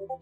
know.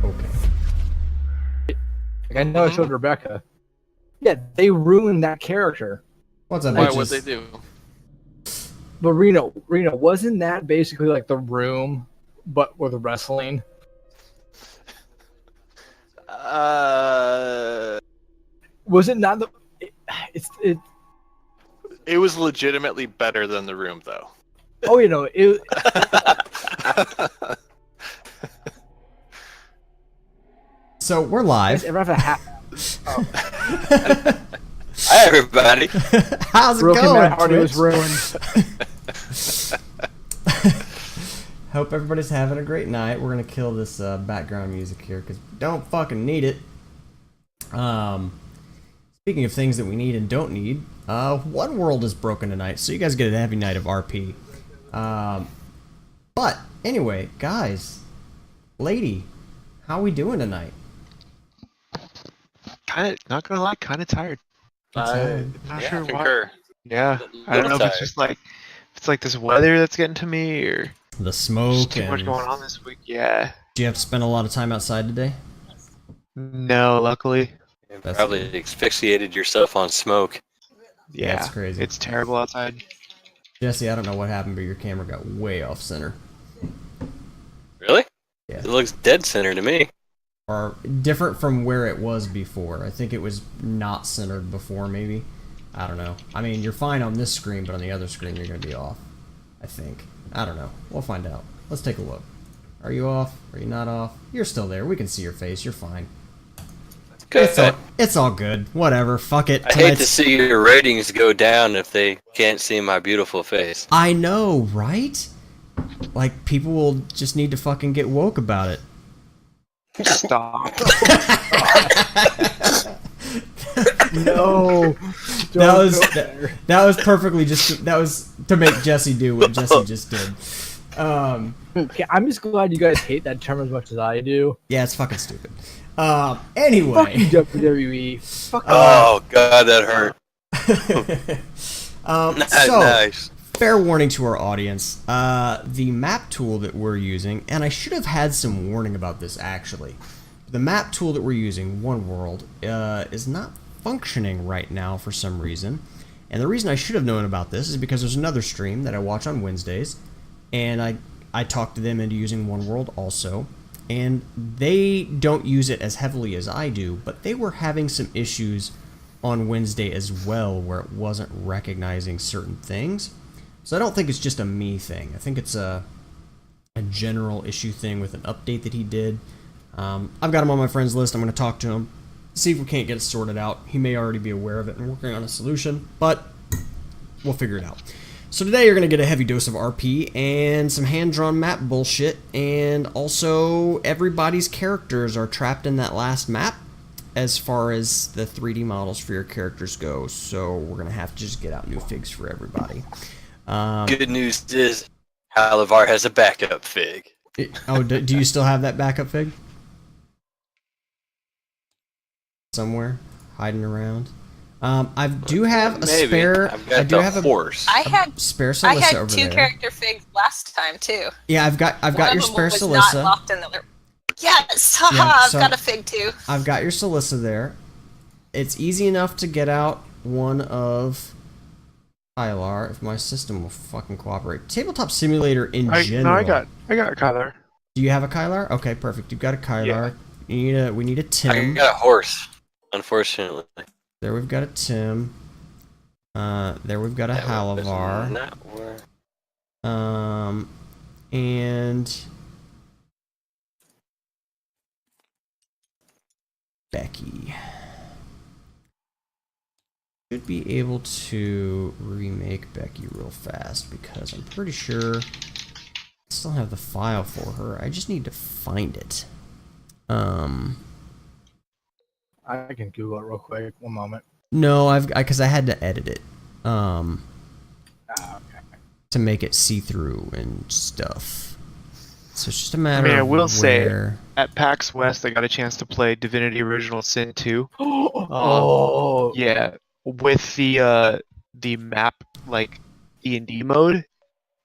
Okay. Like I know I showed Rebecca. Yeah, they ruined that character. What's up, Why bitches? would they do? But Reno, wasn't that basically like the room, but with wrestling? Was it not the? It was legitimately better than the room, though. Oh, you know it. So we're live. Ever have a hat? Oh. Hi, everybody. How's it Broken going? Matt already Twitch? was ruined. Hope everybody's having a great night. We're gonna kill this background music here because we don't fucking need it. Speaking of things that we need and don't need, one world is broken tonight, so you guys get a heavy night of RP. But Anyway, guys, lady, how we doing tonight? Kind of, not gonna lie, kind of tired. Tired. Not Yeah, sure why. concur. Yeah, I don't Little know if tired. it's just like, if it's like this weather that's getting to me, or The just smoke too much and... going on this week. Yeah. Do you have to spend a lot of time outside today? No, luckily. You That's probably asphyxiated yourself on smoke. Yeah, That's crazy. It's terrible outside. Jesse, I don't know what happened, but your camera got way off center. Really? Yeah. It looks dead center to me. Or different from where it was before. I think it was not centered before, maybe. I don't know. I mean, you're fine on this screen, but on the other screen you're going to be off. I think. I don't know. We'll find out. Let's take a look. Are you off? Are you not off? You're still there. We can see your face. You're fine. Good. It's all good. Whatever. Fuck it. I hate to see your ratings go down if they can't see my beautiful face. I know, right? Like, people will just need to fucking get woke about it. Stop. No. That was perfectly just... That was to make Jesse do what Jesse just did. Okay, I'm just glad you guys hate that term as much as I do. Yeah, it's fucking stupid. Fuck you, Anyway. WWE. Fuck Oh god, that hurt. So, Nice. fair warning to our audience. The map tool that we're using, and I should have had some warning about this actually. The map tool that we're using, One World, is not functioning right now for some reason. And the reason I should have known about this is because there's another stream that I watch on Wednesdays, and I talked to them into using One World also. And they don't use it as heavily as I do, but they were having some issues on Wednesday as well where it wasn't recognizing certain things. So I don't think it's just a me thing. I think it's a general issue thing with an update that he did. I've got him on my friends list. I'm going to talk to him, see if we can't get it sorted out. He may already be aware of it and working on a solution, but we'll figure it out. So today you're going to get a heavy dose of RP and some hand-drawn map bullshit, and also everybody's characters are trapped in that last map as far as the 3D models for your characters go, so we're going to have to just get out new figs for everybody. Good news is, Halavar has a backup fig. Do you still have that backup fig? Somewhere? Hiding around? I do have a Maybe. spare. I've got I do the have horse. I had spare I Celissa had over two there. character figs last time too. Yeah, I've got One your of them spare was Celissa. not locked in the other. Yes, haha! Yeah, I've so- got a fig too. I've got your Celissa there. It's easy enough to get out one of Kylar if my system will fucking cooperate. Tabletop Simulator in general. No, I got Kyler. Do you have a Kylar? Okay, perfect. You've got a Kylar. Yeah. We need a I Tim. got a horse, unfortunately. There we've got a Tim. There we've got a That one does Halavar. not work. And Becky. Should be able to remake Becky real fast because I'm pretty sure I still have the file for her. I just need to find it. I can Google it real quick. One moment. No, because I had to edit it. Okay. To make it see-through and stuff. So it's just a matter I of will say, where... at PAX West, I got a chance to play Divinity Original Sin 2. Oh, Yeah, with the map, like, D&D mode,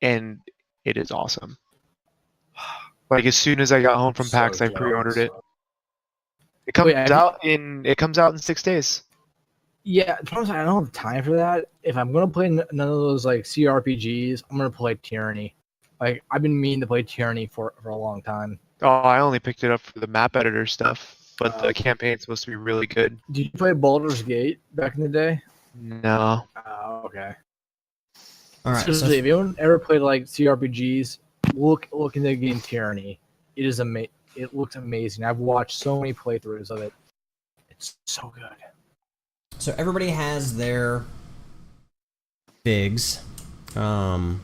and it is awesome. Like, as soon as I got home from So PAX, I jealous. pre-ordered it. It comes out in 6 days. Yeah, the problem is I don't have time for that. If I'm gonna play none of those like CRPGs, I'm gonna play Tyranny. Like I've been meaning to play Tyranny for a long time. Oh, I only picked it up for the map editor stuff, but the campaign's supposed to be really good. Did you play Baldur's Gate back in the day? No. Oh, okay. Alright, Seriously, if anyone ever played like CRPGs, look into the game Tyranny. It is It looks amazing. I've watched so many playthroughs of it. It's so good. So everybody has their figs. So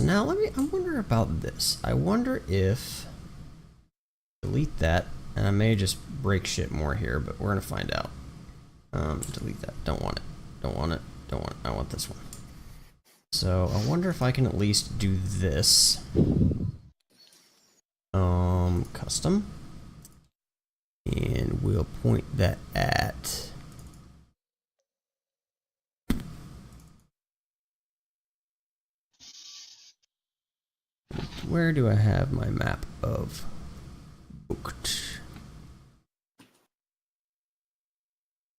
now I wonder about this. I wonder if delete that, and I may just break shit more here, but we're gonna find out. Delete that. Don't want it. Don't want it. Don't want it. I want this one. So I wonder if I can at least do this. Custom. And we'll point that at... Where do I have my map of booked?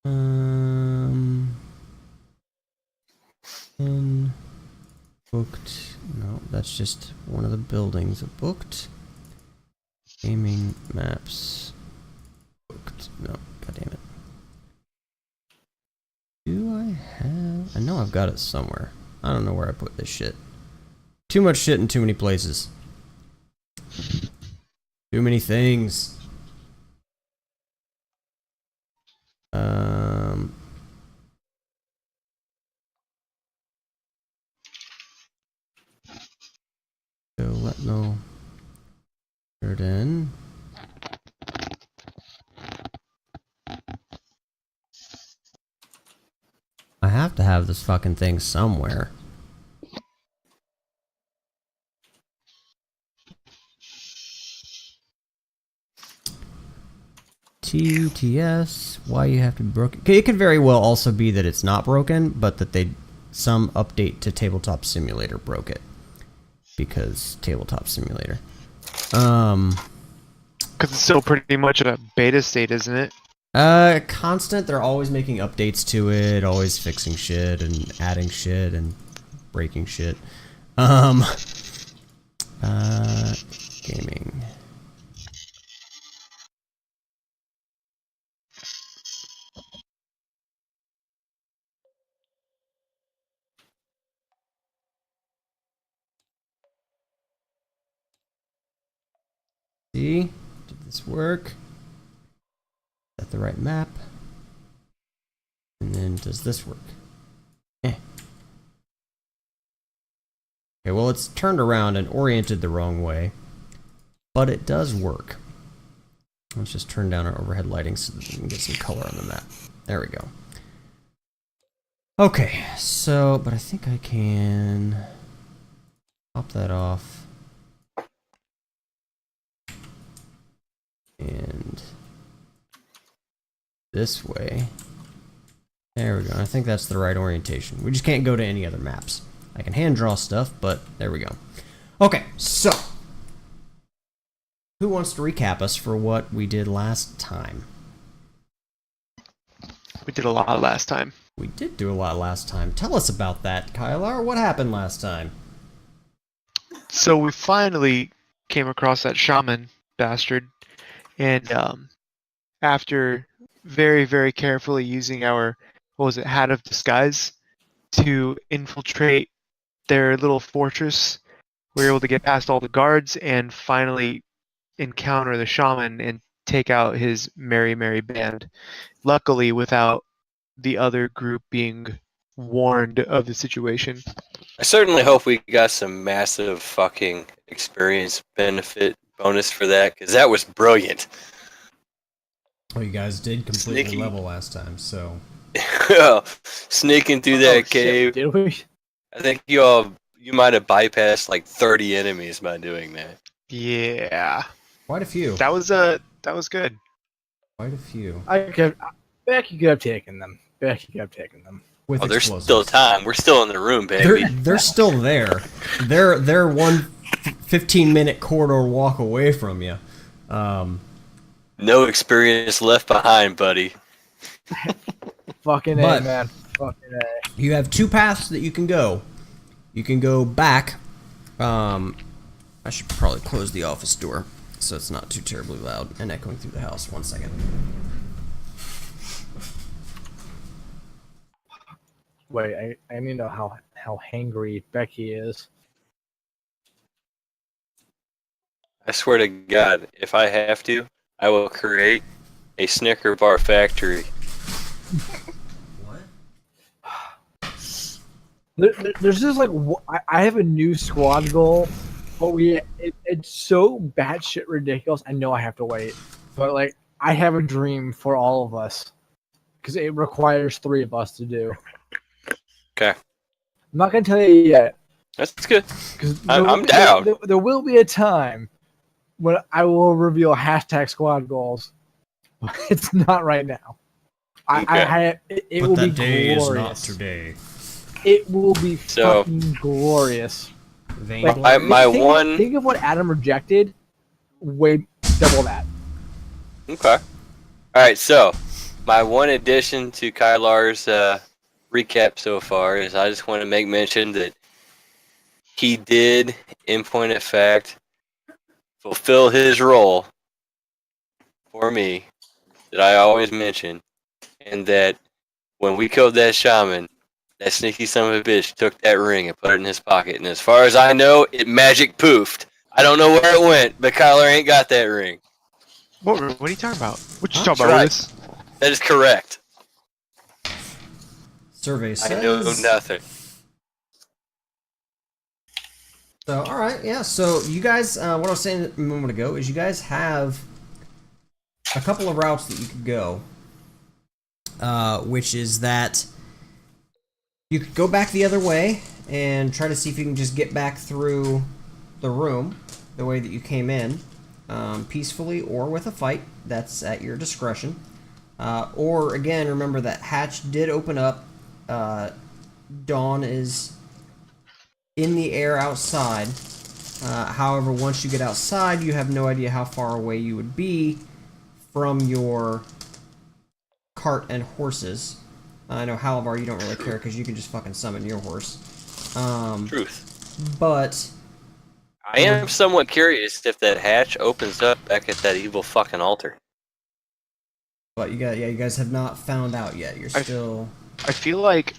And booked. No, that's just one of the buildings. Booked. Gaming maps. Booked. No, god damn it. Do I have? I know I've got it somewhere. I don't know where I put this shit. Too much shit in too many places. Too many things. So let no turn in. I have to have this fucking thing somewhere. TTS, why you have to be broken? It could very well also be that it's not broken, but that some update to Tabletop Simulator broke it. Because Tabletop Simulator. Because it's still pretty much in a beta state, isn't it? Constant. They're always making updates to it, always fixing shit and adding shit and breaking shit. Gaming. See? Did this work? Is that the right map? And then does this work? Eh. Okay, well it's turned around and oriented the wrong way. But it does work. Let's just turn down our overhead lighting so that we can get some color on the map. There we go. Okay, so, but I think I can pop that off. And this way. There we go. I think that's the right orientation. We just can't go to any other maps. I can hand draw stuff, but there we go. Okay, so who wants to recap us for what we did last time? We did a lot last time. We did do a lot last time. Tell us about that, Kylar. What happened last time? So we finally came across that shaman bastard, and after very, very carefully using our, hat of disguise to infiltrate their little fortress, we were able to get past all the guards and finally encounter the shaman and take out his merry, merry band. Luckily, without the other group being warned of the situation. I certainly hope we got some massive fucking experience benefit bonus for that, because that was brilliant. Well, you guys did completely Sneaky. level last time, so... Sneaking through that cave. Shit, did we? I think you might have bypassed like 30 enemies by doing that. Yeah, Quite a few. that was good. Quite a few. Becky could have taken them. With There's explosives. still time. We're still in the room, baby. They're still there. They're one 15-minute corridor walk away from you. No experience left behind, buddy. Fucking But- A, man. Fucking A. You have two paths that you can go. You can go back. I should probably close the office door so it's not too terribly loud and echoing through the house. 1 second. Wait, I need to know how hangry Becky is. I swear to God, if I have to, I will create a Snicker bar factory. What? There's just like I have a new squad goal, but it's so batshit ridiculous. I know I have to wait, but like I have a dream for all of us because it requires 3 of us to do. Okay. I'm not gonna tell you yet. That's good. Because I'm down. There will be a time when I will reveal hashtag squad goals. It's not right now. It But will that be day is not glorious. today. It will be So- fucking glorious. Vain Like, glory. think of what Adam rejected. Way double that. Okay. All right. So, my one addition to Kylar's recap so far is I just want to make mention that he did, in point of fact, fulfill his role for me that I always mention, and that when we killed that shaman, that sneaky son of a bitch took that ring and put it in his pocket, and as far as I know, it magic poofed. I don't know where it went, but Kyler ain't got that ring. What are you talking about? What you Huh? talking about, Right. Lewis? That is correct. Survey says. I know nothing. So, all right, yeah. So, you guys, what I was saying a moment ago is you guys have a couple of routes that you could go, which is that you could go back the other way and try to see if you can just get back through the room the way that you came in, peacefully or with a fight. That's at your discretion. Or, again, remember that hatch did open up. Dawn is in the air outside. However, once you get outside, you have no idea how far away you would be from your cart and horses. I know Halavar, you don't really care because you can just fucking summon your horse. Truth. But I am somewhat curious if that hatch opens up back at that evil fucking altar. you guys have not found out yet. You're still. I feel like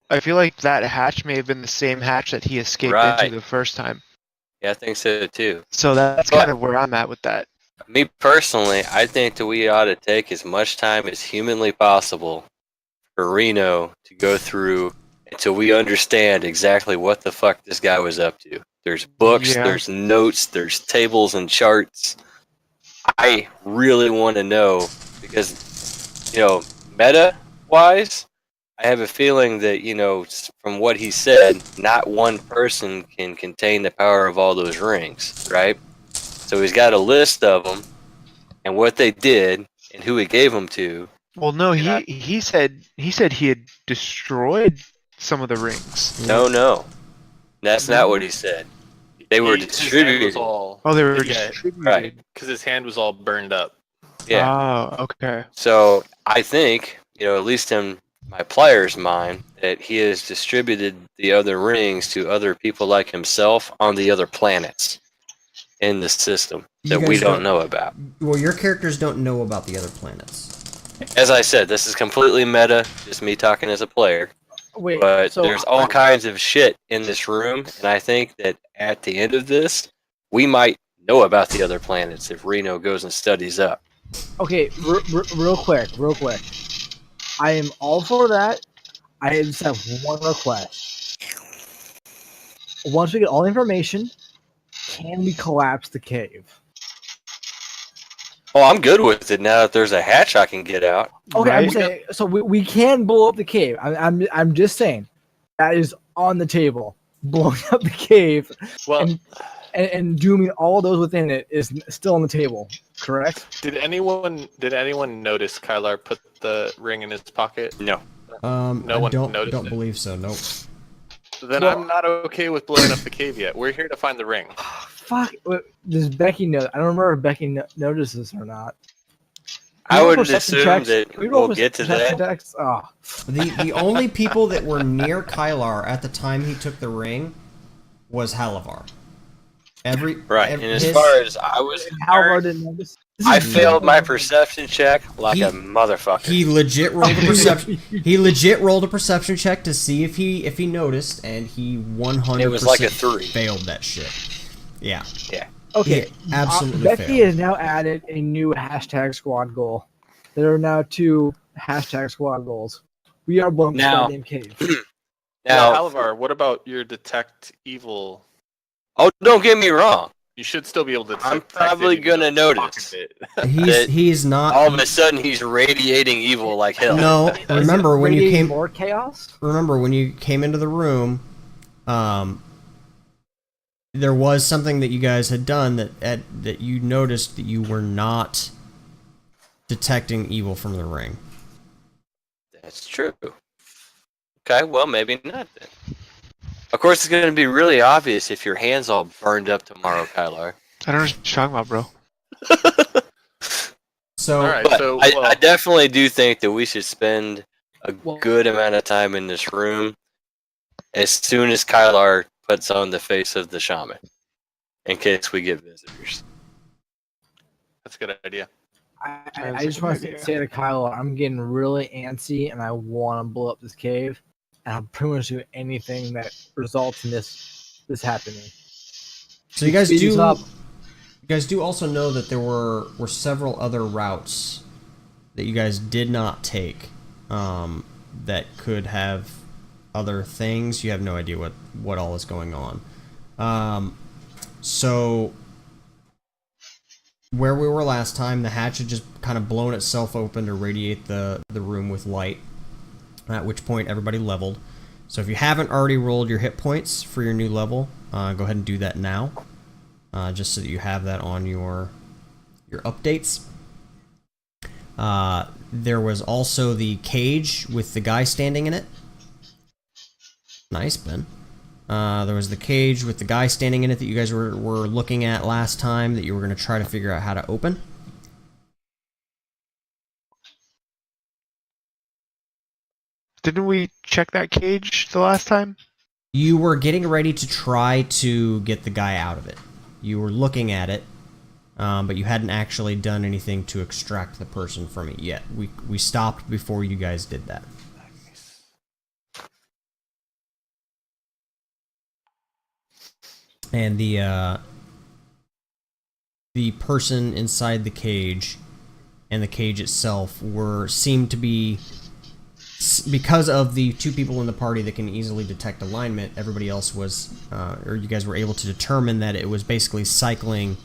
that hatch may have been the same hatch that he escaped Right. into the first time. Yeah, I think so too. So that's kind of where I'm at with that. Me personally, I think that we ought to take as much time as humanly possible for Reno to go through until we understand exactly what the fuck this guy was up to. There's books, Yeah. there's notes, there's tables and charts. I really want to know because, meta-wise, I have a feeling that, from what he said, not one person can contain the power of all those rings, right? So he's got a list of them and what they did and who he gave them to. Well, no, Yeah. he said he had destroyed some of the rings. No. That's not what he said. They were distributed. Oh, they were Yeah, distributed. right. because his hand was all burned up. Yeah. Oh, okay. So I think, at least in my player's mind, that he has distributed the other rings to other people like himself on the other planets in the system You that we guys don't know about. Well, your characters don't know about the other planets. As I said, this is completely meta, just me talking as a player. Wait, But so there's all kinds of shit in this room, and I think that at the end of this, we might know about the other planets if Reno goes and studies up. okay, real quick. I am all for that. I just have one request. Once we get all the information, can we collapse the cave? Oh, I'm good with it now that there's a hatch I can get out. Okay, I'm Right. saying so we can blow up the cave. I'm just saying that is on the table. Blowing up the cave Well, and dooming all those within it is still on the table. Correct? did anyone notice Kylar put the ring in his pocket? No. No I one don't noticed it? believe so. Nope. Then I'm not okay with blowing up the cave yet. We're here to find the ring. Fuck. Does Becky know? I don't remember if Becky notices or not. I Can we roll would perception assume checks? that Can we roll we'll get to perception that. checks? Oh. The only people that were near Kylar at the time he took the ring was Halavar. Right, and as his- far as I was Halvar concerned, didn't notice. I failed my perception check like He- a motherfucker. he legit rolled a perception. He legit rolled a perception check to see if he noticed, and he 100% It was like a 3. failed that shit. Yeah. Okay, He absolutely Becky failed. has now added a new hashtag squad goal. There are now 2 hashtag squad goals. We are blowing the Now- goddamn cave. Now, Now, Halavar, what about your detect evil? oh, don't get me wrong. You should still be able to. I'm detect probably it even gonna though notice. it. that He's not. All of a sudden, he's radiating evil like hell. No, remember when you Radiating came. more chaos? Remember when you came into the room, there was something that you guys had done that you noticed that you were not detecting evil from the ring. That's true. Okay, well, maybe not then. Of course, it's going to be really obvious if your hand's all burned up tomorrow, Kylar. I don't know what you're talking about, bro. So, All right. But So, I definitely do think that we should spend a Well- good amount of time in this room as soon as Kylar puts on the face of the shaman, in case we get visitors. that's a good idea. I just want to say to Kyle, I'm getting really antsy and I want to blow up this cave. And I'll pretty much do anything that results in this happening. so you guys Speed this up. you guys do also know that there were several other routes that you guys did not take that could have other things. You have no idea what all is going on. So where we were last time, the hatch had just kind of blown itself open to radiate the room with light, at which point everybody leveled. So if you haven't already rolled your hit points for your new level, go ahead and do that now, just so that you have that on your updates. There was also the cage with the guy standing in it. Nice, Ben. There was the cage with the guy standing in it that you guys were looking at last time that you were going to try to figure out how to open. Didn't we check that cage the last time? You were getting ready to try to get the guy out of it. You were looking at it, but you hadn't actually done anything to extract the person from it yet. We stopped before you guys did that. And the person inside the cage and the cage itself seemed to be, because of the two people in the party that can easily detect alignment, everybody else was, or you guys were able to determine that it was basically cycling,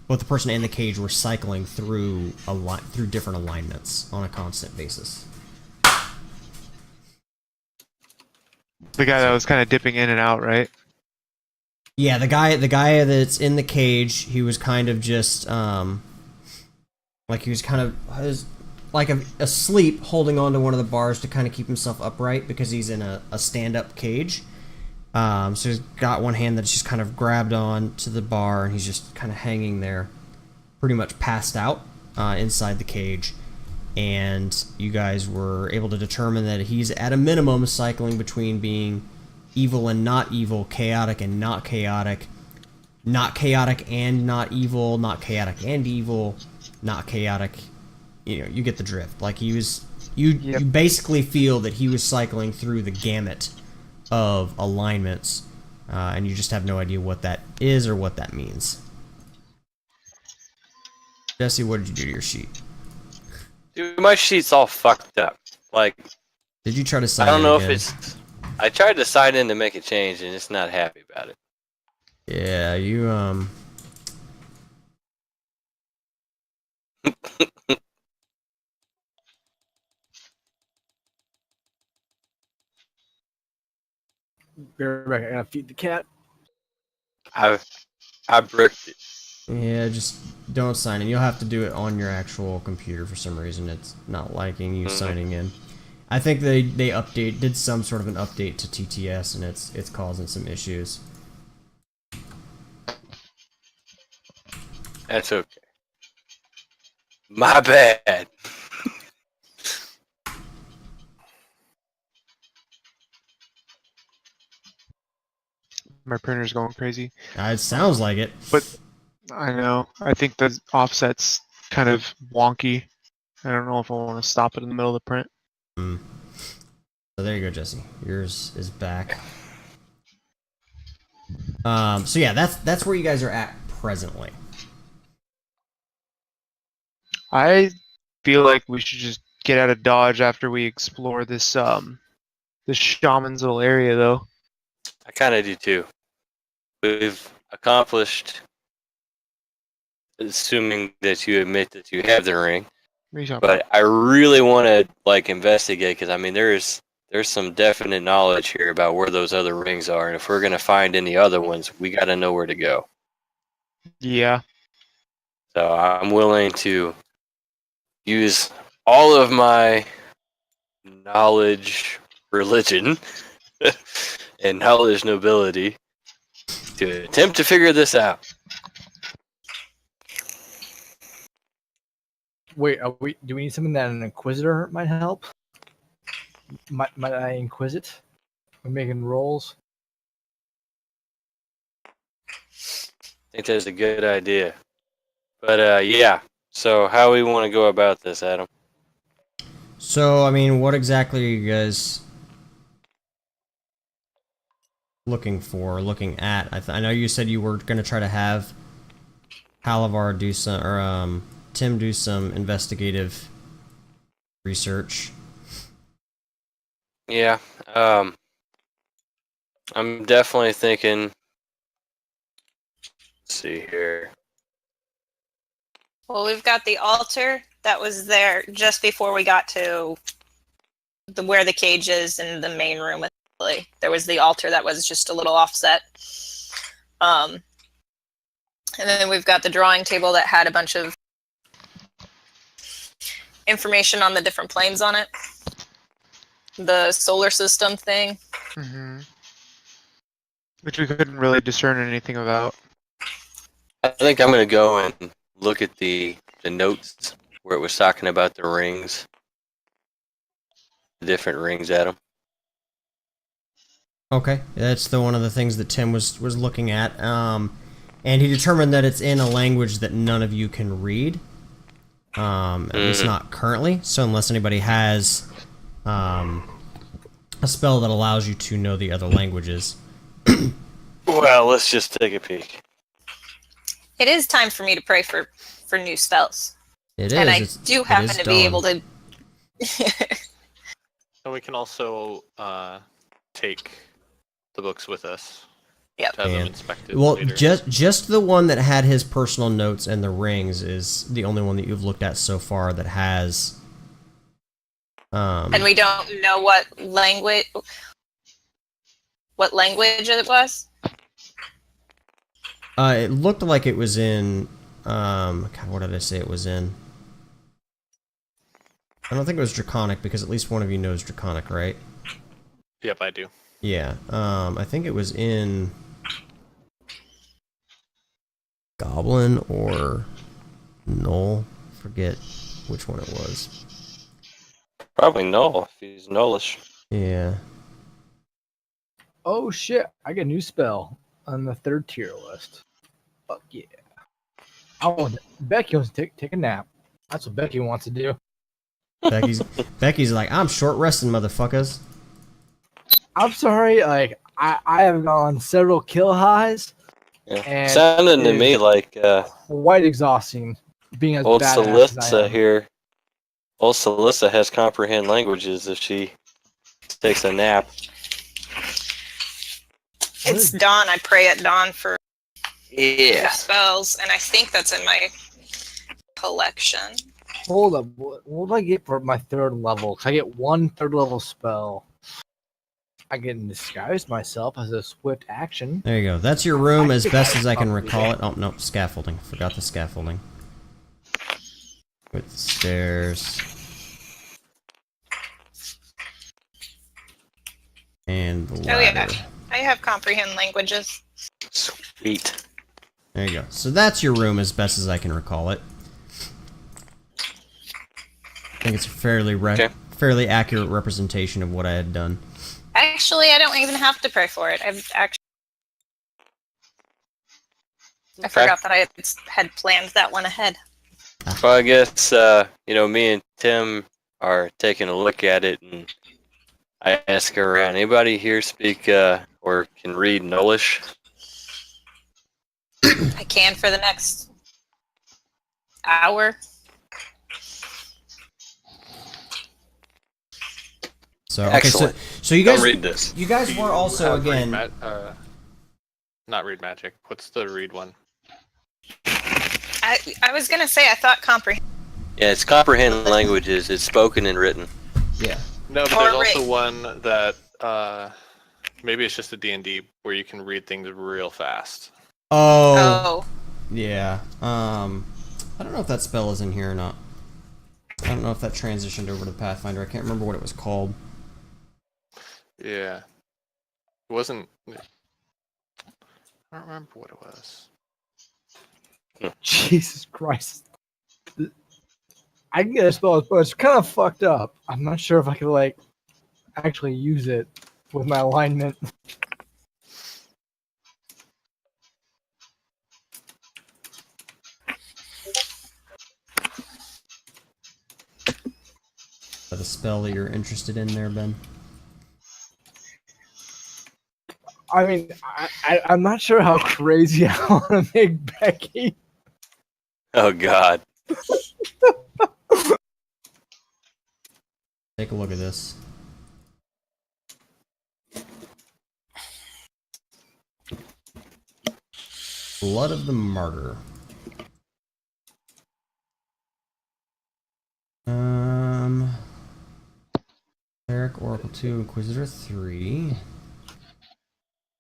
both the person and the cage were cycling through different alignments on a constant basis. The guy that was kind of dipping in and out, right? Yeah, the guy that's in the cage, he was kind of just, like he was kind of, asleep, holding on to one of the bars to kind of keep himself upright because he's in a stand-up cage. So he's got one hand that's just kind of grabbed on to the bar, and he's just kind of hanging there, pretty much passed out inside the cage. And you guys were able to determine that he's at a minimum cycling between being evil and not evil, chaotic and not chaotic and not evil, not chaotic and evil, not chaotic. You know, you get the drift. Like he was, you basically feel that he was cycling through the gamut of alignments, and you just have no idea what that is or what that means. Jesse, what did you do to your sheet? Dude, my sheet's all fucked up. Like, Did you try to sign I don't in know again? if it's. I tried to sign in to make a change, and it's not happy about it. Yeah, you Be right back. I gotta feed the cat. I bricked it. Yeah, just don't sign in. You'll have to do it on your actual computer for some reason. It's not liking you signing in. I think they did some sort of an update to TTS, and it's causing some issues. That's okay. My bad. My printer's going crazy. It sounds like it. But I know. I think the offset's kind of wonky. I don't know if I want to stop it in the middle of the print. So there you go, Jesse. Yours is back. So yeah, that's where you guys are at presently. I feel like we should just get out of Dodge after we explore this this shaman's little area, though. I kind of do too. We've accomplished, assuming that you admit that you have the ring. What are you talking But I really want to like investigate because I mean there's there's some definite knowledge here about where those other rings are, and if we're gonna find any other ones, we gotta know where to go. Yeah. So I'm willing to use all of my knowledge, religion, and knowledge nobility to attempt to figure this out. Wait, do we need something that an inquisitor might help? Might I inquisit? We're making rolls. I think that's a good idea. But yeah. So how we want to go about this, Adam? So, I mean, what exactly are you guys looking for, looking at? I know you said you were going to try to have Halavar do some, or Tim do some investigative research. Yeah. I'm definitely thinking. Let's see here. Well, we've got the altar that was there just before we got to where the cage is in the main room. There was the altar that was just a little offset. And then we've got the drawing table that had a bunch of information on the different planes on it. The solar system thing. Which we couldn't really discern anything about. I think I'm gonna go and look at the notes where it was talking about the rings, the different rings, Adam. Okay, that's one of the things that Tim was looking at, and he determined that it's in a language that none of you can read, at least not currently. So unless anybody has a spell that allows you to know the other languages. Well, let's just take a peek. It is time for me to pray for new spells. It is. And I do happen to be able to. And we can also take the books with us. Yep. To have them inspected. Well, later. just the one that had his personal notes and the rings is the only one that you've looked at so far that has. And we don't know what language it was. It looked like it was in. God, what did I say it was in? I don't think it was Draconic because at least one of you knows Draconic, right? Yep, I do. Yeah. I think it was in Goblin or Null. Forget which one it was. Probably Null, if he's Nullish. Yeah. Oh shit! I got a new spell on the 3rd tier list. Fuck yeah! Becky wants to take a nap. That's what Becky wants to do. Becky's like, I'm short resting, motherfuckers. I'm sorry, like I have gone several kill highs. Yeah. And Sounding to me like quite exhausting being as old badass as I Celissa am. here. Old Celissa has comprehend languages if she takes a nap. It's dawn. I pray at dawn for Yeah. spells, and I think that's in my collection. Hold up, what do I get for my 3rd level? 'Cause I get 1 3rd level spell. I can disguise myself as a swift action. There you go. That's your room as best as I can recall it. Oh, no, scaffolding. Forgot the scaffolding. With the stairs. And the ladder. Oh yeah, I have comprehend languages. Sweet. There you go. So that's your room as best as I can recall it. I think it's a fairly accurate representation of what I had done. Actually, I don't even have to pray for it. I forgot that I had planned that one ahead. Well, I guess me and Tim are taking a look at it, and I ask around. Anybody here speak or can read Nullish? I can for the next hour. So okay, Excellent. so you guys Don't read this. You guys were also Have read again. not read magic. What's the read one? I was gonna say I thought comprehend. Yeah, it's comprehend languages. It's spoken and written. Yeah. No, but Or there's Rick. also one that maybe it's just a D&D where you can read things real fast. Oh, Oh, yeah. I don't know if that spell is in here or not. I don't know if that transitioned over to Pathfinder. I can't remember what it was called. Yeah. It wasn't... I don't remember what it was. Jesus Christ. I can get a spell, but it's kind of fucked up. I'm not sure if I can, like, actually use it with my alignment. Is that a spell that you're interested in there, Ben? I mean, I'm not sure how crazy I want to make Becky. Oh God. Take a look at this. Blood of the Martyr. Cleric, Oracle 2, Inquisitor 3.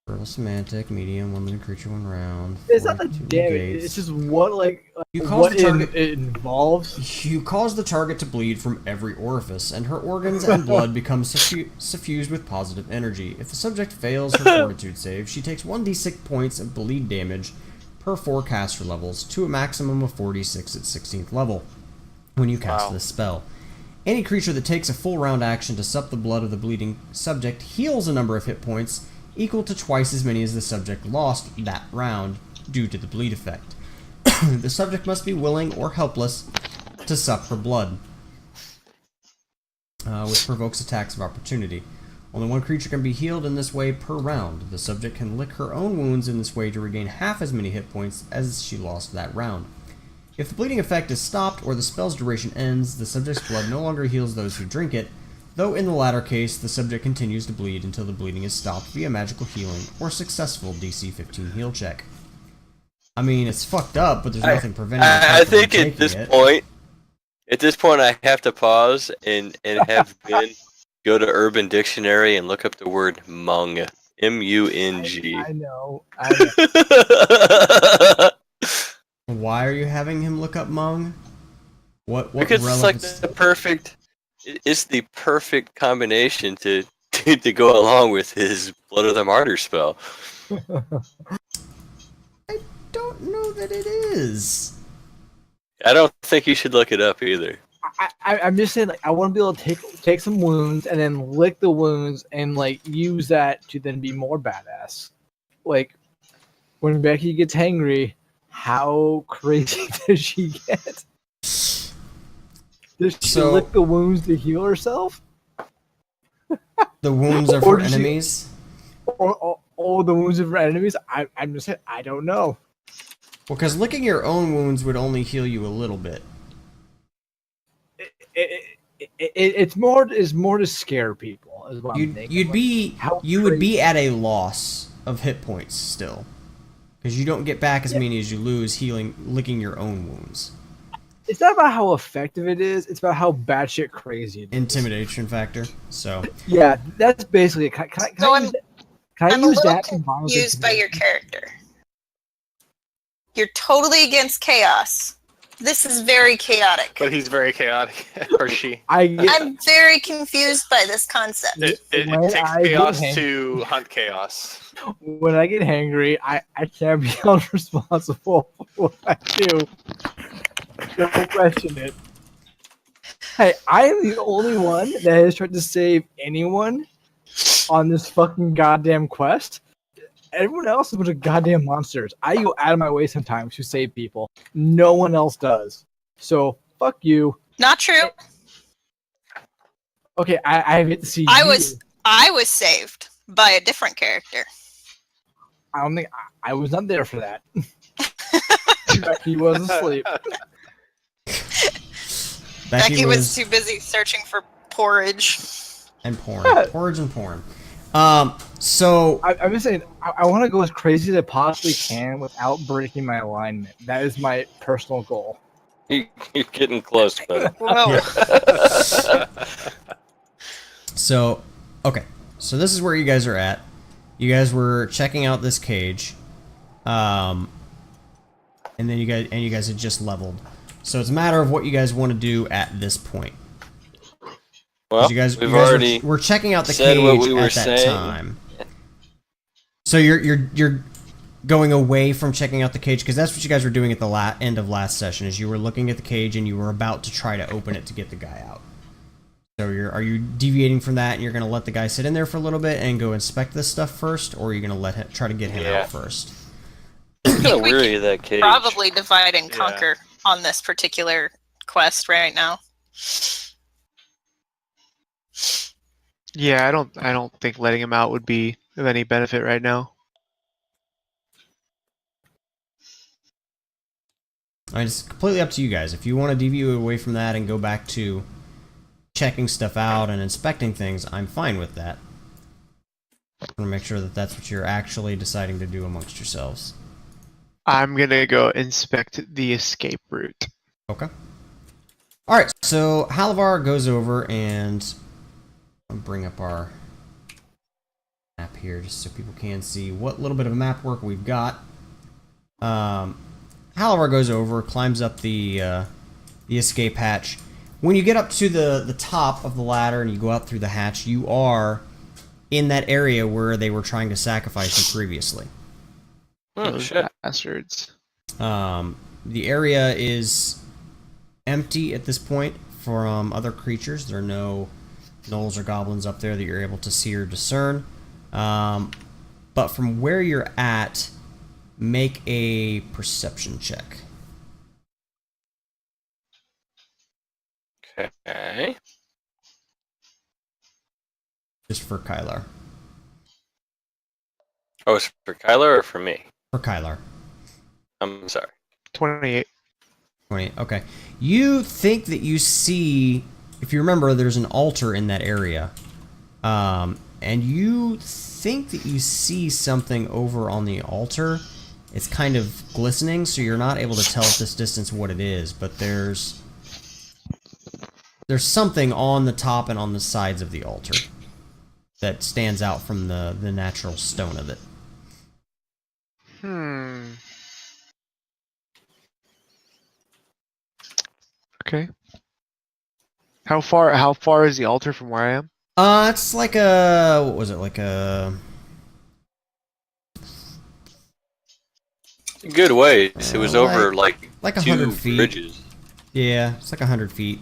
Verbal Semantic, Medium, 1 living creature, 1 round. It's not the 42 damage. negates. It's just what, like, You cause what the target- it involves. You cause the target to bleed from every orifice, and her organs and blood become suffused with positive energy. If the subject fails her fortitude save, she takes 1d6 points of bleed damage per 4 caster levels, to a maximum of 46 at 16th level, when you cast Wow. this spell. Any creature that takes a full round action to sup the blood of the bleeding subject heals a number of hit points equal to twice as many as the subject lost that round due to the bleed effect. The subject must be willing or helpless to suck her blood, which provokes attacks of opportunity. Only one creature can be healed in this way per round. The subject can lick her own wounds in this way to regain half as many hit points as she lost that round. If the bleeding effect is stopped or the spell's duration ends, the subject's blood no longer heals those who drink it, though in the latter case, the subject continues to bleed until the bleeding is stopped via magical healing or successful DC 15 heal check. I mean, it's fucked up, but there's nothing preventing the I person from think taking at this it. point, I have to pause and have Ben go to Urban Dictionary and look up the word mung. M-U-N-G. I know. Why are you having him look up Mung? What Because it's like relevance? the perfect. It's the perfect combination to go along with his Blood of the Martyr spell. I don't know that it is. I don't think you should look it up either. I'm just saying, like, I want to be able to take some wounds and then lick the wounds and, like, use that to then be more badass. Like, when Becky gets angry, how crazy does she get? Does she lick the wounds to heal herself? The wounds of Or her does she- enemies? Or the wounds of her enemies? I'm just saying, I don't know. Well, because licking your own wounds would only heal you a little bit. It's more to scare people. Is what I'm thinking. You would be at a loss of hit points still, because you don't get back as many as you lose licking your own wounds. It's not about how effective it is. It's about how batshit crazy it is. Intimidation factor. So Yeah, that's basically it. Can I I'm a use little that combined with confused by your intimidation? character. You're totally against chaos. This is very chaotic. But he's very chaotic, or she. I'm very confused by this concept. It When takes I get chaos hang- to hunt chaos. When I get hangry, I can't be held responsible for what I do. Don't question it. Hey, I am the only one that has tried to save anyone on this fucking goddamn quest. Everyone else is a bunch of goddamn monsters. I go out of my way sometimes to save people. No one else does. So, fuck you. Not true. Okay, I have yet to see I you. was saved by a different character. I don't think I was not there for that. Becky was asleep. Becky was too busy searching for porridge. and porn. Porridge and porn. So I'm just saying, I want to go as crazy as I possibly can without breaking my alignment. That is my personal goal. You're getting close, man. Whoa. So, okay. So this is where you guys are at. You guys were checking out this cage. And then you guys had just leveled. So it's a matter of what you guys want to do at this point. Well, You guys were checking out the said cage what we were at that saying. time. So you're going away from checking out the cage because that's what you guys were doing at the end of last session. Is you were looking at the cage and you were about to try to open it to get the guy out. So are you deviating from that and you're going to let the guy sit in there for a little bit and go inspect this stuff first, or are you going to try to get him out first? I'm kind of we weary can of that cage. Probably divide and Yeah. conquer on this particular quest right now. Yeah, I don't think letting him out would be of any benefit right now. I mean, it's completely up to you guys. If you want to deviate away from that and go back to checking stuff out and inspecting things, I'm fine with that. I want to make sure that that's what you're actually deciding to do amongst yourselves. I'm gonna go inspect the escape route. Okay. Alright, so Halavar goes over and I'll bring up our map here just so people can see what little bit of map work we've got. Halavar goes over, climbs up the escape hatch. When you get up to the top of the ladder and you go out through the hatch, you are in that area where they were trying to sacrifice you previously. Oh, Those shit. bastards. The area is empty at this point from other creatures. There are no gnolls or goblins up there that you're able to see or discern. But from where you're at, make a perception check. Okay. Just for Kylar. Oh, it's for Kyler or for me? For Kylar. I'm sorry. 28. 20. Okay. You think that you see, if you remember, there's an altar in that area. And you think that you see something over on the altar. It's kind of glistening, so you're not able to tell at this distance what it is, but there's something on the top and on the sides of the altar that stands out from the natural stone of it. Okay. How far is the altar from where I am? It's like a, what was it, like a... Good ways. It was over like 100 two feet. bridges. Yeah, it's like 100 feet.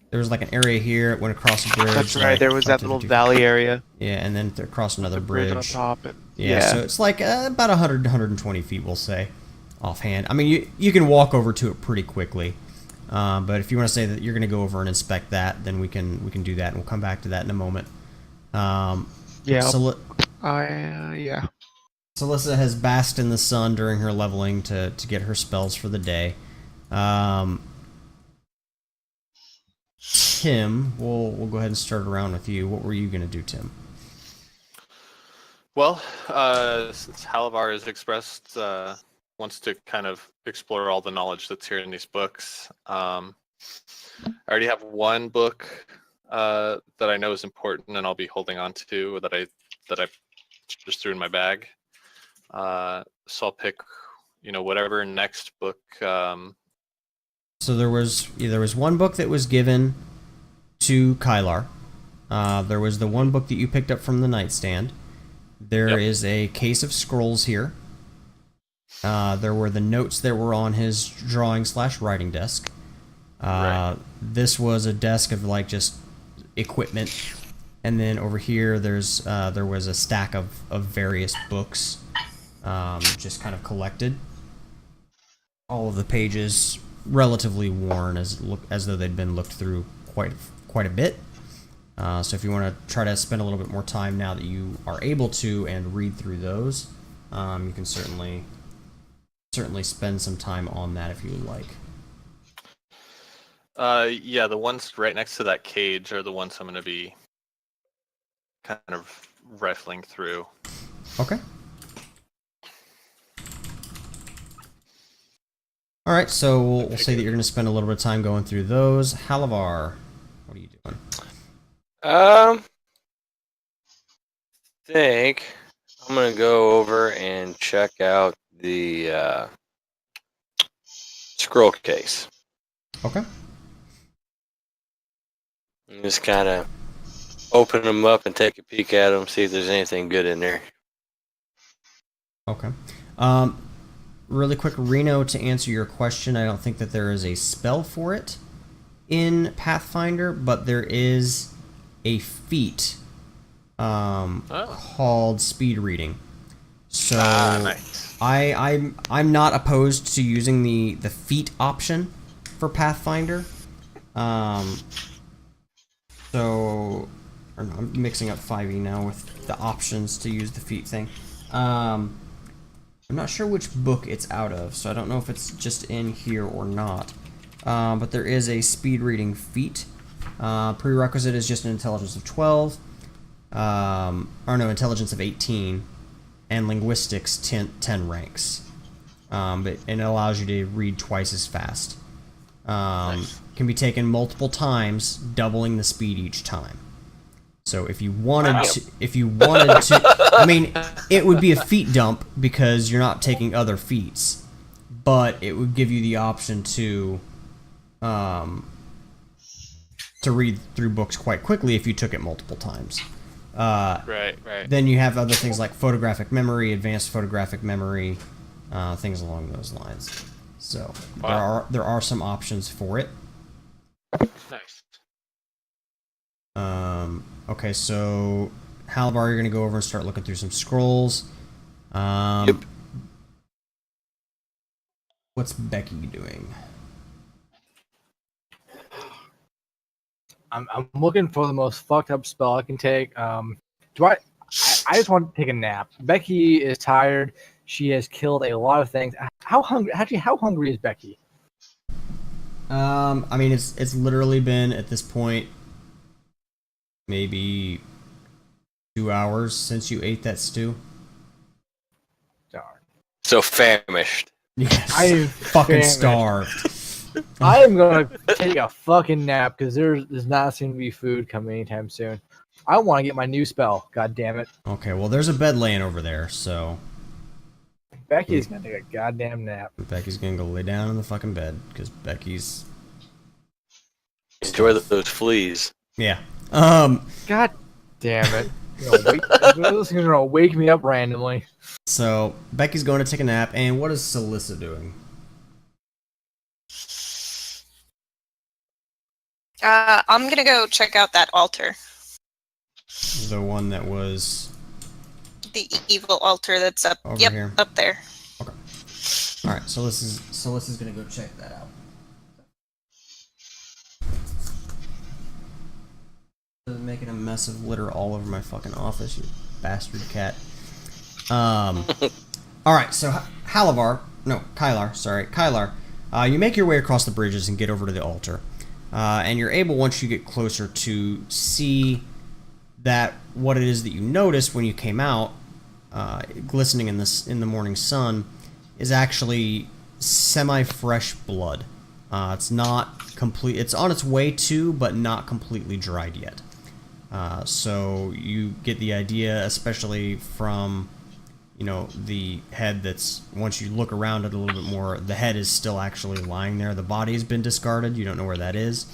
There was like an area here, it went across a bridge. That's right. like, There was that 150 little feet. valley area. Yeah, and then across another bridge. On top. And, Yeah, so it's like about 100 to 120 feet, we'll say, offhand. I mean, you can walk over to it pretty quickly, but if you want to say that you're going to go over and inspect that, then we can do that, and we'll come back to that in a moment. yeah. Yeah. Celissa has basked in the sun during her leveling to get her spells for the day. Tim, we'll go ahead and start around with you. What were you going to do, Tim? Well, since Halavar has expressed wants to kind of explore all the knowledge that's here in these books, I already have one book that I know is important, and I'll be holding on to that I just threw in my bag. So I'll pick, whatever next book. So there was one book that was given to Kylar. There was the one book that you picked up from the nightstand. There is a case of scrolls here. There were the notes that were on his drawing/writing desk. Right. This was a desk of like just equipment, and then over here there was a stack of various books, just kind of collected. All of the pages relatively worn, as though they'd been looked through quite a bit. So if you want to try to spend a little bit more time now that you are able to and read through those, you can certainly spend some time on that if you would like. Yeah, the ones right next to that cage are the ones I'm going to be kind of rifling through. Okay. All right, so we'll say that you're going to spend a little bit of time going through those. Halavar, what are you doing? Think I'm gonna go over and check out the scroll case. Okay. And just kind of open them up and take a peek at them, see if there's anything good in there. Okay. Really quick, Reno, to answer your question, I don't think that there is a spell for it in Pathfinder, but there is a feat called speed reading. So nice. I'm not opposed to using the feat option for Pathfinder. So or no, I'm mixing up 5e now with the options to use the feat thing. I'm not sure which book it's out of, so I don't know if it's just in here or not. But there is a speed reading feat. Prerequisite is just an intelligence of 12. Intelligence of 18. And linguistics 10 ranks. But it allows you to read twice as fast. Nice. Can be taken multiple times, doubling the speed each time. So if you wanted to, I mean, it would be a feat dump because you're not taking other feats, but it would give you the option to read through books quite quickly if you took it multiple times. Right. Then you have other things like photographic memory, advanced photographic memory, things along those lines. So there are some options for it. Nice. Okay, so Halabar, you're gonna go over and start looking through some scrolls. Yep. What's Becky doing? I'm looking for the most fucked up spell I can take. I just want to take a nap. Becky is tired. She has killed a lot of things. How hungry is Becky? I mean, it's literally been at this point maybe 2 hours since you ate that stew. Darn. So famished. Yes. I am fucking famished. starved. I am gonna take a fucking nap because there does not seem to be food coming anytime soon. I want to get my new spell. God damn it. Okay, well, there's a bed laying over there, so Becky's gonna take a goddamn nap. Becky's gonna go lay down in the fucking bed because Becky's Enjoy those fleas. yeah. God damn it. This is gonna wake me up randomly. So Becky's going to take a nap, and what is Celissa doing? I'm gonna go check out that altar. The one that was The evil altar that's up. Over yep, here. up there. okay. All right, Celissa's gonna go check that out. Making a mess of litter all over my fucking office, you bastard cat. All right, so Kylar, you make your way across the bridges and get over to the altar, and you're able, once you get closer, to see that what it is that you noticed when you came out, glistening in the morning sun, is actually semi-fresh blood. It's not complete. It's on its way to, but not completely dried yet. So you get the idea, especially from, the head that's, once you look around it a little bit more, the head is still actually lying there. The body's been discarded. You don't know where that is,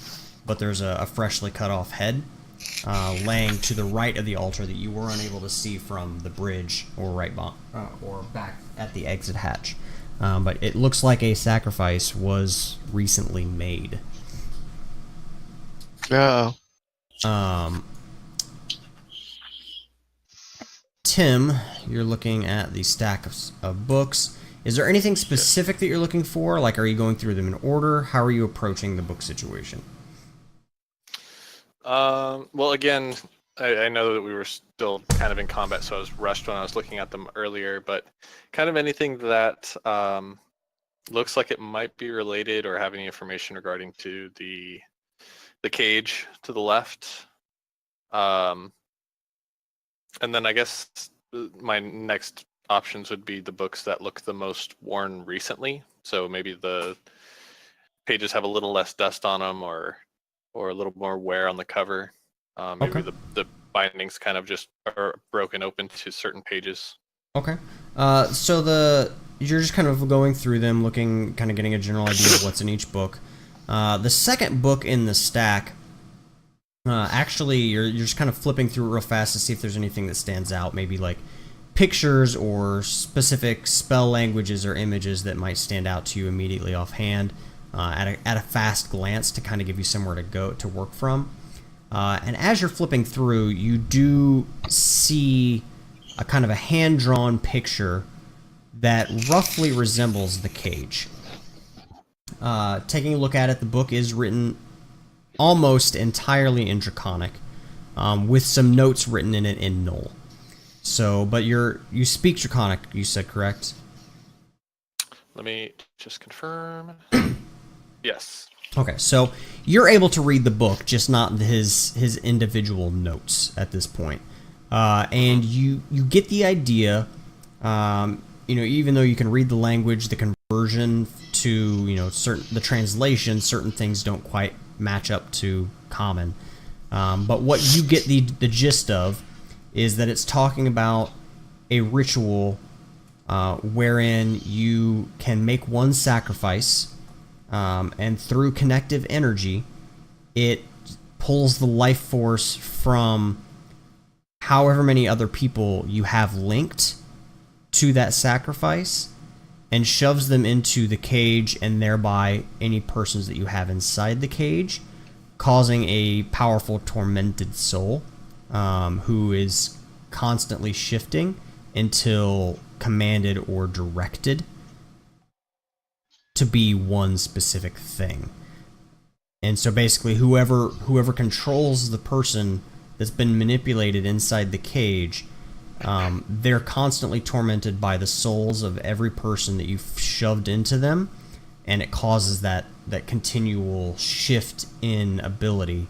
but there's a freshly cut off head laying to the right of the altar that you were unable to see from the bridge or or back at the exit hatch. But it looks like a sacrifice was recently made. Oh. Tim, you're looking at the stack of books. Is there anything specific that you're looking for? Like, are you going through them in order? How are you approaching the book situation? Well, again, I know that we were still kind of in combat, so I was rushed when I was looking at them earlier, but kind of anything that looks like it might be related or have any information regarding to the cage to the left. And then I guess my next options would be the books that look the most worn recently. So maybe the pages have a little less dust on them or a little more wear on the cover. Maybe Okay. the bindings kind of just are broken open to certain pages. Okay. So you're just kind of going through them, looking, kind of getting a general idea of what's in each book. The second book in the stack, actually, you're just kind of flipping through it real fast to see if there's anything that stands out, maybe like pictures or specific spell languages or images that might stand out to you immediately offhand at a fast glance to kind of give you somewhere to go to work from. And as you're flipping through, you do see a kind of a hand-drawn picture that roughly resembles the cage. Taking a look at it, the book is written almost entirely in Draconic, with some notes written in it in Null. So, but you speak Draconic, you said, correct? Let me just confirm. Yes. Okay, so you're able to read the book, just not his individual notes at this point. And you get the idea, even though you can read the language, the conversion to, the translation, certain things don't quite match up to common. But what you get the gist of is that it's talking about a ritual wherein you can make one sacrifice, and through connective energy, it pulls the life force from however many other people you have linked to that sacrifice and shoves them into the cage and thereby any persons that you have inside the cage, causing a powerful tormented soul who is constantly shifting until commanded or directed to be one specific thing. And so basically whoever controls the person that's been manipulated inside the cage, they're constantly tormented by the souls of every person that you've shoved into them, and it causes that continual shift in ability.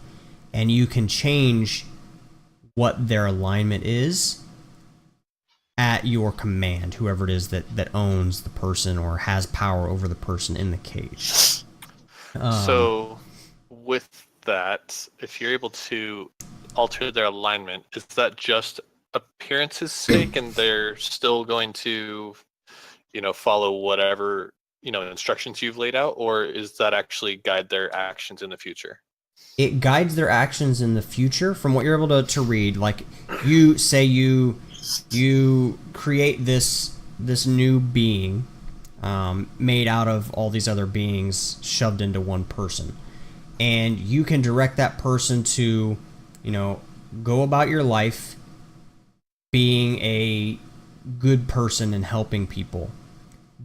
And you can change what their alignment is at your command, whoever it is that owns the person or has power over the person in the cage. So with that, if you're able to alter their alignment, is that just appearance's sake and they're still going to, follow whatever, instructions you've laid out, or is that actually guide their actions in the future? It guides their actions in the future from what you're able to read. Like, you say you create this new being made out of all these other beings shoved into one person, and you can direct that person to go about your life being a good person and helping people,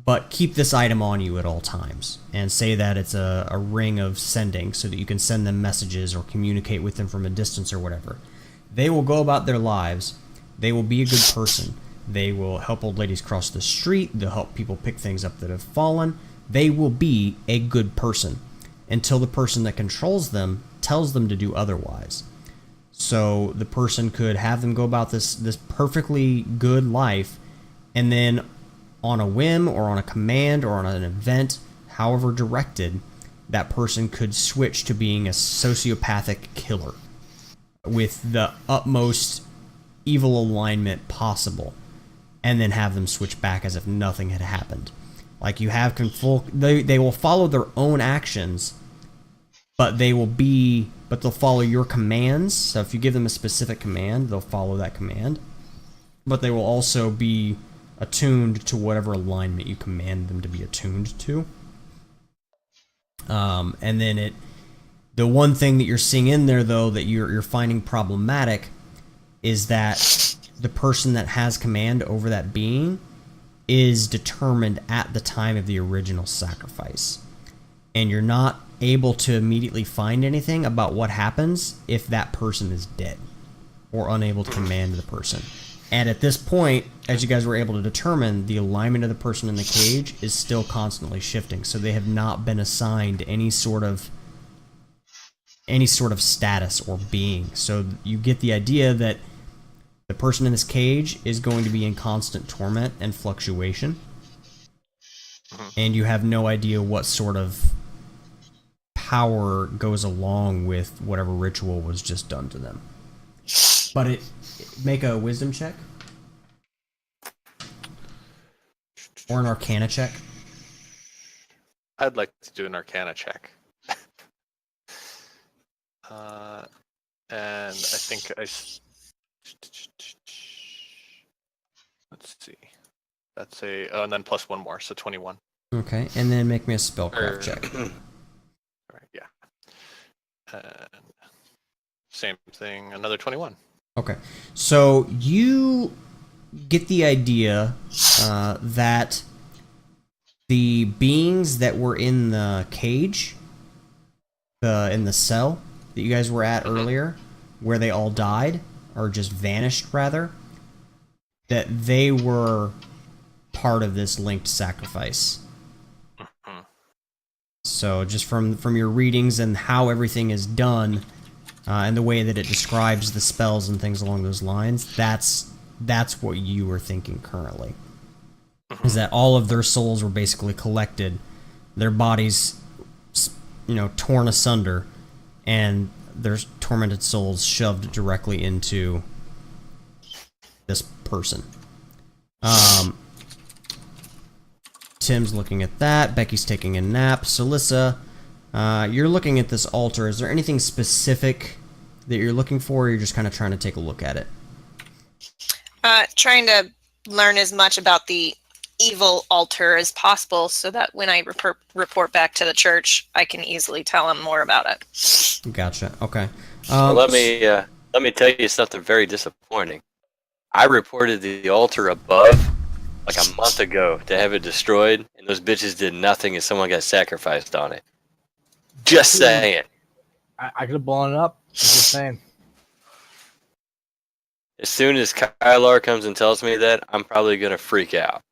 but keep this item on you at all times, and say that it's a ring of sending so that you can send them messages or communicate with them from a distance or whatever. They will go about their lives. They will be a good person. They will help old ladies cross the street. They'll help people pick things up that have fallen. They will be a good person until the person that controls them tells them to do otherwise. So the person could have them go about this perfectly good life, and then on a whim or on a command or on an event, however directed, that person could switch to being a sociopathic killer with the utmost evil alignment possible, and then have them switch back as if nothing had happened. Like, you have they will follow their own actions, but they'll follow your commands. So if you give them a specific command, they'll follow that command, but they will also be attuned to whatever alignment you command them to be attuned to. And then the one thing that you're seeing in there, though, that you're finding problematic is that the person that has command over that being is determined at the time of the original sacrifice. And you're not able to immediately find anything about what happens if that person is dead or unable to command the person. And at this point, as you guys were able to determine, the alignment of the person in the cage is still constantly shifting. So they have not been assigned any sort of status or being. So you get the idea that the person in this cage is going to be in constant torment and fluctuation, and you have no idea what sort of power goes along with whatever ritual was just done to them. But make a wisdom check. Or an arcana check. I'd like to do an arcana check. And I think let's see. That's and then plus 1 more, so 21. Okay, and then make me a spellcraft check. All right, yeah. And same thing, another 21. Okay, so you get the idea that the beings that were in the cage, in the cell that you guys were at earlier, where they all died, or just vanished rather, that they were part of this linked sacrifice. So just from your readings and how everything is done, and the way that it describes the spells and things along those lines, that's what you were thinking currently. Is that all of their souls were basically collected, their bodies, torn asunder, and their tormented souls shoved directly into this person. Tim's looking at that. Becky's taking a nap. So, Alyssa, you're looking at this altar. Is there anything specific that you're looking for, or you're just kind of trying to take a look at it? Trying to learn as much about the evil altar as possible so that when I report back to the church, I can easily tell them more about it. Gotcha. Okay. Well, let me tell you something very disappointing. I reported the altar above like a month ago to have it destroyed, and those bitches did nothing, and someone got sacrificed on it. Just saying. I could have blown it up. Just saying. As soon as Kylar comes and tells me that, I'm probably gonna freak out.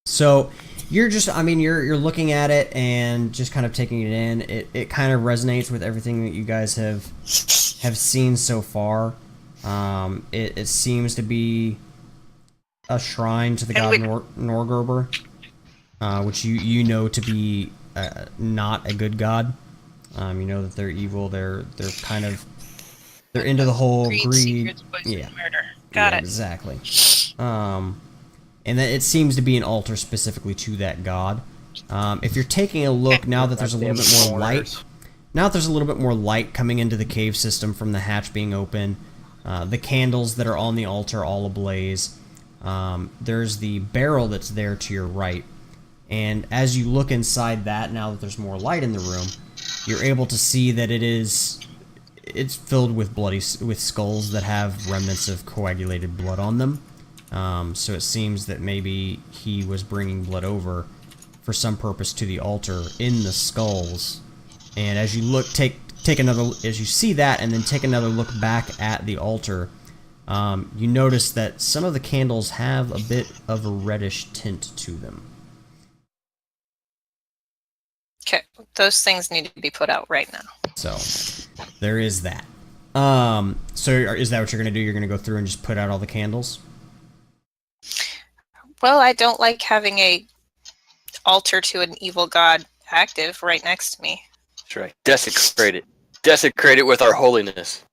So you're just, you're looking at it and just kind of taking it in. It kind of resonates with everything that you guys have seen so far. It seems to be a shrine to the god Norgerber, which you know to be not a good god. You know that they're evil. They're into the whole greed. Secrets, poison, and murder. Got it. Exactly. And that it seems to be an altar specifically to that god. If you're taking a look now that there's a little bit more light, coming into the cave system from the hatch being open, the candles that are on the altar all ablaze. There's the barrel that's there to your right, and as you look inside that, now that there's more light in the room, you're able to see that it's filled with with skulls that have remnants of coagulated blood on them. So it seems that maybe he was bringing blood over for some purpose to the altar in the skulls. And as you look, as you see that, and then take another look back at the altar, you notice that some of the candles have a bit of a reddish tint to them. Okay, those things need to be put out right now. So there is that. So is that what you're going to do? You're going to go through and just put out all the candles? Well, I don't like having a altar to an evil god active right next to me. That's right. Desecrate it. Desecrate it with our holiness.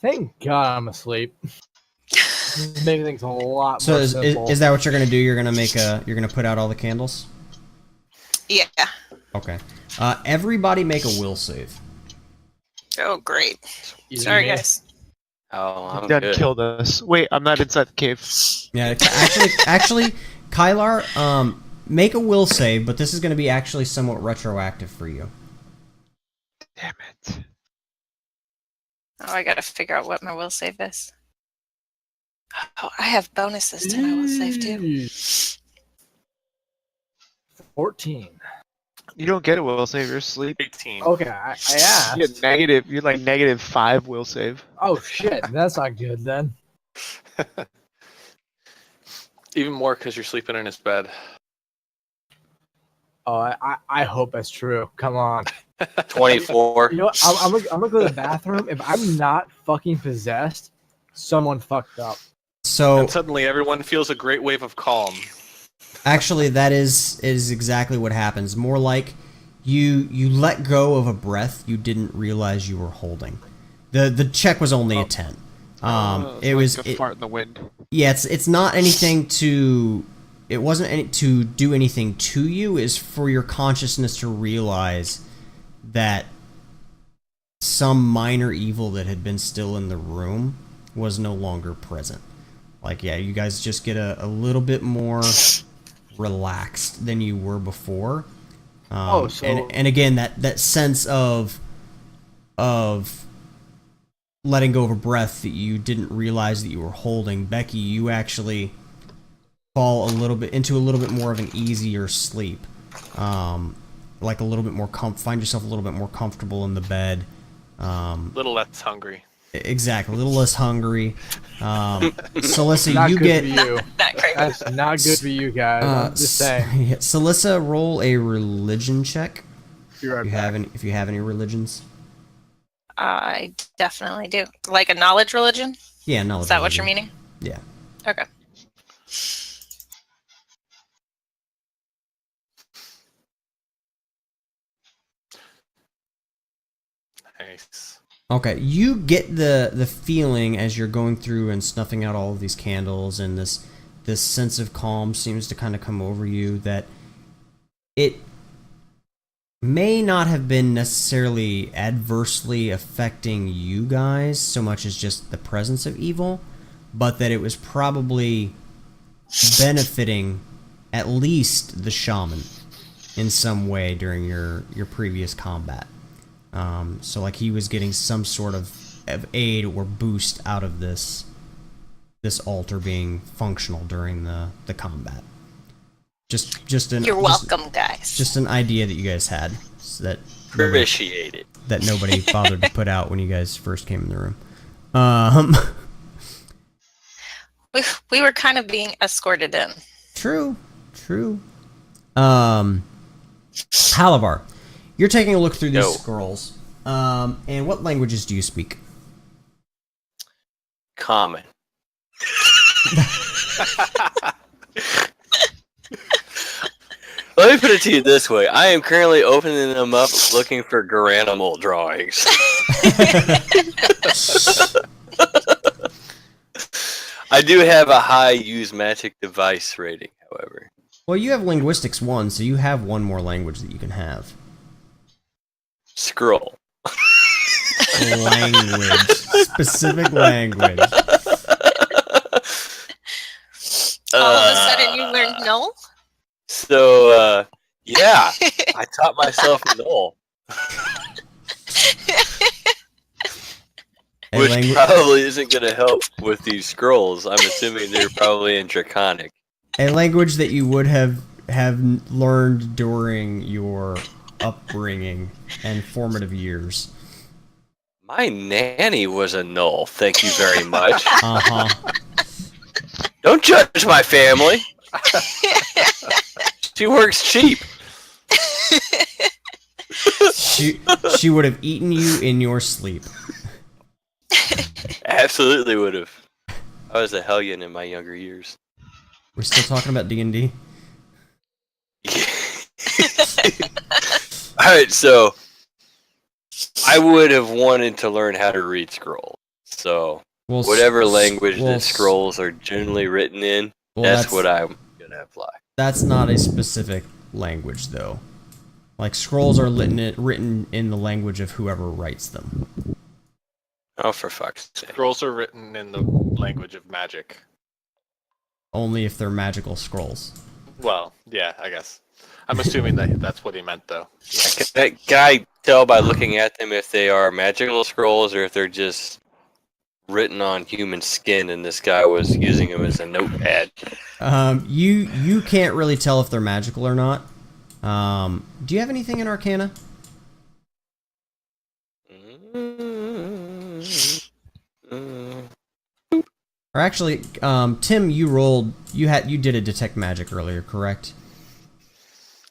Thank God I'm asleep. Making things a lot more simple. Is that what you're going to do? You're going to put out all the candles? Yeah. Okay. Everybody make a will save. Oh, great. Easy Sorry, man. guys. Oh, I'm That good. killed us. Wait, I'm not inside the cave. Yeah, actually, Kylar, make a will save, but this is going to be actually somewhat retroactive for you. Damn it. Oh, I gotta figure out what my will save is. Oh, I have bonuses to my will save too. 14. You don't get a will save, you're asleep. 18. Okay, I asked. You're like -5 will save. Oh shit, that's not good then. Even more because you're sleeping in his bed. Oh, I hope that's true. Come on. 24. You know what? I'm gonna go to the bathroom. If I'm not fucking possessed, someone fucked up. So And suddenly everyone feels a great wave of calm. Actually, that is exactly what happens. More like you let go of a breath you didn't realize you were holding. The check was only a 10. It's It like was a fart in the wind. Yeah, it's not anything to. It wasn't any, to do anything to you. Is for your consciousness to realize that some minor evil that had been still in the room was no longer present. Like, yeah, you guys just get a little bit more relaxed than you were before. And again, that sense of letting go of a breath that you didn't realize that you were holding. Becky, you actually fall into a little bit more of an easier sleep. Like a little bit more find yourself a little bit more comfortable in the bed. A little less hungry. Exactly, a little less hungry. Salissa, Not you good get for you. Not great. That's not good for you guys. I'm just saying. Yeah, Salissa, roll a religion check. Be right back. If you have any religions. I definitely do. Like a knowledge religion? Yeah, knowledge. Is that what religion. you're meaning? Yeah. Okay. Nice. Okay, you get the feeling as you're going through and snuffing out all of these candles, and this sense of calm seems to kind of come over you, that it may not have been necessarily adversely affecting you guys so much as just the presence of evil, but that it was probably benefiting at least the shaman in some way during your previous combat. So like he was getting some sort of aid or boost out of this altar being functional during the combat. You're welcome, guys. Just an idea that you guys had, so that Appreciate it. that nobody bothered to put out when you guys first came in the room. We were kind of being escorted in. True. Halavar, you're taking a look through these scrolls. And what languages do you speak? Common. Let me put it to you this way. I am currently opening them up looking for Garanimal drawings. I do have a high use magic device rating, however. Well, you have linguistics 1, so you have one more language that you can have. Scroll. Language. Specific language. All of a sudden you learned null? So, yeah, I taught myself null. Which probably isn't going to help with these scrolls. I'm assuming they're probably in Draconic. A language that you would have learned during your upbringing and formative years. My nanny was a null, thank you very much. Uh-huh. Don't judge my family. She works cheap. She would have eaten you in your sleep. Absolutely would have. I was a hellion in my younger years. We're still talking about D&D? Alright, so I would have wanted to learn how to read scrolls. So whatever language the scrolls are generally written in, that's what I'm going to apply. That's not a specific language, though. Like, scrolls are written in the language of whoever writes them. Oh, for fuck's sake. Scrolls are written in the language of magic. Only if they're magical scrolls. Well, yeah, I guess. I'm assuming that's what he meant, though. Can I tell by looking at them if they are magical scrolls or if they're just written on human skin and this guy was using them as a notepad? You can't really tell if they're magical or not. Do you have anything in Arcana? Or actually, Tim, you did a detect magic earlier, correct?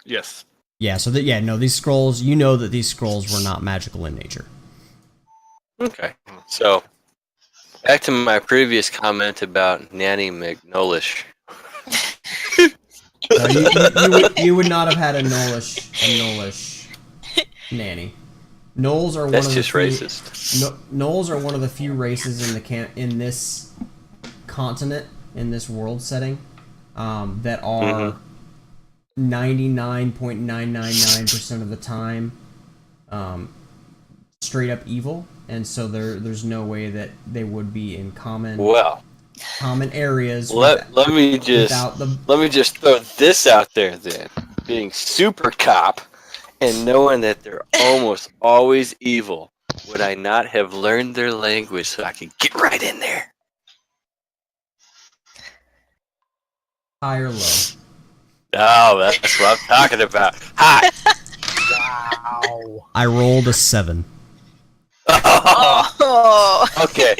Yes. Yeah, so these scrolls, you know that these scrolls were not magical in nature. Okay, so back to my previous comment about Nanny McNolish. No, you would not have had a Gnollish nanny. Gnolls are That's one of just the racist. Gnolls are one of the few races in this continent, in this world setting, that are 99.999% of the time straight up evil, and so there's no way that they would be in common areas. Let me just throw this out there then. Being super cop and knowing that they're almost always evil, would I not have learned their language so I could get right in there? High or low? Oh, that's what I'm talking about. Hi. Wow. I rolled a 7. Oh. Okay.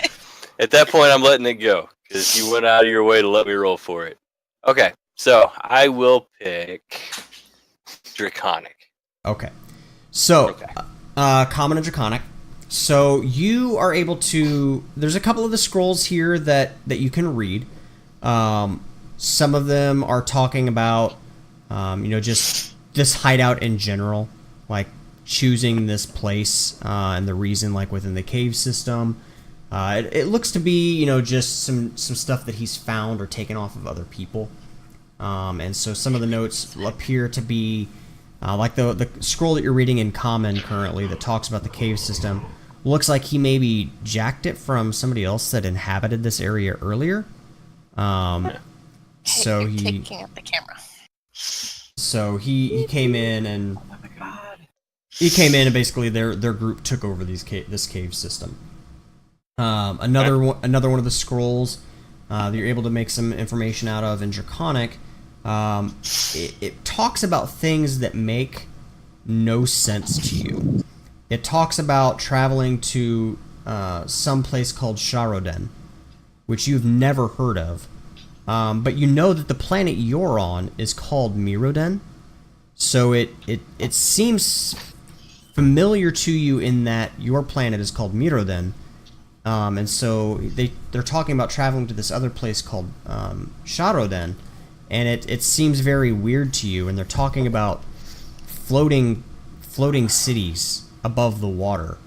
At that point, I'm letting it go because you went out of your way to let me roll for it. Okay, so I will pick Draconic. Okay. So, Common and Draconic. So you are able to... There's a couple of the scrolls here that you can read. Some of them are talking about, just this hideout in general, like choosing this place and the reason, like within the cave system. It looks to be, just some stuff that he's found or taken off of other people. And so some of the notes appear to be, like the scroll that you're reading in Common currently that talks about the cave system, looks like he maybe jacked it from somebody else that inhabited this area earlier. So he picking up the camera. So he came in and he came in and basically their group took over this cave system. Another one of the scrolls that you're able to make some information out of in Draconic. It talks about things that make no sense to you. It talks about traveling to some place called Sharoden, which you've never heard of. But you know that the planet you're on is called Miroden, so it seems familiar to you in that your planet is called Miroden, and so they're talking about traveling to this other place called Sharoden, and it seems very weird to you, and they're talking about floating cities above the water,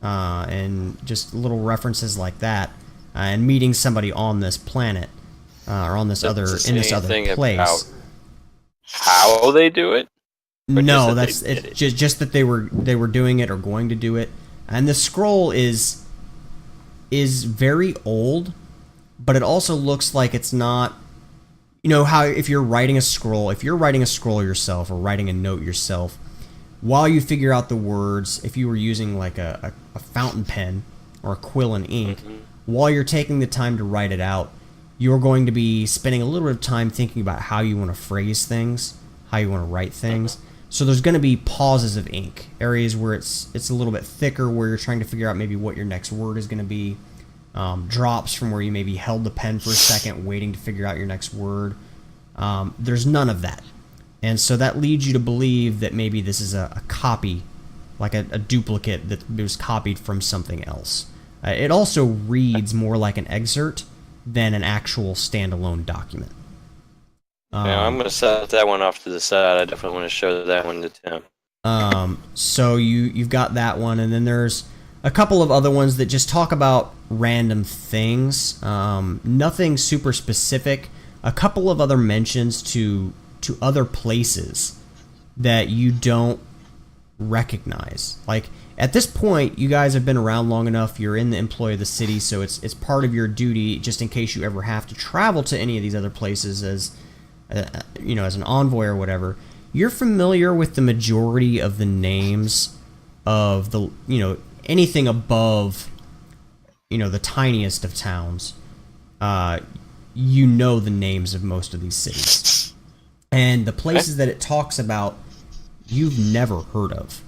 and just little references like that, and meeting somebody on this planet. Or on this other place. How they do it? No, that's it. Just that they were doing it or going to do it. And the scroll is very old, but it also looks like it's not. You know how if you're writing a scroll yourself or writing a note yourself, while you figure out the words, if you were using like a fountain pen or a quill and ink, while you're taking the time to write it out, you're going to be spending a little bit of time thinking about how you want to phrase things, how you want to write things. So there's going to be pauses of ink, areas where it's a little bit thicker, where you're trying to figure out maybe what your next word is going to be. Drops from where you maybe held the pen for a second, waiting to figure out your next word. There's none of that. And so that leads you to believe that maybe this is a copy, like a duplicate that was copied from something else. It also reads more like an excerpt than an actual standalone document. Yeah, I'm going to set that one off to the side. I definitely want to show that one to Tim. So you've got that one, and then there's a couple of other ones that just talk about random things. Nothing super specific. A couple of other mentions to other places that you don't recognize. Like, at this point, you guys have been around long enough, you're in the employ of the city, so it's part of your duty, just in case you ever have to travel to any of these other places as an envoy or whatever. You're familiar with the majority of the names of the, anything above, the tiniest of towns. You know the names of most of these cities. And the places that it talks about, you've never heard of.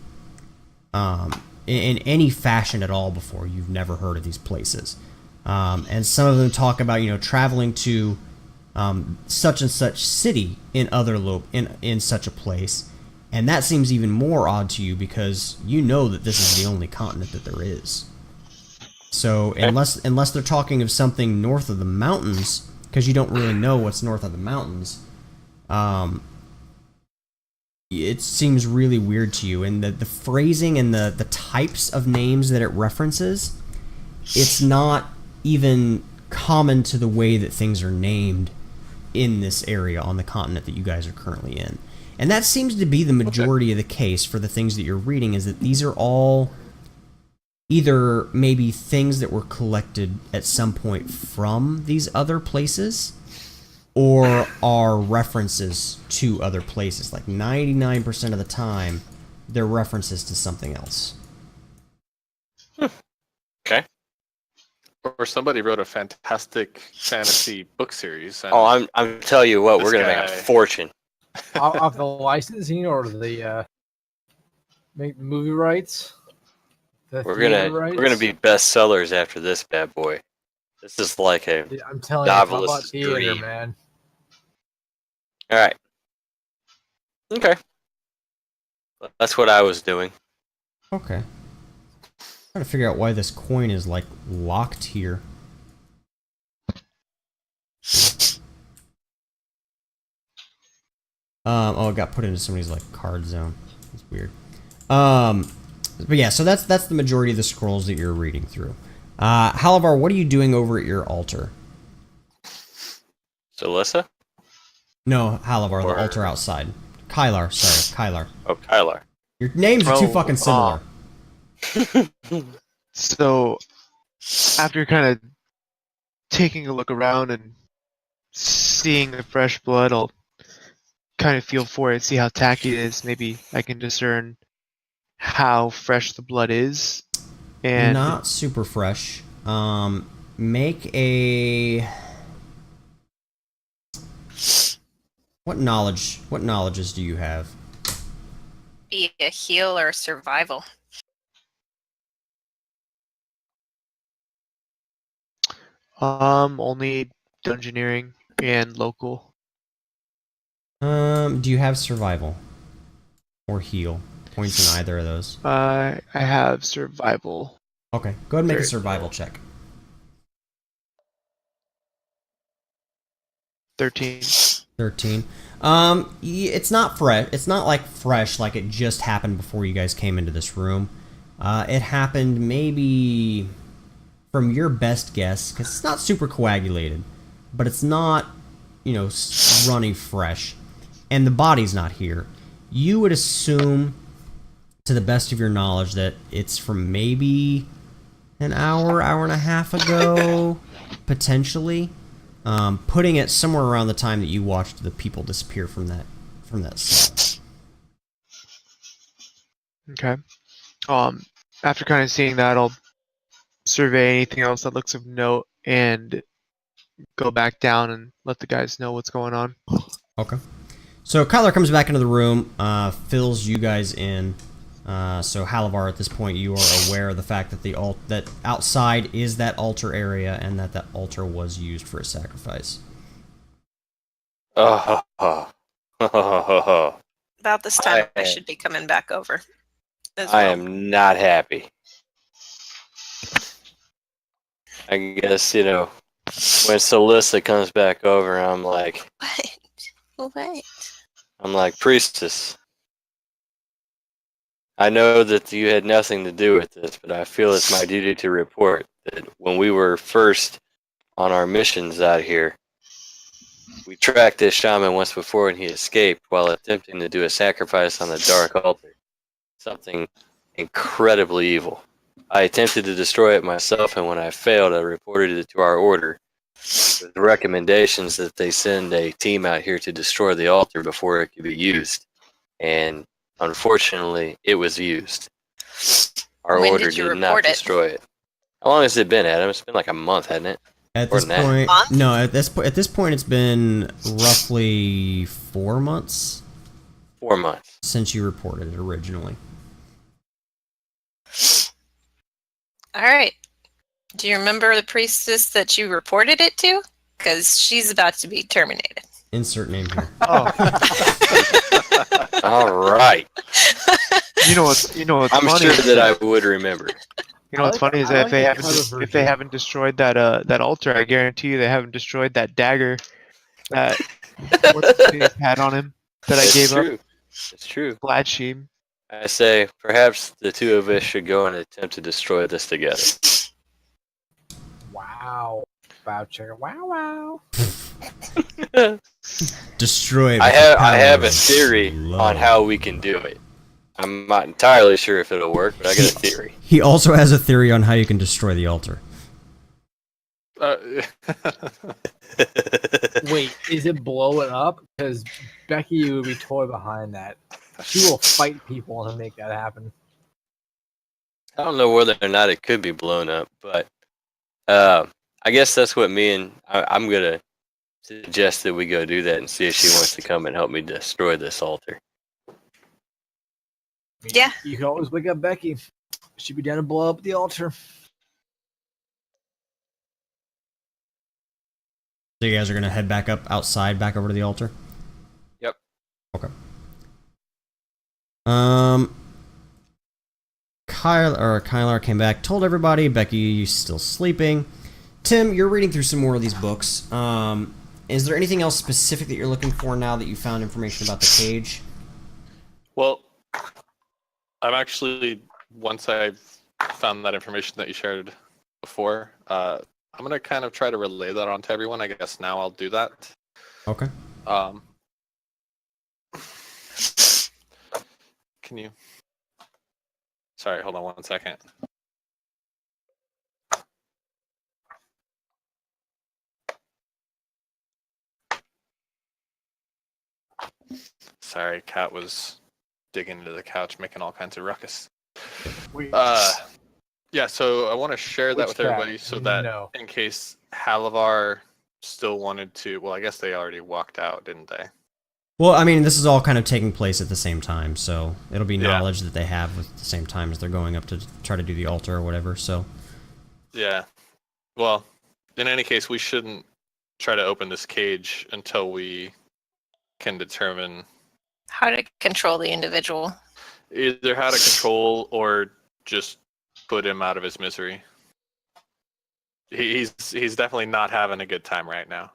In any fashion at all before. You've never heard of these places. And some of them talk about, traveling to such and such city in in such a place. And that seems even more odd to you because you know that this is the only continent that there is. So unless they're talking of something north of the mountains, because you don't really know what's north of the mountains, It seems really weird to you, and the phrasing and the types of names that it references, it's not even common to the way that things are named in this area on the continent that you guys are currently in. And that seems to be the majority of the case for the things that you're reading, is that these are all either maybe things that were collected at some point from these other places, or are references to other places. Like 99% of the time, they're references to something else. Okay. Or somebody wrote a fantastic fantasy book series. And Oh, I'm telling you what, This we're gonna guy- make a fortune. Off the licensing or the movie rights. We're gonna be bestsellers after this bad boy. This is like a Dude, I'm telling you, it's all about novelist's theater, dream. man. All right. Okay. That's what I was doing. Okay. Trying to figure out why this coin is like locked here. Oh, it got put into somebody's like card zone. That's weird. But yeah, so that's the majority of the scrolls that you're reading through. Halavar, what are you doing over at your altar? Celissa? No, Halavar, Or- the altar outside. Kylar, sorry, Kylar. Oh, Kylar. Your names are too Oh, fucking similar. So, after kind of taking a look around and seeing the fresh blood, I'll kind of feel for it, see how tacky it is. Maybe I can discern how fresh the blood is. And Not super fresh. Make a... What knowledges do you have? Be a heal or survival. only dungeoneering and local. Do you have survival? Or heal? Points in either of those. I have survival. Okay, go ahead and make a Very survival cool. check. 13. 13. It's not fresh. It's not like fresh, like it just happened before you guys came into this room. It happened maybe from your best guess, because it's not super coagulated, but it's not, runny fresh, and the body's not here. You would assume, to the best of your knowledge, that it's from maybe an hour and a half ago, potentially. Putting it somewhere around the time that you watched the people disappear from that cell. Okay. After kind of seeing that, I'll survey anything else that looks of note and go back down and let the guys know what's going on. Okay. So Kyler comes back into the room, fills you guys in. So Halavar, at this point, you are aware of the fact that that outside is that altar area, and that altar was used for a sacrifice. About this time, I I- should be coming back over. As I well. am not happy. I guess, when Celissa comes back over, I'm like, What? Priestess, I know that you had nothing to do with this, but I feel it's my duty to report that when we were first on our missions out here, we tracked this shaman once before and he escaped while attempting to do a sacrifice on the dark altar. Something incredibly evil. I attempted to destroy it myself, and when I failed, I reported it to our order with recommendations that they send a team out here to destroy the altar before it could be used. And unfortunately, it was used. Our When order did you did not report it? destroy it. How long has it been, Adam? It's been like a month, hasn't it? At More this than that. point, Month? no. At this point, it's been roughly 4 months 4 months. since you reported it originally. All right. Do you remember the priestess that you reported it to? Because she's about to be terminated. Insert name here. Oh, All right. you know what's I'm funny? sure that I would remember. You know what's funny is I that like if they the haven't cover if they version. haven't destroyed that altar, I guarantee you they haven't destroyed that dagger that What's the big hat on him that I It's gave true. up? It's true. Glad shame. I say perhaps the two of us should go and attempt to destroy this together. Wow. Voucher. Wow. Destroy it. I with the have power a of theory love. on how we can do it. I'm not entirely sure if it'll work, but I got a theory. He also has a theory on how you can destroy the altar. Wait, is it blow it up? Because Becky would be totally behind that. She will fight people to make that happen. I don't know whether or not it could be blown up, but I guess that's what I'm gonna suggest that we go do that and see if she wants to come and help me destroy this altar. Yeah. You can always wake up Becky. She'd be down to blow up the altar. So you guys are gonna head back up outside, back over to the altar? Yep. Okay. Kylar came back, told everybody, Becky, you're still sleeping. Tim, you're reading through some more of these books. Is there anything else specific that you're looking for now that you found information about the cage? Well, I'm actually, once I've found that information that you shared before, I'm going to kind of try to relay that on to everyone. I guess now I'll do that. Okay. Can you... Sorry, hold on 1 second. Sorry, cat was digging into the couch, making all kinds of ruckus. Wait, Yeah, so I want to share that Which with everybody cat? so that No. in case Halavar still wanted to... Well, I guess they already walked out, didn't they? Well, I mean, this is all kind of taking place at the same time, so it'll be Yeah. knowledge that they have at the same time as they're going up to try to do the altar or whatever, so... Yeah. Well, in any case, we shouldn't try to open this cage until we can determine How to control the individual. either how to control or just put him out of his misery. He's definitely not having a good time right now.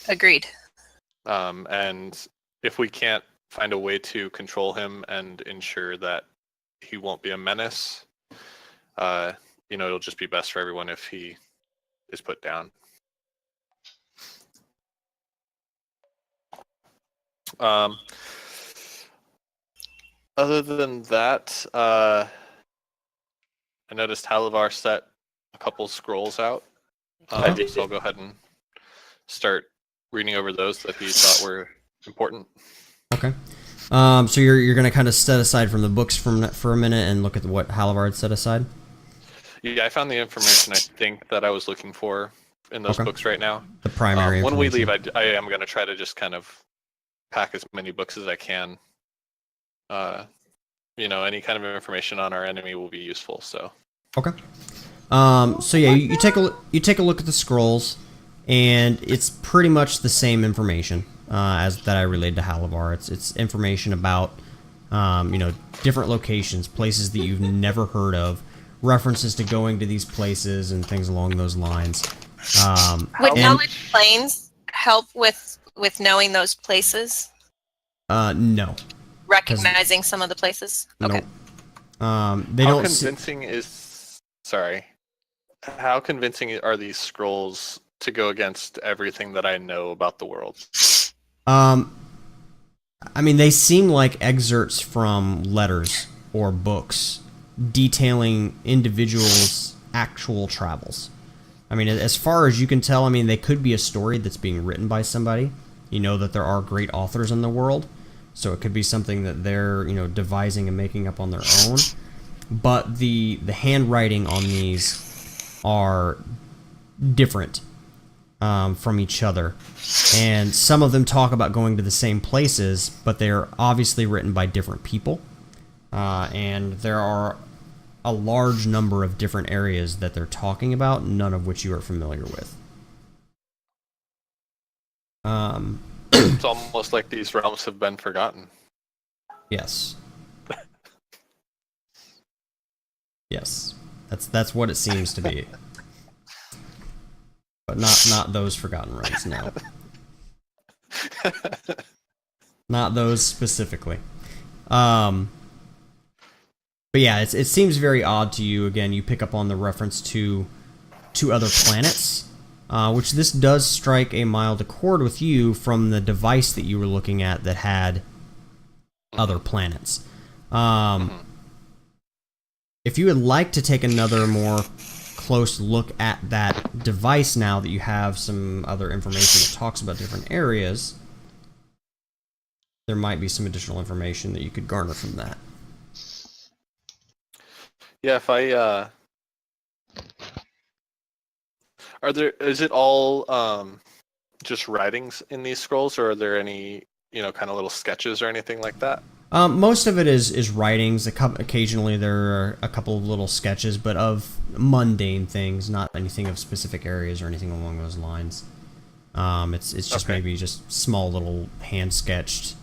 Agreed. And if we can't find a way to control him and ensure that he won't be a menace, it'll just be best for everyone if he is put down. Other than that, I noticed Halavar set a couple scrolls out. I did. So I'll go ahead and start reading over those that he thought were important. Okay. So you're gonna kind of set aside from the books for a minute and look at what Halavar had set aside? Yeah, I found the information I think that I was looking for in those Okay. books right now. The primary When we leave, information. I am going to try to just kind of pack as many books as I can. Any kind of information on our enemy will be useful. So. Okay. So yeah, you take a look at the scrolls, and it's pretty much the same information as that I relayed to Halavar. It's information about different locations, places that you've never heard of, references to going to these places and things along those lines. Would and- knowledge planes help with knowing those places? No. Recognizing some of the places? Okay. Nope. They How don't. convincing is? Sorry. How convincing are these scrolls to go against everything that I know about the world? I mean, they seem like excerpts from letters or books detailing individuals' actual travels. I mean, as far as you can tell, I mean, they could be a story that's being written by somebody. You know that there are great authors in the world, so it could be something that they're, devising and making up on their own. But the handwriting on these are different from each other. And some of them talk about going to the same places, but they're obviously written by different people. And there are a large number of different areas that they're talking about, none of which you are familiar with. It's almost like these realms have been forgotten. Yes. Yes. That's what it seems to be. But not those forgotten realms, no. Not those specifically. But yeah, it seems very odd to you. Again, you pick up on the reference to other planets, which this does strike a mild accord with you from the device that you were looking at that had other planets. If you would like to take another more close look at that device now that you have some other information that talks about different areas, there might be some additional information that you could garner from that. Yeah, if I is it all just writings in these scrolls, or are there any, kind of little sketches or anything like that? Most of it is writings. Occasionally there are a couple of little sketches, but of mundane things, not anything of specific areas or anything along those lines. It's just Okay. maybe just small little hand sketched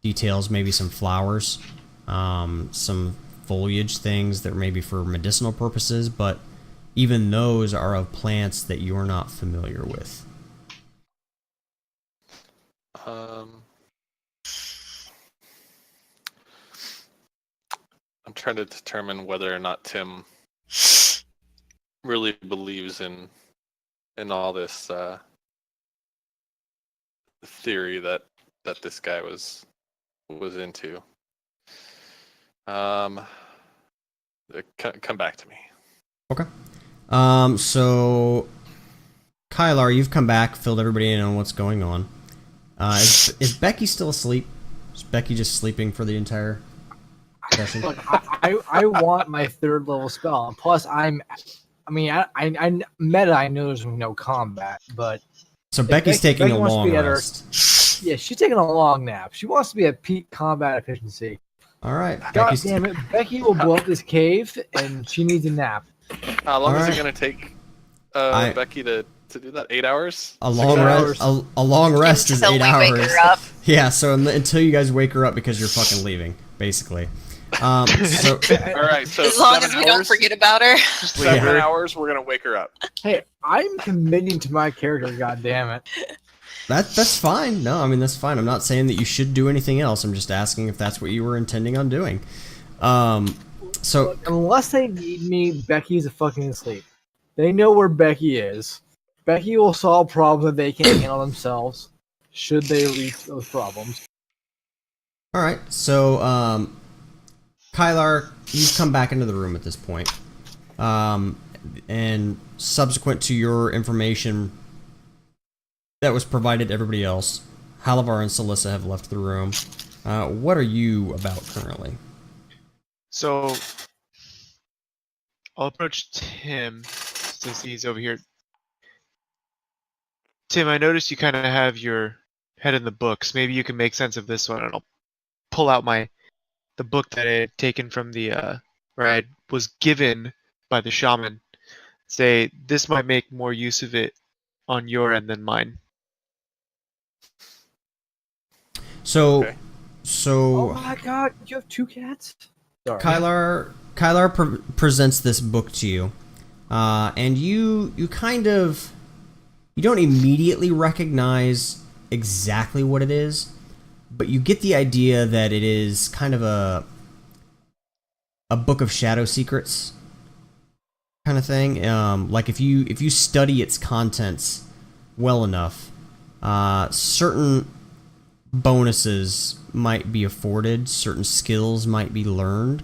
details, maybe some flowers, some foliage things that may be for medicinal purposes, but even those are of plants that you're not familiar with. I'm trying to determine whether or not Tim really believes in all this theory that this guy was into. Come back to me. Okay. So Kylar, you've come back, filled everybody in on what's going on. Is Becky still asleep? Is Becky just sleeping for the entire session? Look, I want my 3rd level spell. Plus, I meta. I know there's no combat, but So Becky's taking Becky a wants to long be at her- rest. yeah, she's taking a long nap. She wants to be at peak combat efficiency. All right. God Becky's damn it, Becky will blow up this cave, and she needs a nap. How long is Alright. it going to take I- Becky to do that? 8 hours? a 6 long hours? rest. A long rest is Until 8 we hours. wake her up. Yeah. So until you guys wake her up because you're fucking leaving, basically. So All right, so As long 7 as we don't hours? forget about her. 7 her. hours, we're going to wake her up. Hey, I'm committing to my character. God damn it! that's fine. No, I mean that's fine. I'm not saying that you should do anything else. I'm just asking if that's what you were intending on doing. So Unless they need me, Becky's fucking asleep. They know where Becky is. Becky will solve problems that they can't handle themselves. Should they reach those problems? all right. So Kylar, you've come back into the room at this point. And subsequent to your information that was provided to everybody else, Halavar and Celissa have left the room. What are you about currently? So I'll approach Tim since he's over here. Tim, I noticed you kind of have your head in the books. Maybe you can make sense of this one, and I'll pull out the book that I had taken from the or I was given by the shaman. Say this might make more use of it on your end than mine. So, Okay. so Oh my god, you have 2 cats? Sorry. Kylar presents this book to you, and you kind of you don't immediately recognize exactly what it is, but you get the idea that it is kind of a book of shadow secrets kind of thing. Like if you study its contents well enough, certain bonuses might be afforded, certain skills might be learned,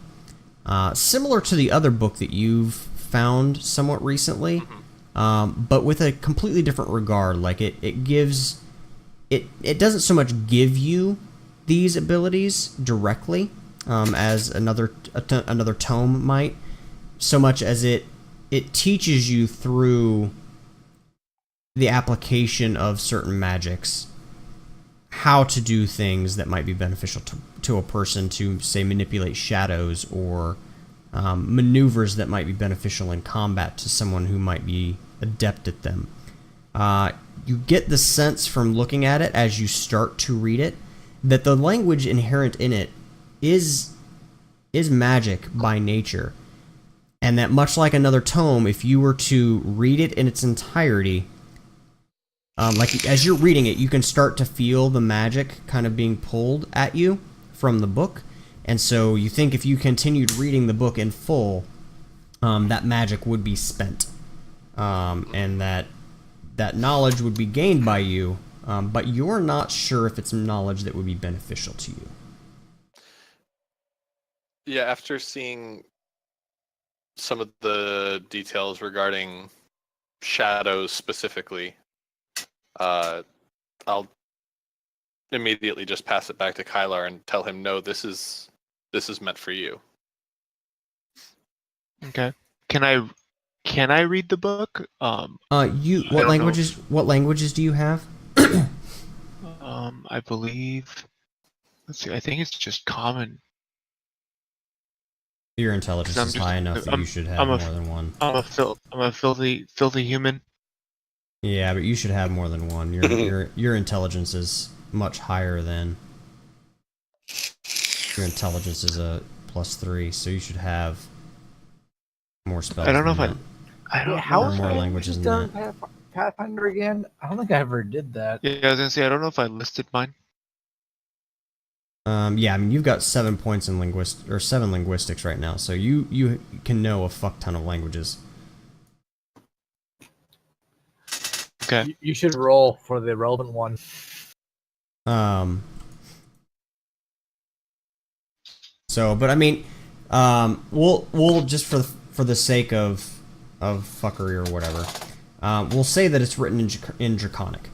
similar to the other book that you've found somewhat recently, but with a completely different regard. Like it gives it doesn't so much give you these abilities directly as another tome might, so much as it teaches you through the application of certain magics how to do things that might be beneficial to a person, to say manipulate shadows, or maneuvers that might be beneficial in combat to someone who might be adept at them. You get the sense from looking at it as you start to read it that the language inherent in it is magic by nature, and that much like another tome, if you were to read it in its entirety, Like as you're reading it, you can start to feel the magic kind of being pulled at you from the book, and so you think if you continued reading the book in full, that magic would be spent, and that knowledge would be gained by you, but you're not sure if it's knowledge that would be beneficial to you. Yeah, after seeing some of the details regarding shadows specifically, I'll immediately just pass it back to Kylar and tell him, no, this is meant for you. Okay. Can I read the book? What don't languages? What languages do you have? I believe. Let's see. I think it's just common. Your intelligence is high enough that you should have more than one. I'm a filthy human. Yeah, but you should have more than one. Your intelligence is much higher than. Your intelligence is a +3, so you should have more spells. I don't know if than I don't How know. more languages than that. Pathfinder again? I don't think I ever did that. Yeah, I was gonna say I don't know if I listed mine. Yeah, I mean you've got 7 points in seven linguistics right now, so you can know a fuck ton of languages. Okay. You should roll for the relevant one. So, but I mean, we'll just for the sake of fuckery or whatever, we'll say that it's written in Draconic,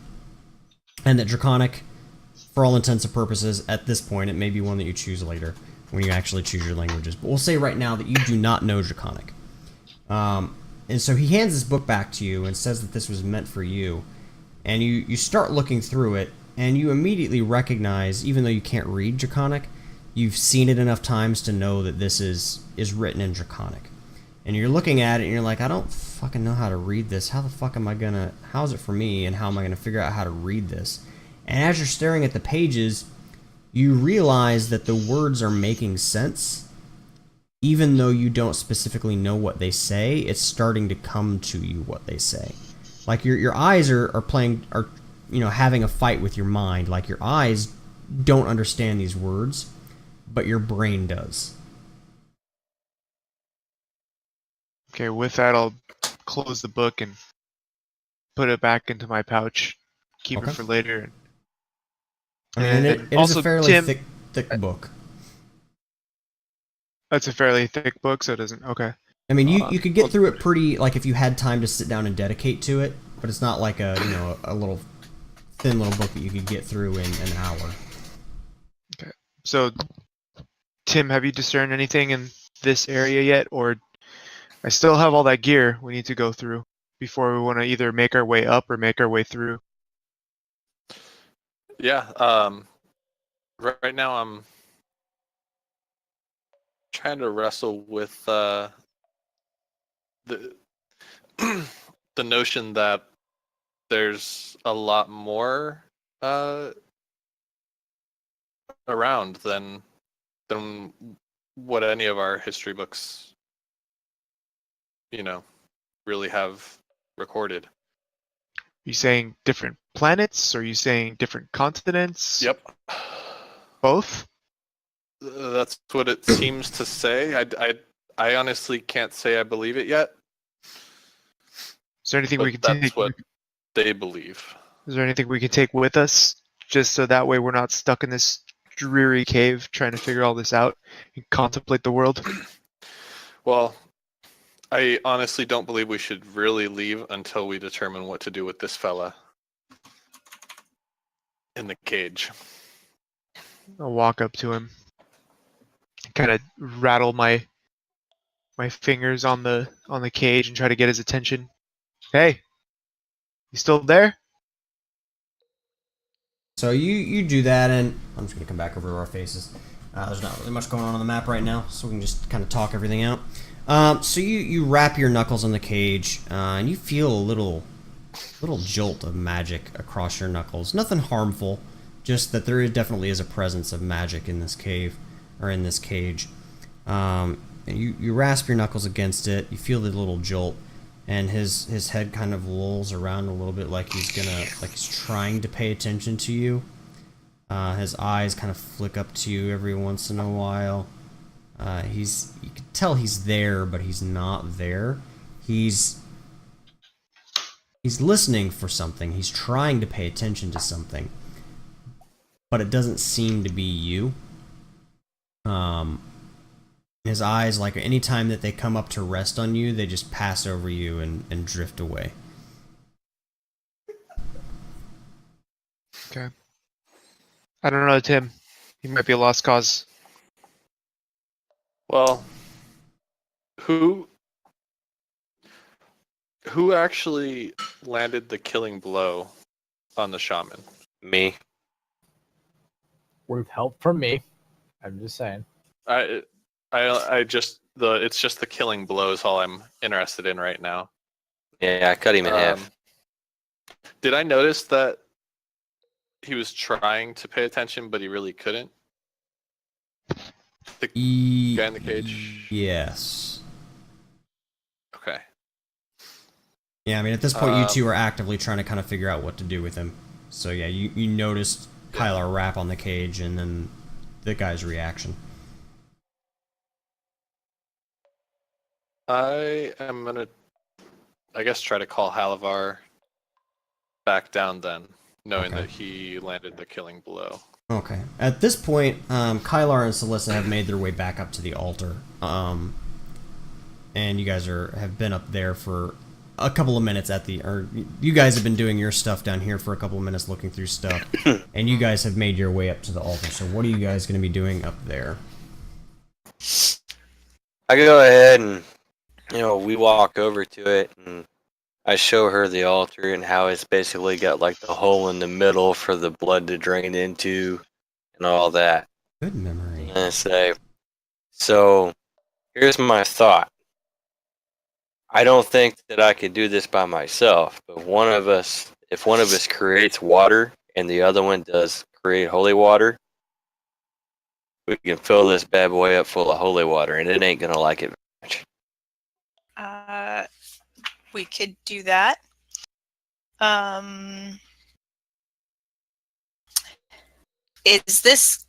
and that Draconic, for all intents and purposes, at this point, it may be one that you choose later when you actually choose your languages. But we'll say right now that you do not know Draconic. And so he hands this book back to you and says that this was meant for you. And you start looking through it, and you immediately recognize, even though you can't read Draconic, you've seen it enough times to know that this is written in Draconic. And you're looking at it, and you're like, I don't fucking know how to read this. How the fuck am I gonna... How is it for me, and how am I gonna figure out how to read this? And as you're staring at the pages, you realize that the words are making sense. Even though you don't specifically know what they say, it's starting to come to you what they say. Like your eyes are having a fight with your mind. Like your eyes don't understand these words, but your brain does. Okay, with that I'll close the book and put it back into my pouch. Keep it for later. I mean, it is also, a fairly Tim, thick book. That's a fairly thick book, so it doesn't... Okay. I mean, you could get through it pretty, like, if you had time to sit down and dedicate to it, but it's not like a little thin little book that you could get through in an hour. Okay. So, Tim, have you discerned anything in this area yet, or I still have all that gear we need to go through before we want to either make our way up or make our way through? Yeah, right now I'm trying to wrestle with the the notion that there's a lot more around than what any of our history books, really have recorded. Are you saying different planets? Or are you saying different continents? Yep. Both? That's what it seems to say. I honestly can't say I believe it yet. Is there anything we can That's take? what they believe. Is there anything we can take with us, just so that way we're not stuck in this dreary cave trying to figure all this out and contemplate the world? Well, I honestly don't believe we should really leave until we determine what to do with this fella in the cage. I'll walk up to him, kind of rattle my fingers on the cage and try to get his attention. Hey, you still there? So you do that, and I'm just going to come back over to our faces. There's not really much going on the map right now, so we can just kind of talk everything out. So you wrap your knuckles in the cage, and you feel a little jolt of magic across your knuckles. Nothing harmful, just that there definitely is a presence of magic in this cave, or in this cage. And you rasp your knuckles against it, you feel the little jolt, and his head kind of lolls around a little bit, like he's trying to pay attention to you. His eyes kind of flick up to you every once in a while. You can tell he's there, but he's not there. He's listening for something. He's trying to pay attention to something, but it doesn't seem to be you. His eyes, like any time that they come up to rest on you, they just pass over you and drift away. Okay. I don't know, Tim. He might be a lost cause. Well, who actually landed the killing blow on the shaman? Me. With help from me. I'm just saying. It's just the killing blow is all I'm interested in right now. Yeah, I cut him in half. Did I notice that he was trying to pay attention, but he really couldn't? The guy in the cage? Yes. Okay. Yeah, I mean, at this point, you two are actively trying to kind of figure out what to do with him. So yeah, you noticed Kylar rap on the cage, and then the guy's reaction. I am gonna, I guess, try to call Halavar back down then, knowing that he landed the killing blow. Okay. At this point, Kylar and Celissa have made their way back up to the altar, and you guys have been up there for a couple of minutes you guys have been doing your stuff down here for a couple of minutes, looking through stuff, and you guys have made your way up to the altar. So what are you guys going to be doing up there? I go ahead and, we walk over to it, and I show her the altar and how it's basically got like the hole in the middle for the blood to drain into and all that. Good memory. And I say, so here's my thought. I don't think that I could do this by myself, but if one of us creates water and the other one does create holy water, we can fill this bad boy up full of holy water, and it ain't gonna like it much. We could do that. Is this?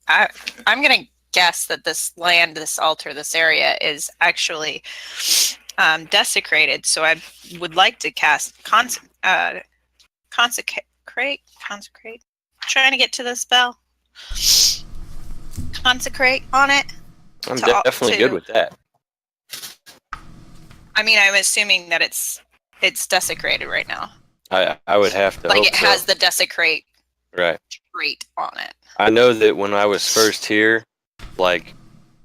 I'm gonna guess that this altar, this area is actually desecrated. So I would like to cast consecrate. Trying to get to the spell. Consecrate on it. I'm definitely good with that. I mean, I'm assuming that it's desecrated right now. I would have to. Like hope it has so. the desecrate right trait on it. I know that when I was first here, like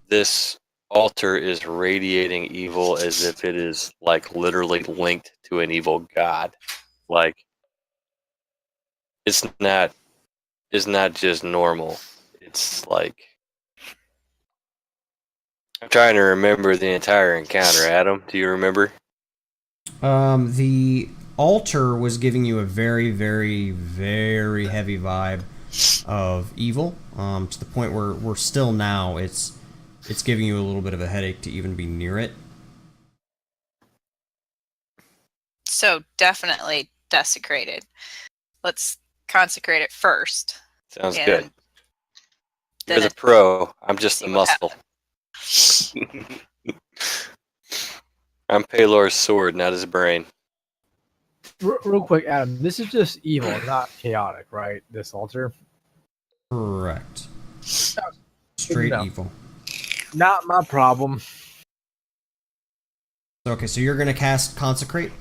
this altar is radiating evil as if it is like literally linked to an evil god. Like it's not just normal. It's like I'm trying to remember the entire encounter. Adam, do you remember? The altar was giving you a very, very, very heavy vibe of evil, to the point where we're still now, it's giving you a little bit of a headache to even be near it. So definitely desecrated. Let's consecrate it first. Sounds good. You're the pro. I'm just the muscle. I'm Paylor's sword, not his brain. Real quick, Adam, this is just evil, not chaotic, right? This altar? Correct. Straight evil. Not my problem. Okay, so you're going to cast Consecrate?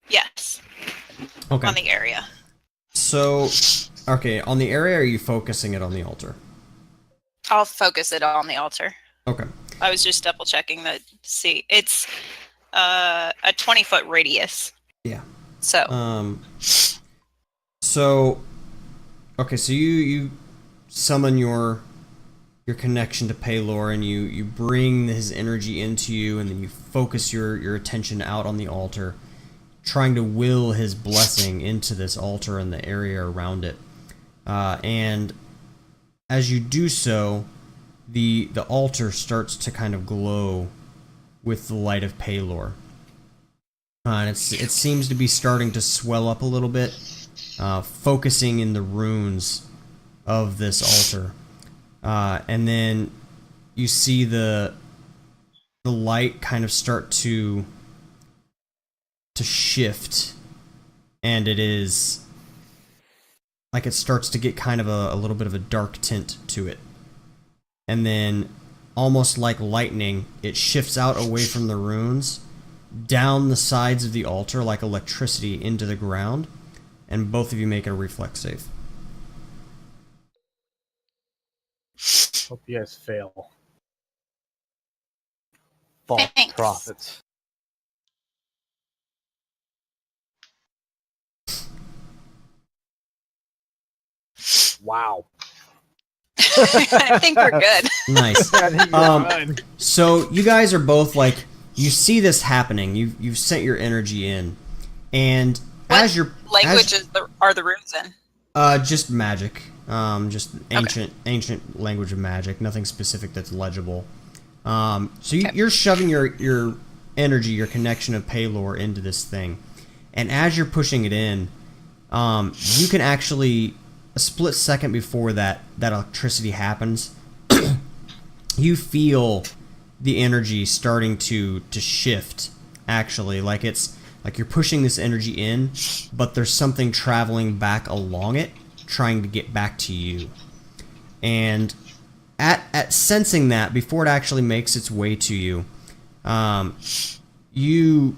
Yes. Okay. On the area. So, okay, on the area, or are you focusing it on the altar? I'll focus it on the altar. Okay. I was just double checking that. See, it's a 20-foot radius. Yeah. So. Okay, so you summon your connection to Paylor, and you bring his energy into you, and then you focus your attention out on the altar, trying to will his blessing into this altar and the area around it. And as you do so, the altar starts to kind of glow with the light of Paylor. and it seems to be starting to swell up a little bit, focusing in the runes of this altar. And then you see the light kind of start to shift, and it is like it starts to get kind of a little bit of a dark tint to it. And then, almost like lightning, it shifts out away from the runes, down the sides of the altar like electricity into the ground, and both of you make a reflex save. Hope you guys fail. False Thanks. prophets. Wow. I think we're good. Nice. I think you're fine. So you guys are both like, you see this happening. You've sent your energy in, and What as you're languages are the runes in? just magic, just ancient language of magic. Nothing specific that's legible. So you're shoving your energy, your connection of Paylor into this thing, and as you're pushing it in, you can actually, a split second before that electricity happens, you feel the energy starting to shift, actually, like it's like you're pushing this energy in, but there's something traveling back along it, trying to get back to you. And at sensing that, before it actually makes its way to you, you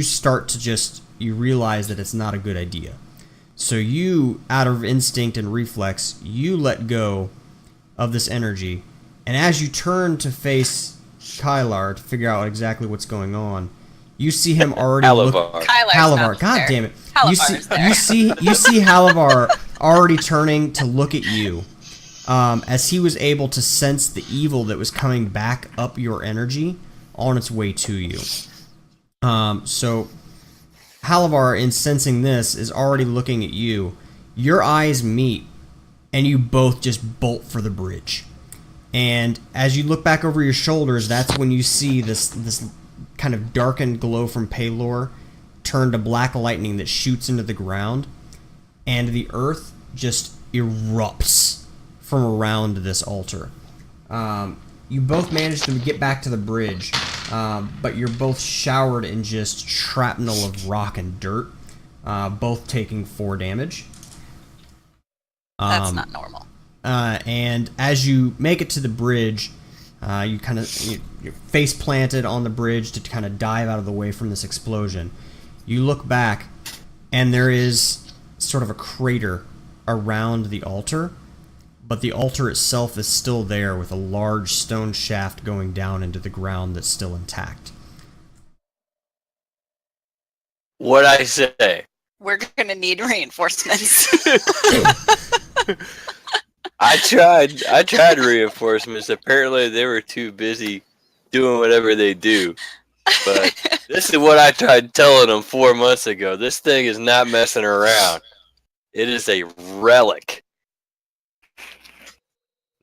start to you realize that it's not a good idea. So you, out of instinct and reflex, you let go of this energy, and as you turn to face Kylar to figure out exactly what's going on, you see him already Halavar. Halavar, god damn it! You see Halavar already turning to look at you, as he was able to sense the evil that was coming back up your energy on its way to you. So Halavar, in sensing this, is already looking at you. Your eyes meet, and you both just bolt for the bridge. And as you look back over your shoulders, that's when you see this kind of darkened glow from Paylor turn to black lightning that shoots into the ground, and the earth just erupts from around this altar. You both manage to get back to the bridge, but you're both showered in just shrapnel of rock and dirt, both taking 4 damage. That's not normal. And as you make it to the bridge, you're face planted on the bridge to kind of dive out of the way from this explosion. You look back, and there is sort of a crater around the altar, but the altar itself is still there with a large stone shaft going down into the ground that's still intact. What'd I say? We're gonna need reinforcements. I tried reinforcements. Apparently they were too busy doing whatever they do. But this is what I tried telling them 4 months ago. This thing is not messing around. It is a relic.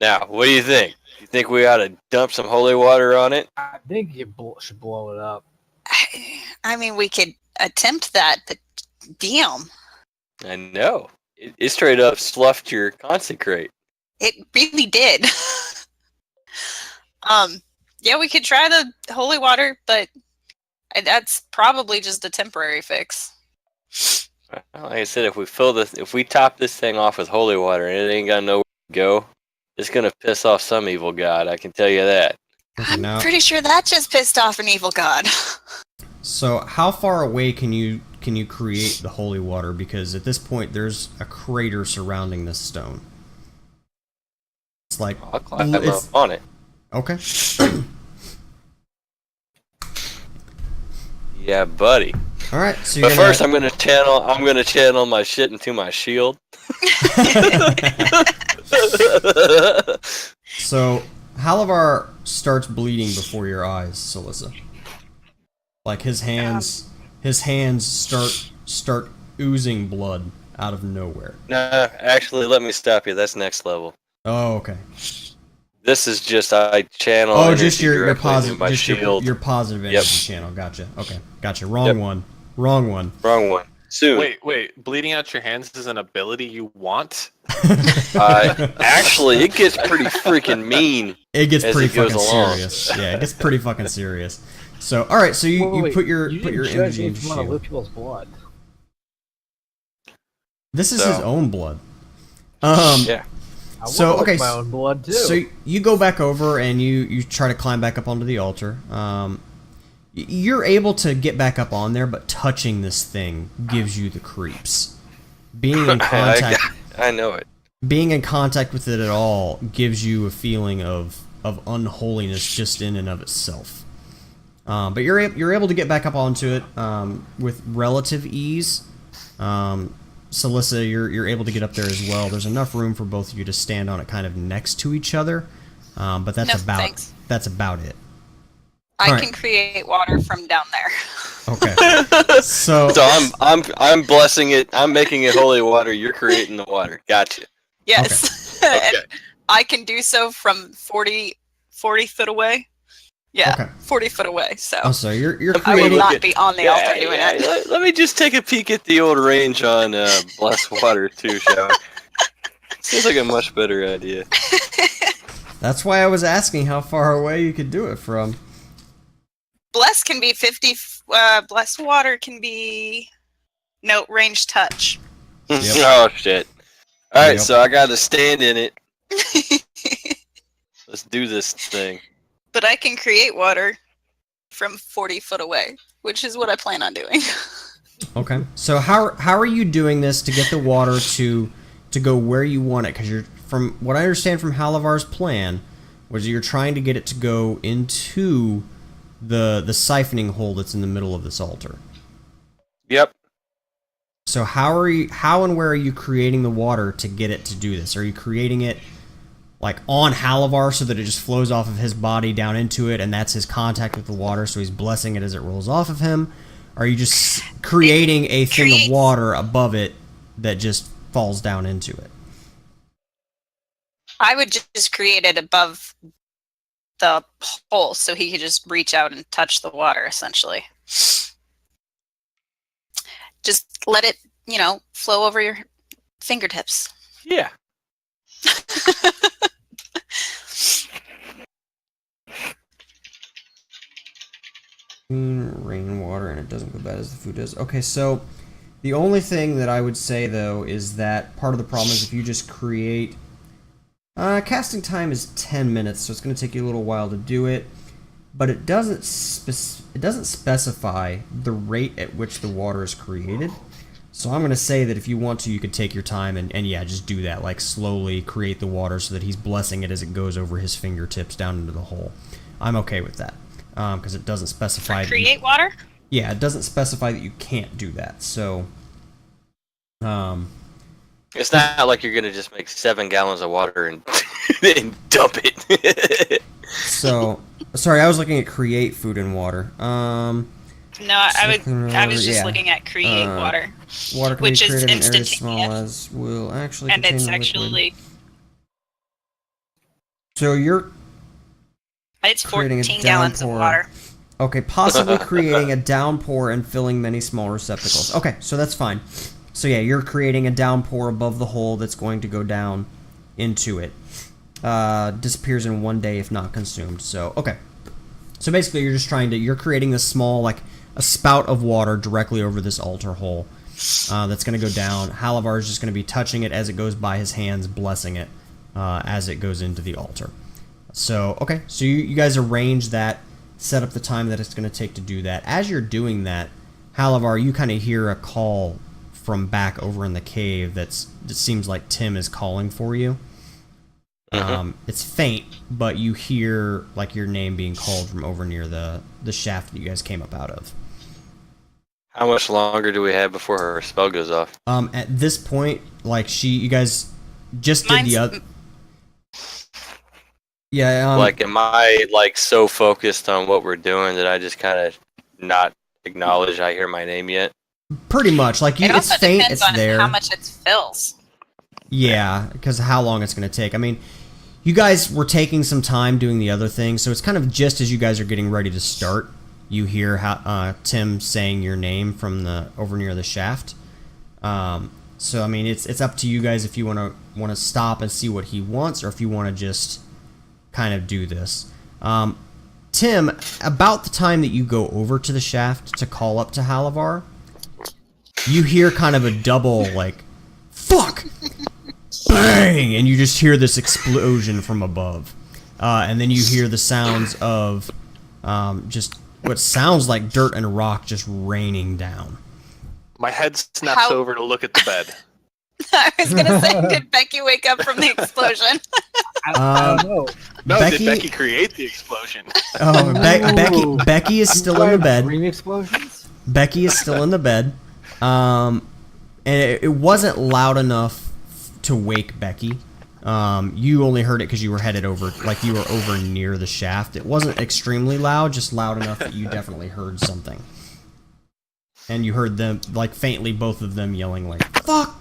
Now, what do you think? You think we ought to dump some holy water on it? I think you should blow it up. I mean, we could attempt that, but damn, I know. It straight up sloughed your consecrate. it really did. Yeah, we could try the holy water, but that's probably just a temporary fix. Like I said, if we top this thing off with holy water and it ain't got nowhere to go, it's gonna piss off some evil god. I can tell you that. I'm Now, pretty sure that just pissed off an evil god. so how far away can you create the holy water? Because at this point, there's a crater surrounding this stone. It's like I'll climb up on it. Okay. Yeah, buddy. All right. So But first, I'm gonna channel my shit into my shield. So Halavar starts bleeding before your eyes, Salissa. Like his hands start oozing blood out of nowhere. No, actually, let me stop you. That's next level. Oh, okay. This is just I channel. Oh, just energy your directly into positive, my just shield. your positive energy Yep. channel. Gotcha. Okay, gotcha. Wrong Yep. one. Wrong one. Wrong one. Soon. Wait. Bleeding out your hands is an ability you want? Actually, it gets pretty freaking mean. It gets as pretty it goes fucking along. serious. Yeah, it gets pretty fucking serious. So, all right. So you Wait, put your you put your didn't judge energy me into if you want to shield. live people's blood. This is So- his own blood. Yeah. I So, want to okay, lick my own blood too. So you go back over and you try to climb back up onto the altar. You're able to get back up on there, but touching this thing gives you the creeps. Being in contact, I know it. being in contact with it at all gives you a feeling of unholiness just in and of itself. But you're able to get back up onto it with relative ease. Celissa, you're able to get up there as well. There's enough room for both of you to stand on it, kind of next to each other. But that's No, about thanks. that's about it. I Alright. can create water from down there. Okay. So So I'm blessing it. I'm making it holy water. You're creating the water. Gotcha. Yes. Okay. And I can do so from 40 foot away. Yeah, Okay. 40 foot away. So oh, so you're I will creating. not be on the altar doing it. Let me just take a peek at the old range on blessed water too, shall we? Seems like a much better idea. That's why I was asking how far away you could do it from. Bless can be 50. Bless water can be no range touch. Yep. Oh shit! All right, Yep. so I got to stand in it. Let's do this thing. But I can create water from 40 foot away, which is what I plan on doing. Okay. So how are you doing this to get the water to go where you want it? Because you're, from what I understand from Halavar's plan, was you're trying to get it to go into the siphoning hole that's in the middle of this altar. Yep. So how and where are you creating the water to get it to do this? Are you creating it like on Halavar so that it just flows off of his body down into it, and that's his contact with the water, so he's blessing it as it rolls off of him? Or are you just creating a thing of creates- water above it that just falls down into it? I would just create it above the hole so he could just reach out and touch the water, essentially. Just let it, flow over your fingertips. Yeah. Rainwater, and it doesn't go bad as the food does. Okay, so the only thing that I would say, though, is that part of the problem is if you just create... casting time is 10 minutes, so it's going to take you a little while to do it, but it doesn't specify the rate at which the water is created. So I'm going to say that if you want to, you could take your time and yeah, just do that. Like, slowly create the water so that he's blessing it as it goes over his fingertips down into the hole. I'm okay with that, because it doesn't specify... that you- Create water? yeah, it doesn't specify that you can't do that. So, It's not like you're gonna just make 7 gallons of water and and dump it. so sorry, I was looking at create food and water. No, I was just yeah. looking at create water. Water can Which be is created in areas as small instantaneous. as will actually And contain it's the liquid. actually, So you're it's creating a 14 gallons of downpour. water. okay, possibly creating a downpour and filling many small receptacles. Okay, so that's fine. So yeah, you're creating a downpour above the hole that's going to go down into it. Disappears in 1 day if not consumed. So, okay. So basically you're creating this small, like, a spout of water directly over this altar hole that's going to go down. Halavar is just going to be touching it as it goes by his hands, blessing it as it goes into the altar. So, okay. So you guys arrange that, set up the time that it's going to take to do that. As you're doing that, Halavar, you kind of hear a call from back over in the cave it seems like Tim is calling for you. It's faint, but you hear like your name being called from over near the shaft that you guys came up out of. How much longer do we have before her spell goes off? At this point, like you guys just did the other. Yeah. Like, am I like so focused on what we're doing that I just kind of not acknowledge I hear my name yet? Pretty much. Like It it's also faint. depends It's on there. how much it fills. Yeah, because how long it's going to take. I mean, you guys were taking some time doing the other thing, so it's kind of just as you guys are getting ready to start, you hear Tim saying your name from the over near the shaft. So I mean, it's up to you guys if you want to stop and see what he wants, or if you want to just kind of do this. Tim, about the time that you go over to the shaft to call up to Halavar, you hear kind of a double like, fuck, bang, and you just hear this explosion from above, and then you hear the sounds of just what sounds like dirt and rock just raining down. My head snaps over to look at the bed. I was gonna say, did Becky wake up from the explosion? I don't know. No, did Becky create the explosion? Oh, Becky is still in the bed. Dream explosions? Becky is still in the bed. And it wasn't loud enough to wake Becky. You only heard it because you were headed over, like you were over near the shaft. It wasn't extremely loud, just loud enough that you definitely heard something. And you heard them, like faintly, both of them yelling like, fuck!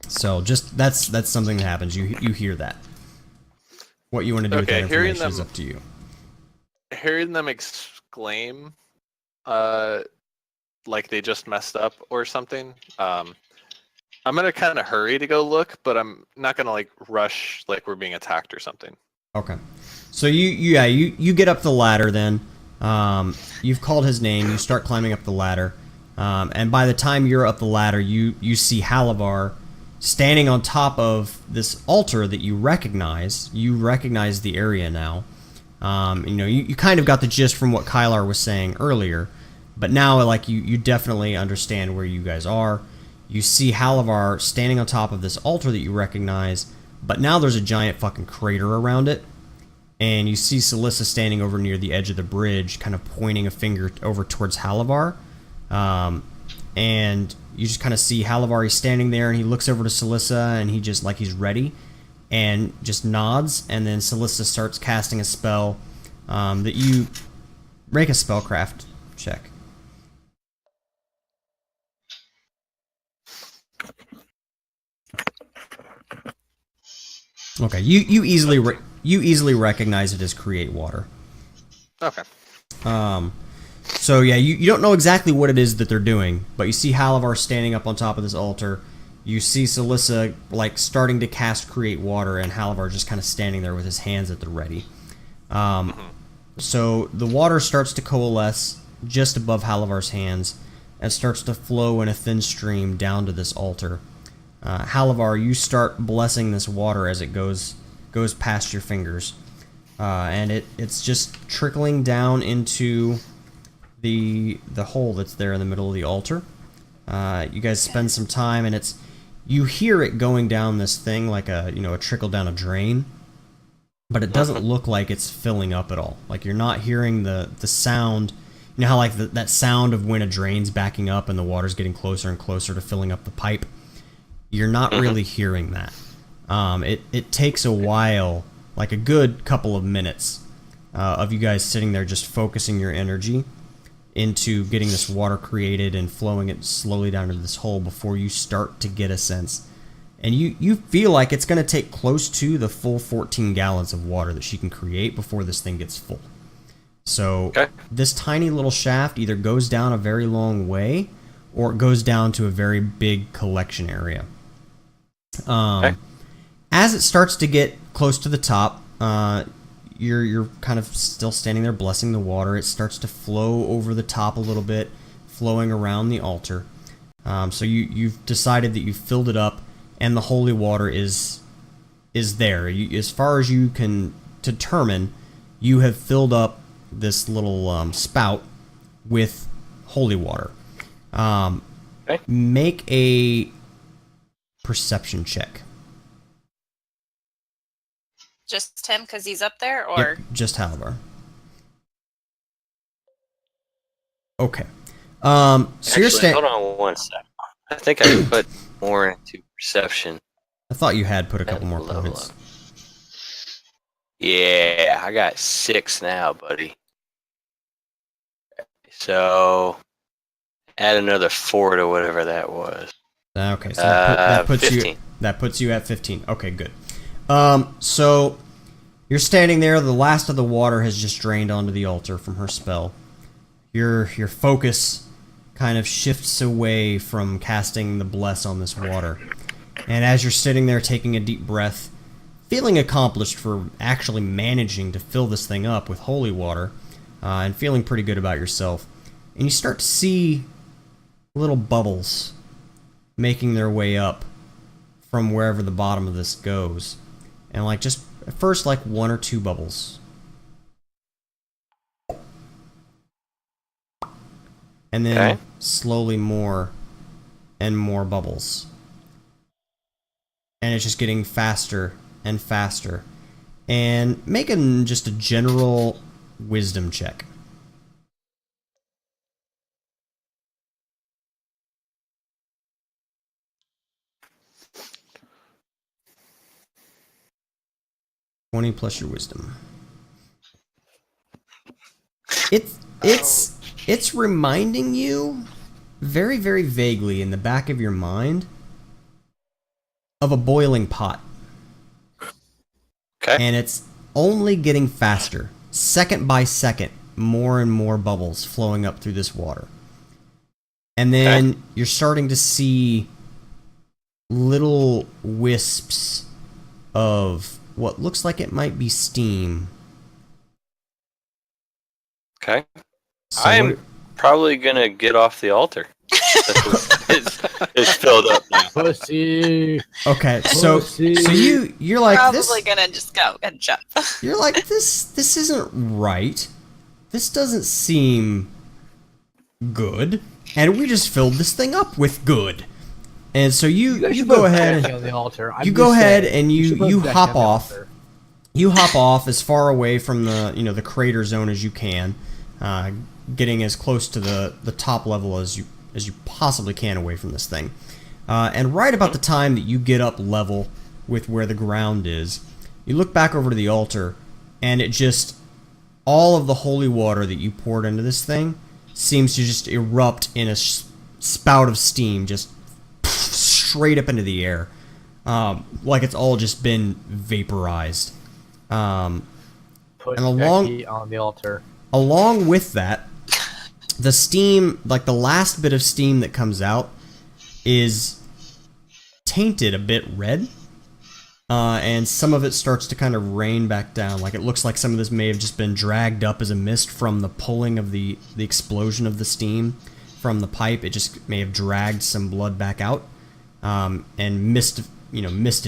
So just, that's something that happens. You hear that. What you want to do with that information is up to you. Hearing them exclaim, like they just messed up or something, I'm gonna kind of hurry to go look, but I'm not gonna like rush like we're being attacked or something. Okay. So you get up the ladder then. You've called his name, you start climbing up the ladder, and by the time you're up the ladder, you see Halavar standing on top of this altar that you recognize. You recognize the area now. You kind of got the gist from what Kylar was saying earlier, but now like you definitely understand where you guys are. You see Halavar standing on top of this altar that you recognize, but now there's a giant fucking crater around it. And you see Celissa standing over near the edge of the bridge, kind of pointing a finger over towards Halavar. And you just kind of see Halavar, he's standing there, and he looks over to Celissa, and he just, like he's ready, and just nods, and then Celissa starts casting a spell that you... Make a spellcraft check. Okay, you easily recognize it as create water. Okay. So yeah, you don't know exactly what it is that they're doing, but you see Halavar standing up on top of this altar. You see Celissa like starting to cast create water, and Halavar just kind of standing there with his hands at the ready. So the water starts to coalesce just above Halavar's hands and starts to flow in a thin stream down to this altar. Halavar, you start blessing this water as it goes past your fingers, and it's just trickling down into the hole that's there in the middle of the altar. You guys spend some time, and you hear it going down this thing like a trickle down a drain, but it doesn't look like it's filling up at all. Like you're not hearing the sound. You know how like that sound of when a drain's backing up and the water's getting closer and closer to filling up the pipe? You're not really hearing that. It takes a while, like a good couple of minutes, of you guys sitting there just focusing your energy into getting this water created and flowing it slowly down into this hole before you start to get a sense. And you feel like it's going to take close to the full 14 gallons of water that she can create before this thing gets full. So this tiny little shaft either goes down a very long way or it goes down to a very big collection area. As it starts to get close to the top, you're kind of still standing there blessing the water. It starts to flow over the top a little bit, flowing around the altar. So you've decided that you've filled it up, and the holy water is there. As far as you can determine, you have filled up this little spout with holy water. Make a perception check. Just him because he's up there, or Yep, just Halavar. Okay. So you're Actually, hold on one sec. I think I put more into perception. I thought you had put a couple more points. Yeah, I got 6 now, buddy. So add another 4 to whatever that was. Okay, so that puts 15. you That puts you at 15. Okay, good. So you're standing there. The last of the water has just drained onto the altar from her spell. Your focus kind of shifts away from casting the bless on this water. And as you're sitting there taking a deep breath, feeling accomplished for actually managing to fill this thing up with holy water, and feeling pretty good about yourself, and you start to see little bubbles making their way up from wherever the bottom of this goes. And like just at first like 1 or 2 bubbles. And then slowly more and more bubbles. And it's just getting faster and faster. And make just a general wisdom check. +20 plus your wisdom. It's reminding you very, very vaguely in the back of your mind of a boiling pot. Okay. And it's only getting faster. Second by second, more and more bubbles flowing up through this water. And then you're starting to see little wisps of what looks like it might be steam. Okay. So I'm probably gonna get off the altar. It's filled up now. Pussy. okay, so Pussy. you're like Probably this. gonna just go and jump. You're like this isn't right. This doesn't seem good. And we just filled this thing up with good. And so you should go put ahead Becky on the altar. I'm you just go ahead saying. and should put you Becky hop on the off. altar. You hop off as far away from the the crater zone as you can, getting as close to the top level as you possibly can away from this thing. And right about the time that you get up level with where the ground is, you look back over to the altar, and it just all of the holy water that you poured into this thing seems to just erupt in a spout of steam, just straight up into the air, like it's all just been vaporized. Put And along- Becky on the altar. Along with that, the steam, like the last bit of steam that comes out, is tainted a bit red. And some of it starts to kind of rain back down. Like it looks like some of this may have just been dragged up as a mist from the pulling of the explosion of the steam from the pipe. It just may have dragged some blood back out, and misted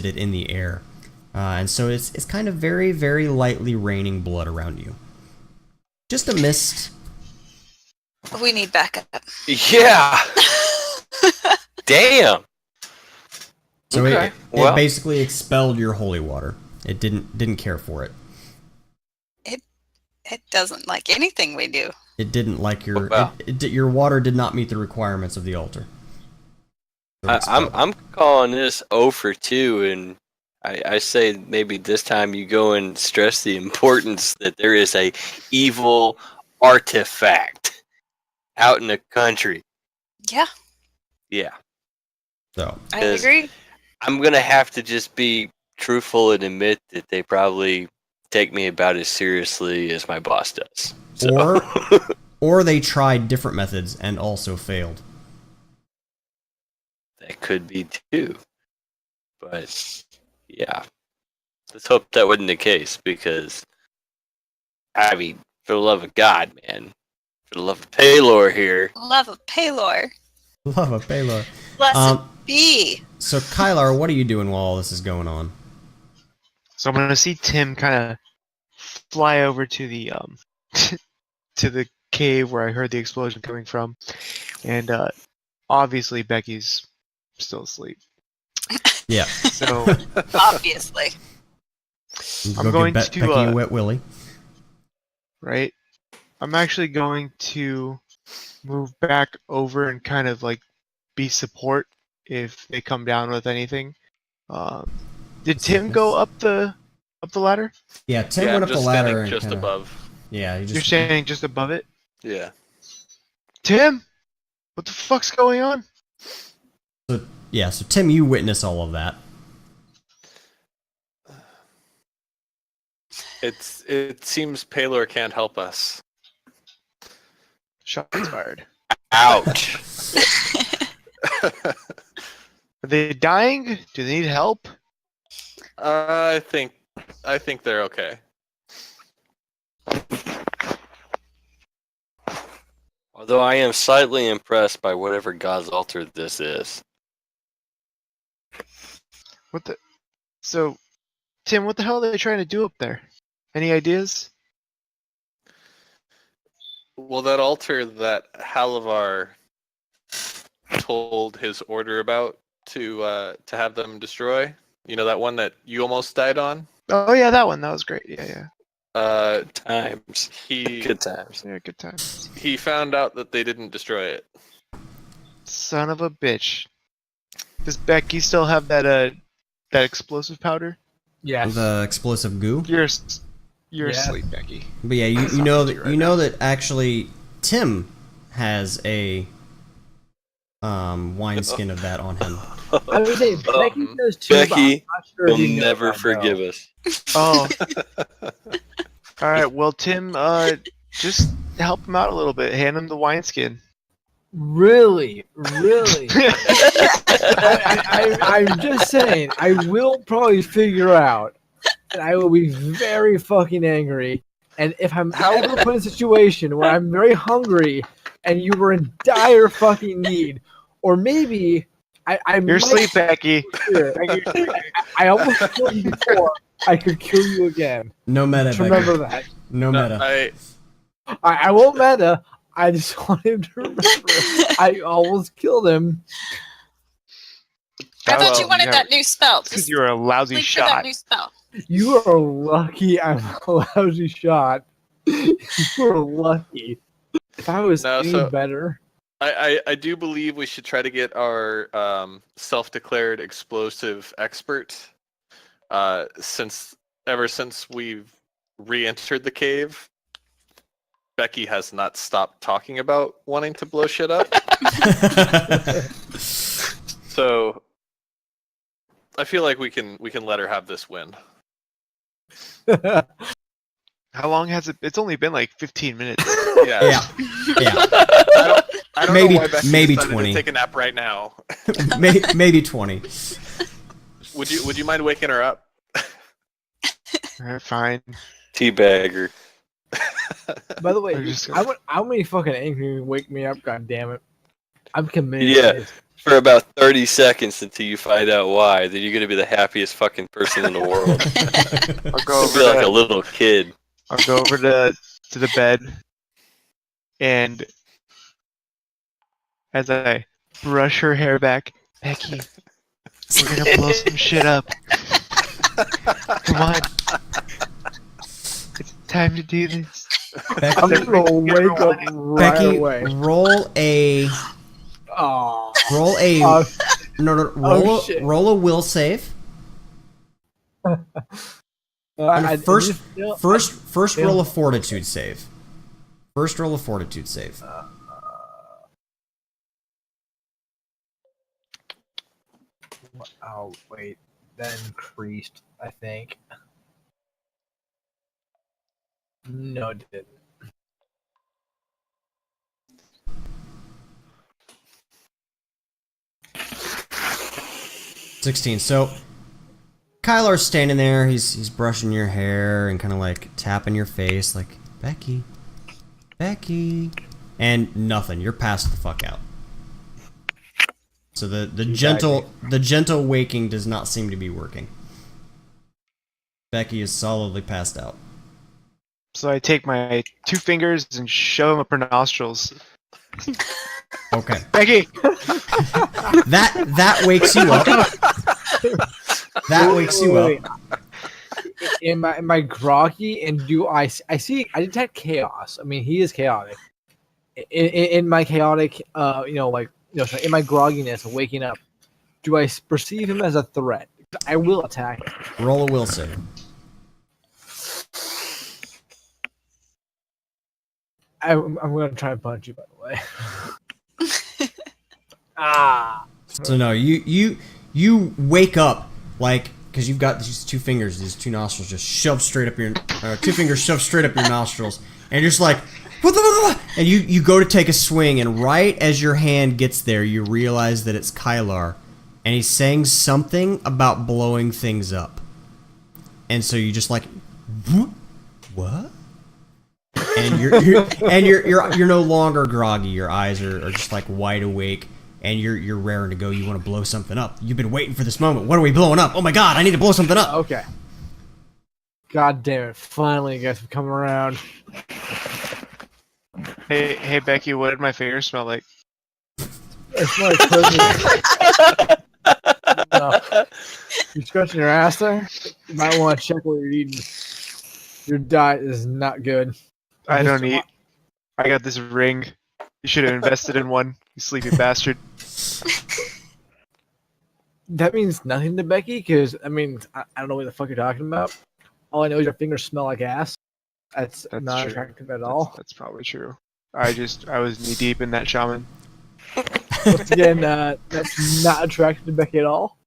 it in the air. And so it's kind of very, very lightly raining blood around you. Just a mist. We need backup. Yeah. Damn. So Okay, it well. basically expelled your holy water. It didn't care for it. It doesn't like anything we do. It didn't like your Wow. your water did not meet the requirements of the altar. So it's expelled. I'm calling this 0 for 2, and I say maybe this time you go and stress the importance that there is a evil artifact out in the country. Yeah, Yeah. So I Is- agree. I'm going to have to just be truthful and admit that they probably take me about as seriously as my boss does. So. or they tried different methods and also failed. That could be too. But yeah. Let's hope that wasn't the case, because I mean, for the love of God, man. For the love of Paylor here. Love of Paylor. Love a Paylor. Blessed be. So Kylar, what are you doing while all this is going on? So I'm gonna see Tim kind of fly over to the to the cave where I heard the explosion coming from, and obviously Becky's still asleep. Yeah. So Obviously. Go I'm give going to, Becky a wet willy. right, I'm actually going to move back over and kind of like be support if they come down with anything. Did Tim go up the ladder? Yeah, Tim Yeah, went I'm up the just ladder standing and just kinda, above. Yeah, he You're just standing just above it. Yeah. Tim, what the fuck's going on? so Tim, you witness all of that. It seems Paylor can't help us. Shots fired. Ouch. Are they dying? Do they need help? I think they're okay. Although I am slightly impressed by whatever God's altar this is. What the? So, Tim, what the hell are they trying to do up there? Any ideas? Well, that altar that Halavar told his order about to have them destroy. You know, that one that you almost died on? Oh yeah, that one. That was great. Yeah. Times. He Good times. Yeah, good times. he found out that they didn't destroy it. Son of a bitch. Does Becky still have that explosive powder? Yes. The explosive goo. You're Yeah. asleep, Becky. But yeah, you know that actually Tim has a wineskin of that on him. I would say Becky does too. but Becky I'm not sure if Will you know never that, though. forgive us. Oh. All right. Well, Tim, just help him out a little bit. Hand him the wineskin. Really? I'm just saying, I will probably figure out, and I will be very fucking angry. And if I'm ever put in a situation where I'm very hungry and you were in dire fucking need, or maybe I You're might asleep, Becky. I almost killed you before. I could kill you again. No meta. Just remember Becky. that. No meta. I won't meta. I just want him to remember. I almost killed him. I thought Well, you wanted yeah, that new spell. Because Just you're a lousy sleep for that shot. new spell. You are lucky I'm a lousy shot. You are lucky. If I was No, any so- better. I do believe we should try to get our self-declared explosive expert. Since we've re-entered the cave, Becky has not stopped talking about wanting to blow shit up. So I feel like we can let her have this win. How long has it? It's only been like 15 minutes. Yeah. Yeah. I don't Maybe- know why Becky maybe decided 20. to take a nap right now. Maybe 20. Would you mind waking her up? All right, fine. Teabagger. By the way, I'm just how many fucking angry wake me up? God damn it! I'm committed. Yeah. To this. For about 30 seconds until you find out why, then you're gonna be the happiest fucking person in the world. I'll go You'll over be like to, a little kid. I'll go over to the bed, and as I brush her hair back, Becky, we're gonna blow some shit up. Come on, it's time to do this. I'm Becky, gonna wake up right Becky, away. roll a Oh, shit. roll a will save. First roll a fortitude save. First roll a fortitude save. Oh wait, that increased. I think. No, it didn't. $16. So Kylar's standing there. He's brushing your hair and kind of like tapping your face, like Becky, and nothing. You're passed the fuck out. So the gentle waking does not seem to be working. Becky is solidly passed out. So I take my 2 fingers and shove them up her nostrils. Okay, Becky, that wakes you up. That wakes you Wait, up. Am I groggy? And do I see? I detect chaos. I mean, he is chaotic. In my chaotic, in my grogginess of waking up, do I perceive him as a threat? I will attack him. Roll a will save. I'm going to try and punch you, by the way. Ah. So no, you wake up like because you've got these two fingers, these two nostrils just shoved straight up your, two fingers shoved straight up your nostrils, and you're just like, and you go to take a swing, and right as your hand gets there, you realize that it's Kylar, and he's saying something about blowing things up, and so you just like, what? And you're no longer groggy. Your eyes are just like wide awake, and you're raring to go. You want to blow something up. You've been waiting for this moment. What are we blowing up? Oh my god, I need to blow something up. Okay. God damn it! Finally, you guys have come around. Hey, Becky, what did my fingers smell like? It's like no. You're scratching your ass there. You might want to check what you're eating. Your diet is not good. I don't eat. I got this ring. You should have invested in one, you sleepy bastard. That means nothing to Becky, because, I mean, I don't know what the fuck you're talking about. All I know is your fingers smell like ass. That's not true. attractive at all. That's probably true. I was knee deep in that shaman. Once again, that's not attractive to Becky at all.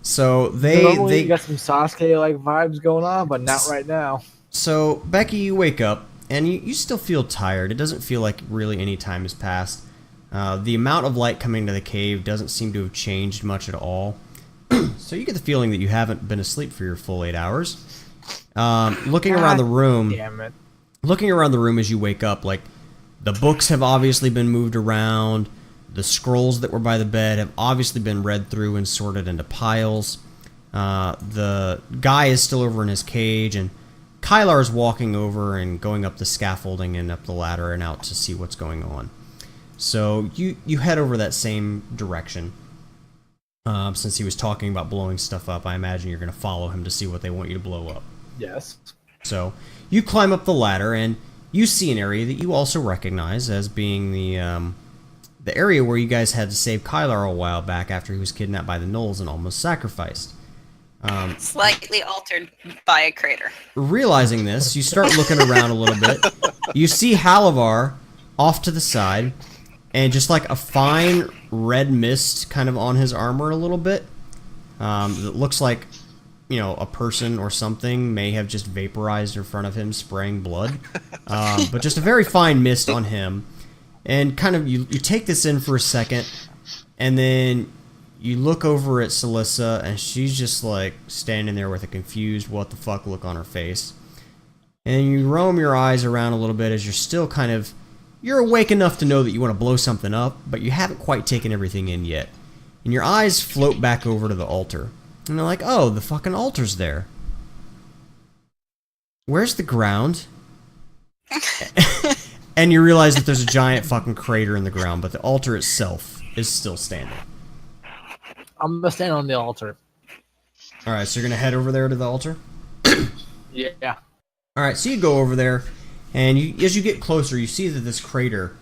So Normally they you got some Sasuke-like vibes going on, but not right now. So Becky, you wake up and you still feel tired. It doesn't feel like really any time has passed. The amount of light coming to the cave doesn't seem to have changed much at all. So you get the feeling that you haven't been asleep for your full 8 hours. Looking around the room, Damn it. looking around the room as you wake up, like the books have obviously been moved around. The scrolls that were by the bed have obviously been read through and sorted into piles. The guy is still over in his cage, and Kylar is walking over and going up the scaffolding and up the ladder and out to see what's going on. So you head over that same direction. Since he was talking about blowing stuff up, I imagine you're going to follow him to see what they want you to blow up. Yes. So you climb up the ladder, and you see an area that you also recognize as being the area where you guys had to save Kylar a while back after he was kidnapped by the Gnolls and almost sacrificed. Slightly altered by a crater. Realizing this, you start looking around a little bit. You see Halavar off to the side, and just like a fine red mist kind of on his armor a little bit. It looks like, you know, a person or something may have just vaporized in front of him, spraying blood. But just a very fine mist on him. And kind of, you take this in for a second, and then you look over at Celissa, and she's just like standing there with a confused what the fuck look on her face. And you roam your eyes around a little bit as you're still kind of, you're awake enough to know that you want to blow something up, but you haven't quite taken everything in yet. And your eyes float back over to the altar. And they're like, oh, the fucking altar's there. Where's the ground? And you realize that there's a giant fucking crater in the ground, but the altar itself is still standing. I'm going to stand on the altar. Alright, so you're going to head over there to the altar? Yeah. Alright, so you go over there, and as you get closer, you see that this crater,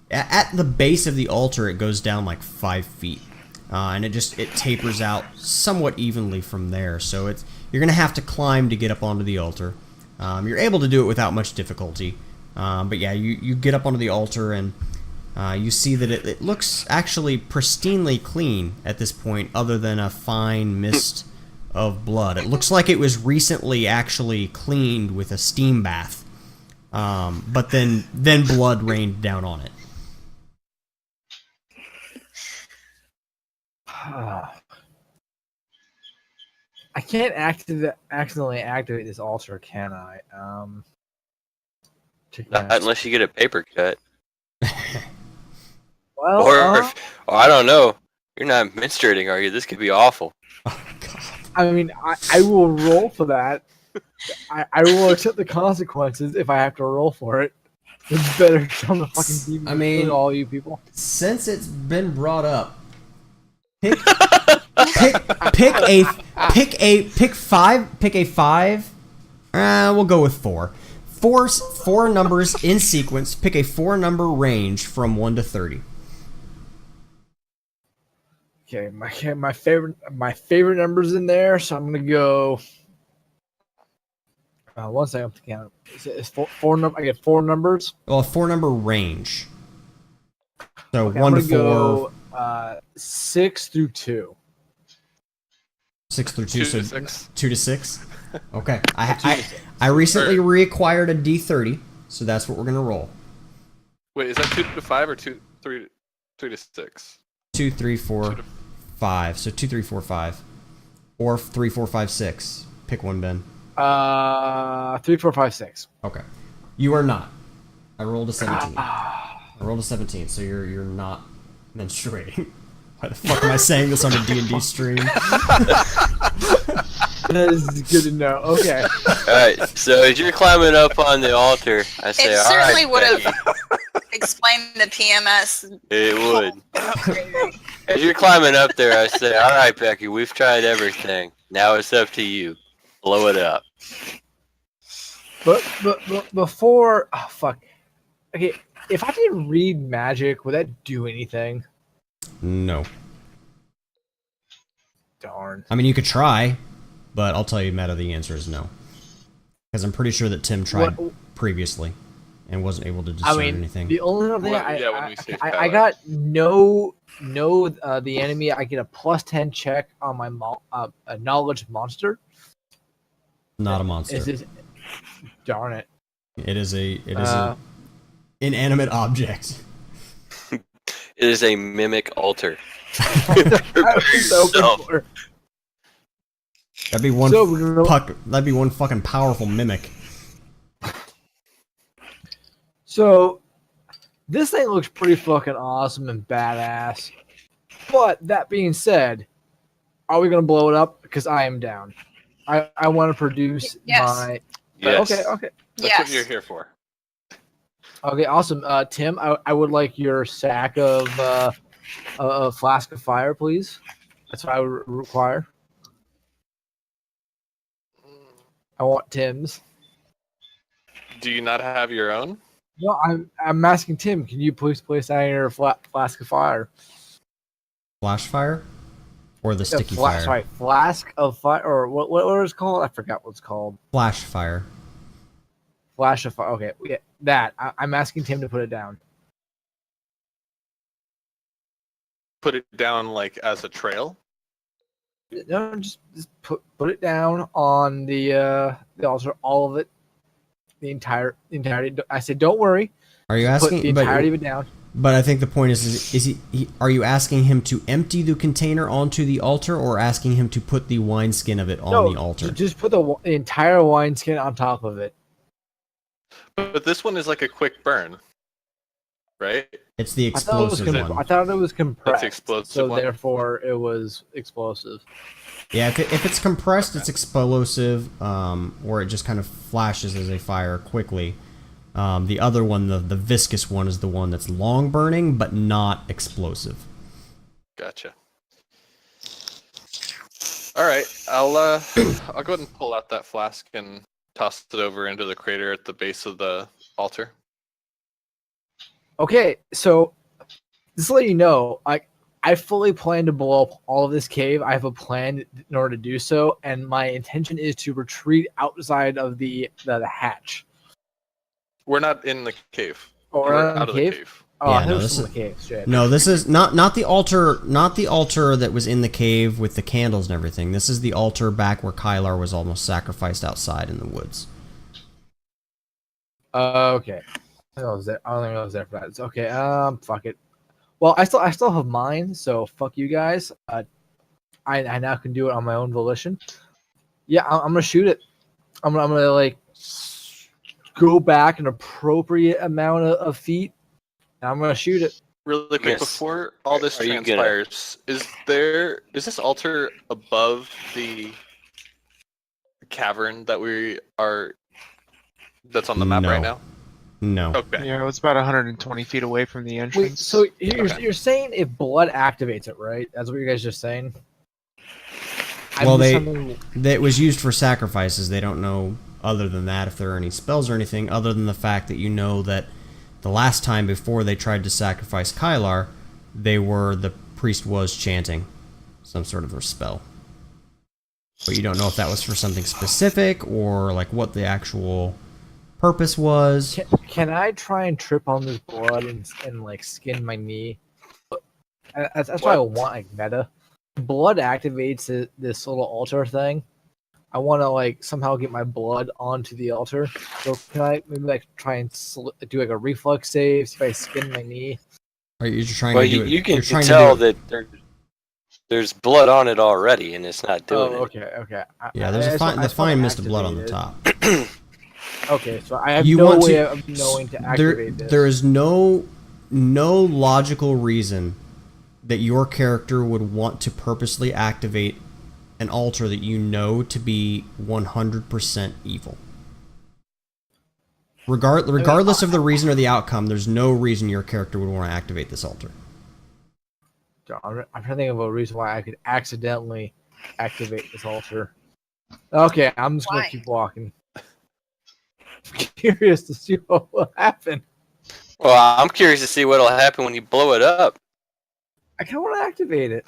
at the base of the altar, it goes down like 5 feet. And it tapers out somewhat evenly from there. So you're going to have to climb to get up onto the altar. You're able to do it without much difficulty. But yeah, you get up onto the altar, and you see that it looks actually pristinely clean at this point, other than a fine mist of blood. It looks like it was recently actually cleaned with a steam bath. But then blood rained down on it. I can't accidentally activate this altar, can I? Not unless you get a paper cut. Well, Or I don't know. You're not menstruating, are you? This could be awful. Oh, God. I mean, I will roll for that. I will accept the consequences if I have to roll for it. It's better on the fucking TV. I mean, all you people. Since it's been brought up, pick a five. We'll go with four. Four numbers in sequence. Pick a 4-number range from 1 to 30. Okay, my favorite numbers in there, so I'm gonna go. One second, I'm thinking. It's four number. I get 4 numbers. Well, a 4-number range. So Okay, 1 to I'm 4. gonna go 6 through 2. 6 through 2, 2 so to 6. 2 to 6. Okay. I recently reacquired a D30, so that's what we're gonna roll. Wait, is that 2 to 5 or 3 to 6? 2, 3, 4, 2 to 5. So 2, 3, 4, 5, or 3, 4, 5, 6. Pick one, Ben. 3, 4, 5, 6. Okay. You are not. I rolled a 17. I rolled a 17, so you're not menstruating. Why the fuck am I saying this on a D&D stream? That is good to know. Okay. Alright, so as you're climbing up on the altar, I say, It all certainly right, would have Becky. explained the PMS. It would. As you're climbing up there, I say, all right, Becky, we've tried everything. Now it's up to you. Blow it up. But before, oh fuck. Okay, if I didn't read magic, would that do anything? No. Darn. I mean, you could try, but I'll tell you, Meta, the answer is no. Because I'm pretty sure that Tim tried previously and wasn't able to discern anything. The only other thing Well, when we say I got no the enemy. I get a +10 check on my a knowledge monster. Not a monster. Is this? Darn it! It is a inanimate object. It is a mimic altar. I was hoping for. That'd be one. So we're gonna- That'd be one fucking powerful mimic. So this thing looks pretty fucking awesome and badass. But that being said, are we gonna blow it up? Because I am down. I want to produce Yes. my. Yes. Okay. That's Yes. what you're here for. Okay, awesome. Tim, I would like your sack of a flask of fire, please. That's what I would require. I want Tim's. Do you not have your own? No, I'm asking Tim. Can you please place that in your flask of fire? Flash fire, or the sticky fire. Sorry, flask of fire, or what is it called? I forgot what it's called. Flash fire. Flash of fire. Okay, yeah, that. I'm asking Tim to put it down. Put it down like as a trail? No, just put it down on the altar, all of it, the entirety. I said, don't worry. Are you Put asking? the entirety of it down. But I think the point is he? Are you asking him to empty the container onto the altar, or asking him to put the wineskin of it on the altar? Just put the entire wineskin on top of it. But this one is like a quick burn, right? It's the I thought it was explosive one. I thought it was compressed. explosive so one? therefore it was explosive. Yeah, if it's compressed, it's explosive, or it just kind of flashes as a fire quickly. The other one, the viscous one, is the one that's long burning but not explosive. Gotcha. All right, I'll go ahead and pull out that flask and toss it over into the crater at the base of the altar. Okay, so just to let you know, I fully plan to blow up all of this cave. I have a plan in order to do so, and my intention is to retreat outside of the hatch. We're not in the cave. Oh, we're We're not in out the of cave? the cave. Oh, Yeah, I thought no, it was this from is- the cave. Shit. No, this is not the altar. Not the altar that was in the cave with the candles and everything. This is the altar back where Kylar was almost sacrificed outside in the woods. Okay. I don't think I was there for that. It's okay. Fuck it. Well, I still have mine, so fuck you guys. I now can do it on my own volition. Yeah, I'm gonna shoot it. I'm gonna like go back an appropriate amount of feet, and I'm gonna shoot it. Really quick, Yes. before all this Are you gonna- transpires, is this altar above the cavern that's on the map No. right now? No. Okay. Yeah, it was about 120 feet away from the Wait, entrance. so you're, Okay. you're saying if blood activates it, right? That's what you guys just saying. Well, something- That was used for sacrifices. They don't know, other than that, if there are any spells or anything, other than the fact that you know that the last time before they tried to sacrifice Kylar, the priest was chanting some sort of a spell. But you don't know if that was for something specific or like what the actual purpose was. Can I try and trip on this blood and like skin my knee? That's what I want, like meta. blood activates this little altar thing, I want to like somehow get my blood onto the altar. So can I maybe like try and do like a reflex save? See if I skin my knee. Are you just trying Well, to do it? you can you're trying tell to do it. that there's blood on it already, and it's not doing Oh, it. okay. Yeah, there's a fine. The fine mist of blood on the top. Okay, so I have You no want way to- of knowing to activate this. There is no logical reason that your character would want to purposely activate an altar that you know to be 100% evil. Regardless of the reason or the outcome, there's no reason your character would want to activate this altar. I'm trying to think of a reason why I could accidentally activate this altar. Okay, I'm just gonna Why? keep walking. Curious to see what will happen. Well, I'm curious to see what'll happen when you blow it up. I kind of want to activate it.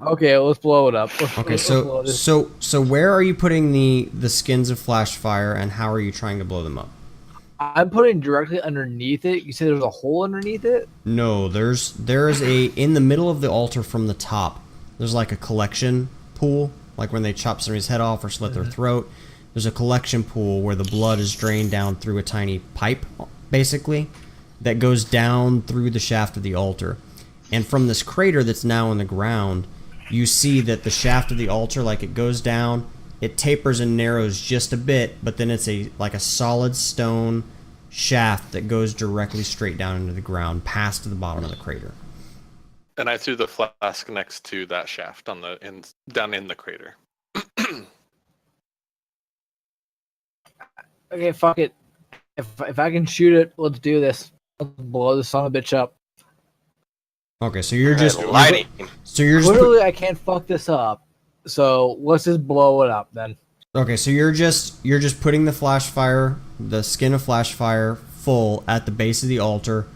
Okay, let's blow it up. Okay, Let's blow this. so where are you putting the skins of Flashfire, and how are you trying to blow them up? I'm putting directly underneath it. You said there's a hole underneath it? No, there is a in the middle of the altar from the top. There's like a collection pool, like when they chop somebody's head off or slit their throat. There's a collection pool where the blood is drained down through a tiny pipe, basically, that goes down through the shaft of the altar. And from this crater that's now in the ground, you see that the shaft of the altar, like it goes down, it tapers and narrows just a bit, but then it's like a solid stone shaft that goes directly straight down into the ground, past the bottom of the crater. And I threw the flask next to that shaft on down in the crater. Okay, fuck it. If I can shoot it, let's do this. Let's blow this son of a bitch up. Okay, so you're just lighting. so you're just Clearly, I can't fuck this up. So let's just blow it up then. okay, so you're just putting the skin of Flashfire full at the base of the altar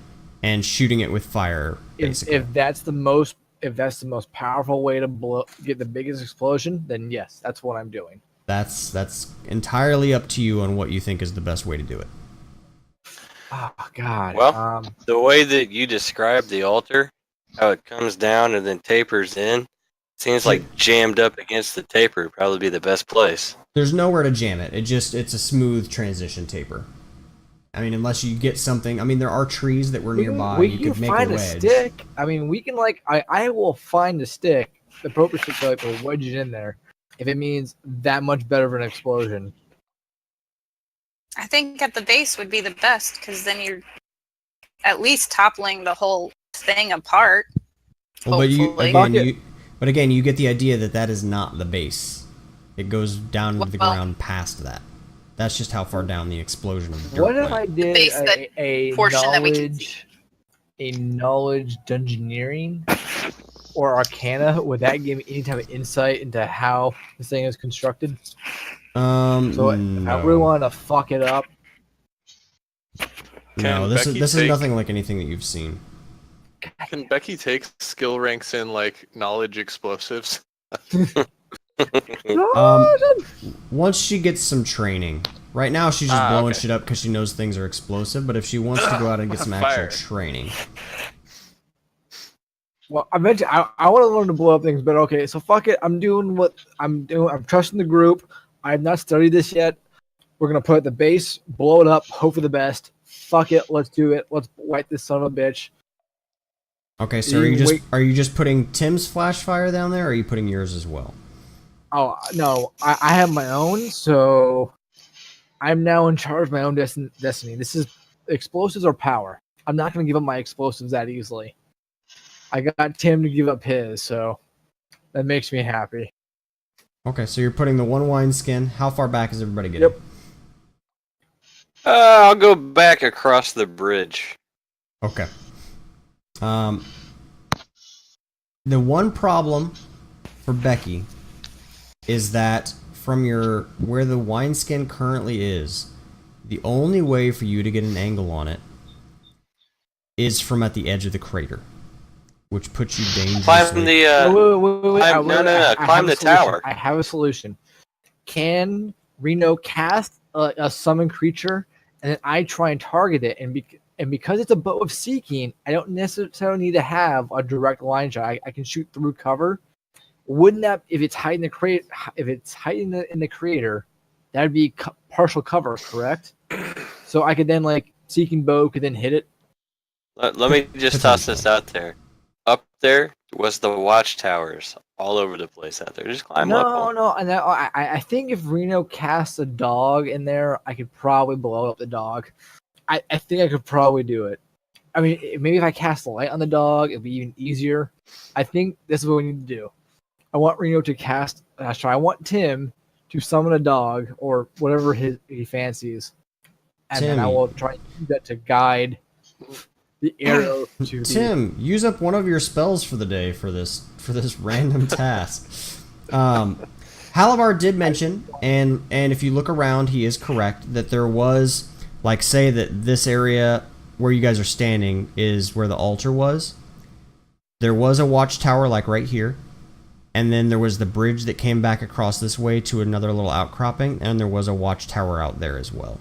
and shooting it with fire, basically. If that's the most powerful way to get the biggest explosion, then yes, that's what I'm doing. That's entirely up to you on what you think is the best way to do it. Oh God. Well, the way that you described the altar, how it comes down and then tapers in, seems like jammed up against the taper would probably be the best place. There's nowhere to jam it. It's a smooth transition taper. I mean, unless you get something. I mean, there are trees that were nearby. we You can could make find a a wedge. stick. I mean, we can I will find a stick, the appropriate stick to like wedge it in there, if it means that much better of an explosion. I think at the base would be the best because then you're at least toppling the whole thing apart. Well, Hopefully. but again, you get the idea that is not the base. It goes down into the ground past that. That's just how far down the explosion of the dirt What if went. I did Base that a portion that we can knowledge dungeoneering or arcana? Would that give me any type of insight into how this thing is constructed? So if I really want to fuck it up. No, Can this Becky is take- nothing like anything that you've seen. Can Becky take skill ranks in like knowledge explosives? Once she gets some training. Right now, she's just blowing okay. shit up because she knows things are explosive. But if she wants to go out and get some Fire. actual training, Well, eventually, I want to learn to blow up things, but okay, so fuck it. I'm doing what I'm doing. I'm trusting the group. I have not studied this yet. We're going to put the base, blow it up, hope for the best. Fuck it. Let's do it. Let's wipe this son of a bitch. okay. So are you just putting Tim's flash fire down there, or are you putting yours as well? Oh, no. I have my own, so I'm now in charge of my own destiny. This is explosives or power. I'm not going to give up my explosives that easily. I got Tim to give up his, so that makes me happy. Okay, so you're putting the one wine skin. How far back is everybody getting? Yep. I'll go back across the bridge. Okay. The one problem for Becky is that from where the wineskin currently is, the only way for you to get an angle on it is from at the edge of the crater, which puts you dangerously. Climb the Wait. climb the tower. I have a solution. Can Reno cast a summon creature, and then I try and target it, and And because it's a bow of seeking, I don't necessarily need to have a direct line shot. I can shoot through cover. Wouldn't that, if it's hiding the crate, if it's hiding in the crater, that'd be partial cover, correct? So I could then like seeking bow could then hit it. Let me just toss this out there. Up there was the watchtowers all over the place out there. Just climb up. No, and I think if Reno casts a dog in there, I could probably blow up the dog. I think I could probably do it. I mean, maybe if I cast light on the dog, it'd be even easier. I think this is what we need to do. I want Reno to cast. I want Tim to summon a dog or whatever he fancies, and then I will try and use that to guide the arrow to Tim, use up one of your spells for the day for this random task. Halavar did mention, and if you look around, he is correct that there was, like, say that this area where you guys are standing is where the altar was. There was a watchtower, like right here, and then there was the bridge that came back across this way to another little outcropping, and there was a watchtower out there as well.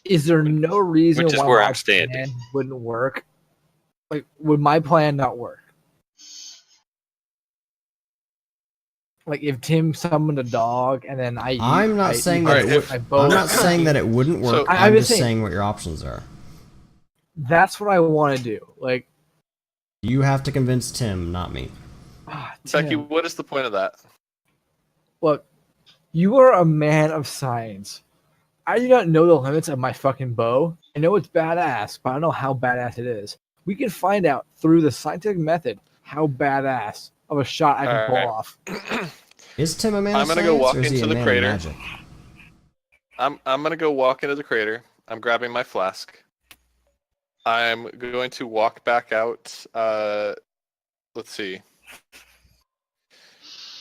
Is there no reason Which is why where my I'm standing. plan wouldn't work? Like, would my plan not work? Like, if Tim summoned a dog and then I'm not saying that it wouldn't work. So- I'm just saying what your options are. That's what I want to do. Like, You have to convince Tim, not me. Becky, Tim, what is the point of that? look, you are a man of science. I do not know the limits of my fucking bow. I know it's badass, but I don't know how badass it is. We can find out through the scientific method how badass of a shot I can pull Alright. off. Is Tim a man I'm of gonna science, go walk or is he into a the man of crater. magic? I'm gonna go walk into the crater. I'm grabbing my flask. I'm going to walk back out. Let's see.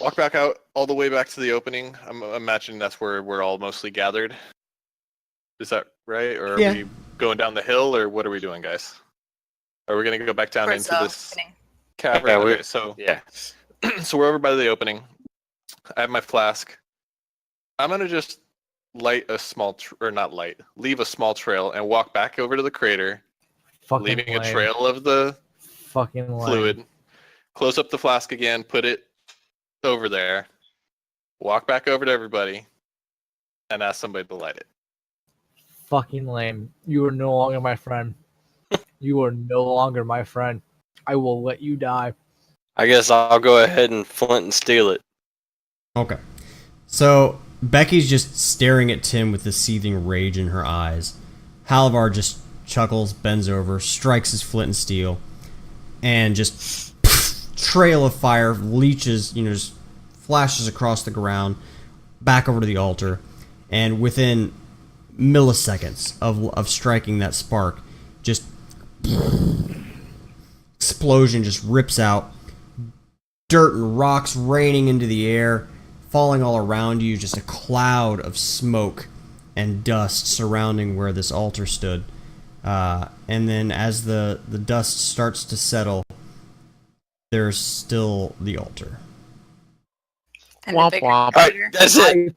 Walk back out all the way back to the opening. I'm imagining that's where we're all mostly gathered. Is that right? Or are Yeah. we going down the hill, or what are we doing, guys? Are we gonna go back down Towards into the this opening. cavern? Yeah, Okay, so Yeah. so we're over by the opening. I have my flask. I'm gonna just leave a small trail and walk back over to the crater, Fucking leaving a lame. trail of the Fucking lame. fluid. Close up the flask again, put it over there, walk back over to everybody, and ask somebody to light it. Fucking lame. You are no longer my friend. You are no longer my friend. I will let you die. I guess I'll go ahead and flint and steal it. Okay. So, Becky's just staring at Tim with the seething rage in her eyes. Halavar just chuckles, bends over, strikes his flint and steel, and just trail of fire leeches, just flashes across the ground, back over to the altar, and within milliseconds of striking that spark, just explosion just rips out, dirt and rocks raining into the air, falling all around you, just a cloud of smoke and dust surrounding where this altar stood. And then as the dust starts to settle, there's still the altar. And Womp the bigger womp. crater. That's it.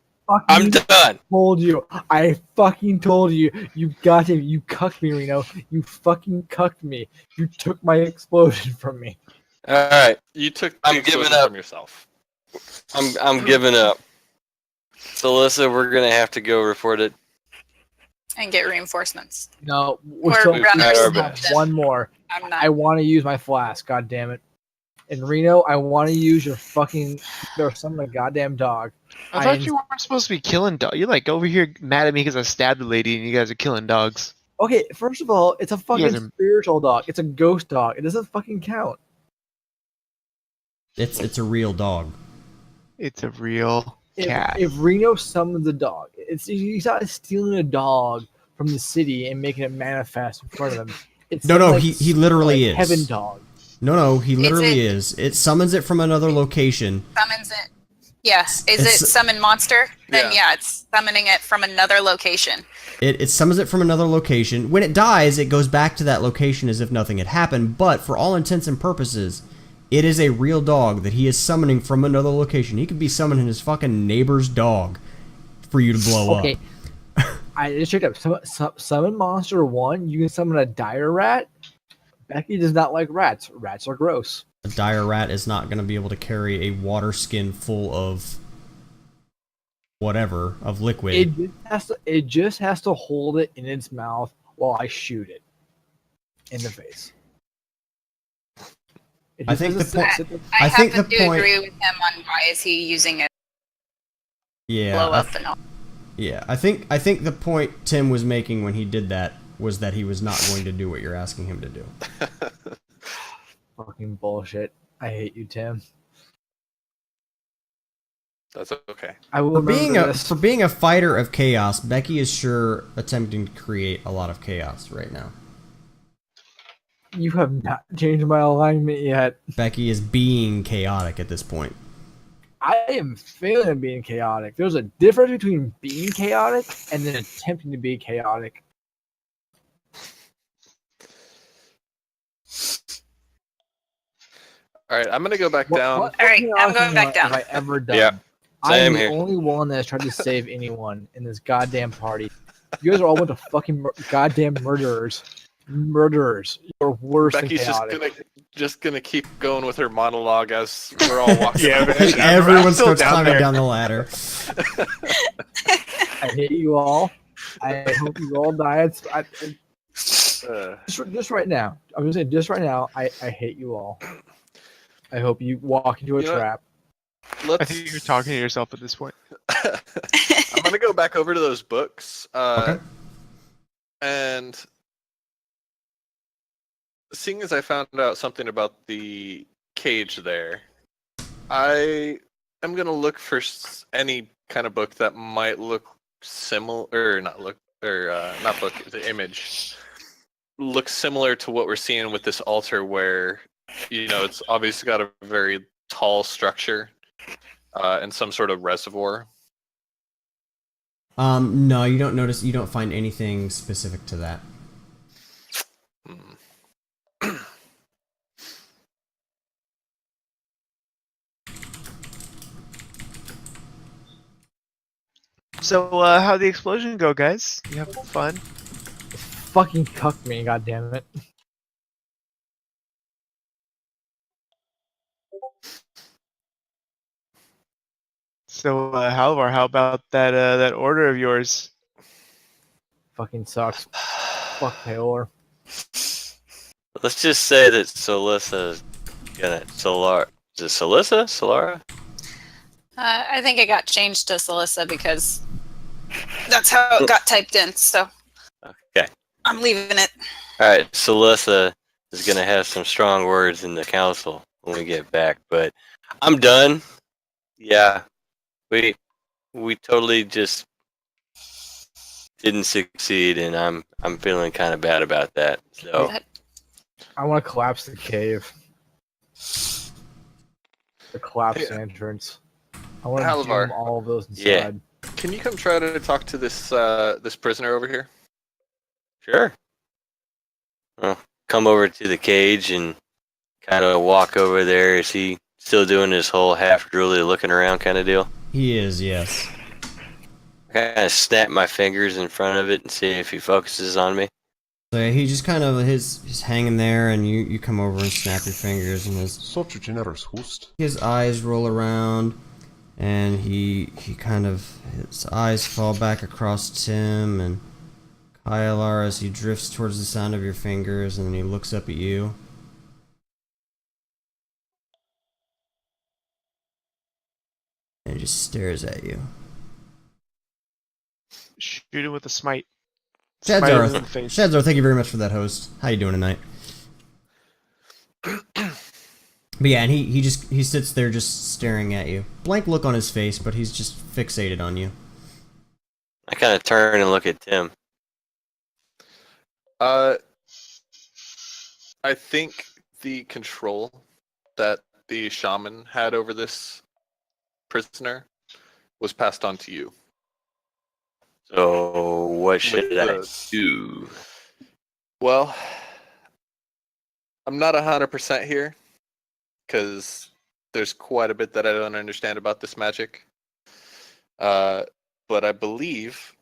I'm done. Told you. I fucking told you. You got him. You cucked me, Reno. You fucking cucked me. You took my explosion from me. All right. You took the I'm giving explosion up. from yourself. I'm giving up. So, Alyssa, we're gonna have to go report it. And get reinforcements. No, Or we rather still stop have them. one more. I'm not. I want to use my flask. God damn it. And Reno, I want to use your fucking. There's some goddamn dog. I thought you weren't supposed to be killing dogs. You're like over here mad at me because I stabbed a lady and you guys are killing dogs. Okay, first of all, it's a fucking guys are- spiritual dog. It's a ghost dog. It doesn't fucking count. It's a real dog. It's a real cat. If Reno summons a dog, he's not stealing a dog from the city and making it manifest in front of him. It's No, like- he literally like is. Heaven dog. No, he literally it- is. It summons it from another location. Summons it. Yeah. Is it It's- summon monster? Then Yeah. yeah, it's summoning it from another location. It summons it from another location. When it dies, it goes back to that location as if nothing had happened, but for all intents and purposes, it is a real dog that he is summoning from another location. He could be summoning his fucking neighbor's dog for you to blow Okay. up. I just checked up. Summon monster 1. You can summon a dire rat. Becky does not like rats. Rats are gross. A dire rat is not going to be able to carry a water skin full of whatever, of liquid. It just has to hold it in its mouth while I shoot it in the face. I think the point. I I think happen the to point- agree with him on why is he using it to Yeah, blow up and all. yeah. I think the point Tim was making when he did that was that he was not going to do what you're asking him to do. Fucking bullshit. I hate you, Tim. That's okay. I will For remember this. being a fighter of chaos, Becky is sure attempting to create a lot of chaos right now. You have not changed my alignment yet. Becky is being chaotic at this point. I am failing at being chaotic. There's a difference between being chaotic and then attempting to be chaotic. All right, I'm gonna go back down. All right, I'm going back down. Have I ever done? Yeah, I am same the here. only one that has tried to save anyone in this goddamn party. You guys are all a bunch of fucking goddamn murderers. Murderers. You're worse Becky's than chaotic. just gonna keep going with her monologue as we're all walking. Yeah, up. but- Everyone still starts down climbing there. down the ladder. I hate you all. I hope you all die. Uh, Just right now. I'm just saying, just right now, I hate you all. I hope you walk into a You know what? trap. let's. I think you're talking to yourself at this point. I'm gonna go back over to those books. Okay. And seeing as I found out something about the cage there, I am gonna look for any kind of book that might look similar, or not look, or not book, the image looks similar to what we're seeing with this altar, where it's obviously got a very tall structure and some sort of reservoir. No, you don't find anything specific to that. Hmm. So, how'd the explosion go, guys? You having fun? Fucking cuck me, goddammit. So, Halvar, how about that order of yours? Fucking sucks. Fuck Taylor. Let's just say that Solissa gonna Is it Solissa? Solara? I think it got changed to Celissa because that's how it got typed in. So Okay. I'm leaving it. All right. Solissa is gonna have some strong words in the council when we get back, but I'm done. Yeah, we totally just didn't succeed, and I'm feeling kind of bad about that. So I want to collapse the cave. The collapse Hey, entrance. I want to Halavar. doom all of those inside. Yeah. Can you come try to talk to this this prisoner over here? sure. Well, come over to the cage and kind of walk over there. Is he still doing his whole half drooly looking around kind of deal? He is, yes. Kind of snap my fingers in front of it and see if he focuses on me. So yeah, he just kind of he's hanging there, and you come over and snap your fingers, and Such a generous host. his eyes roll around, and he kind of his eyes fall back across Tim and Kylar as he drifts towards the sound of your fingers, and then he looks up at you. And he just stares at you. Shoot him with a smite. Smite him in the face. Shadzar, thank you very much for that, host. How you doing tonight? But yeah, and he sits there just staring at you. Blank look on his face, but he's just fixated on you. I kind of turn and look at Tim. I think the control that the shaman had over this prisoner was passed on to you. So what should With I the- do? Well, I'm not 100% here because there's quite a bit that I don't understand about this magic. But I believe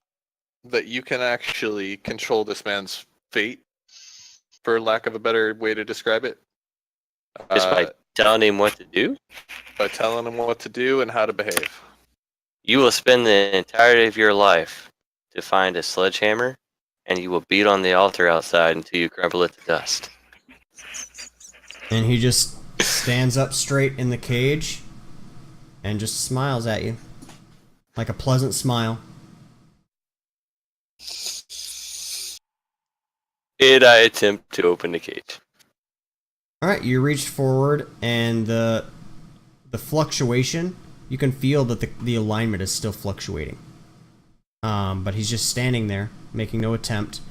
that you can actually control this man's fate, for lack of a better way to describe it. Just by telling him what to do? By telling him what to do and how to behave. You will spend the entirety of your life to find a sledgehammer, and you will beat on the altar outside until you crumble it to dust. And he just stands up straight in the cage and just smiles at you. Like a pleasant smile. Did I attempt to open the cage? Alright, you reach forward and the fluctuation, you can feel that the alignment is still fluctuating. But he's just standing there, making no attempt.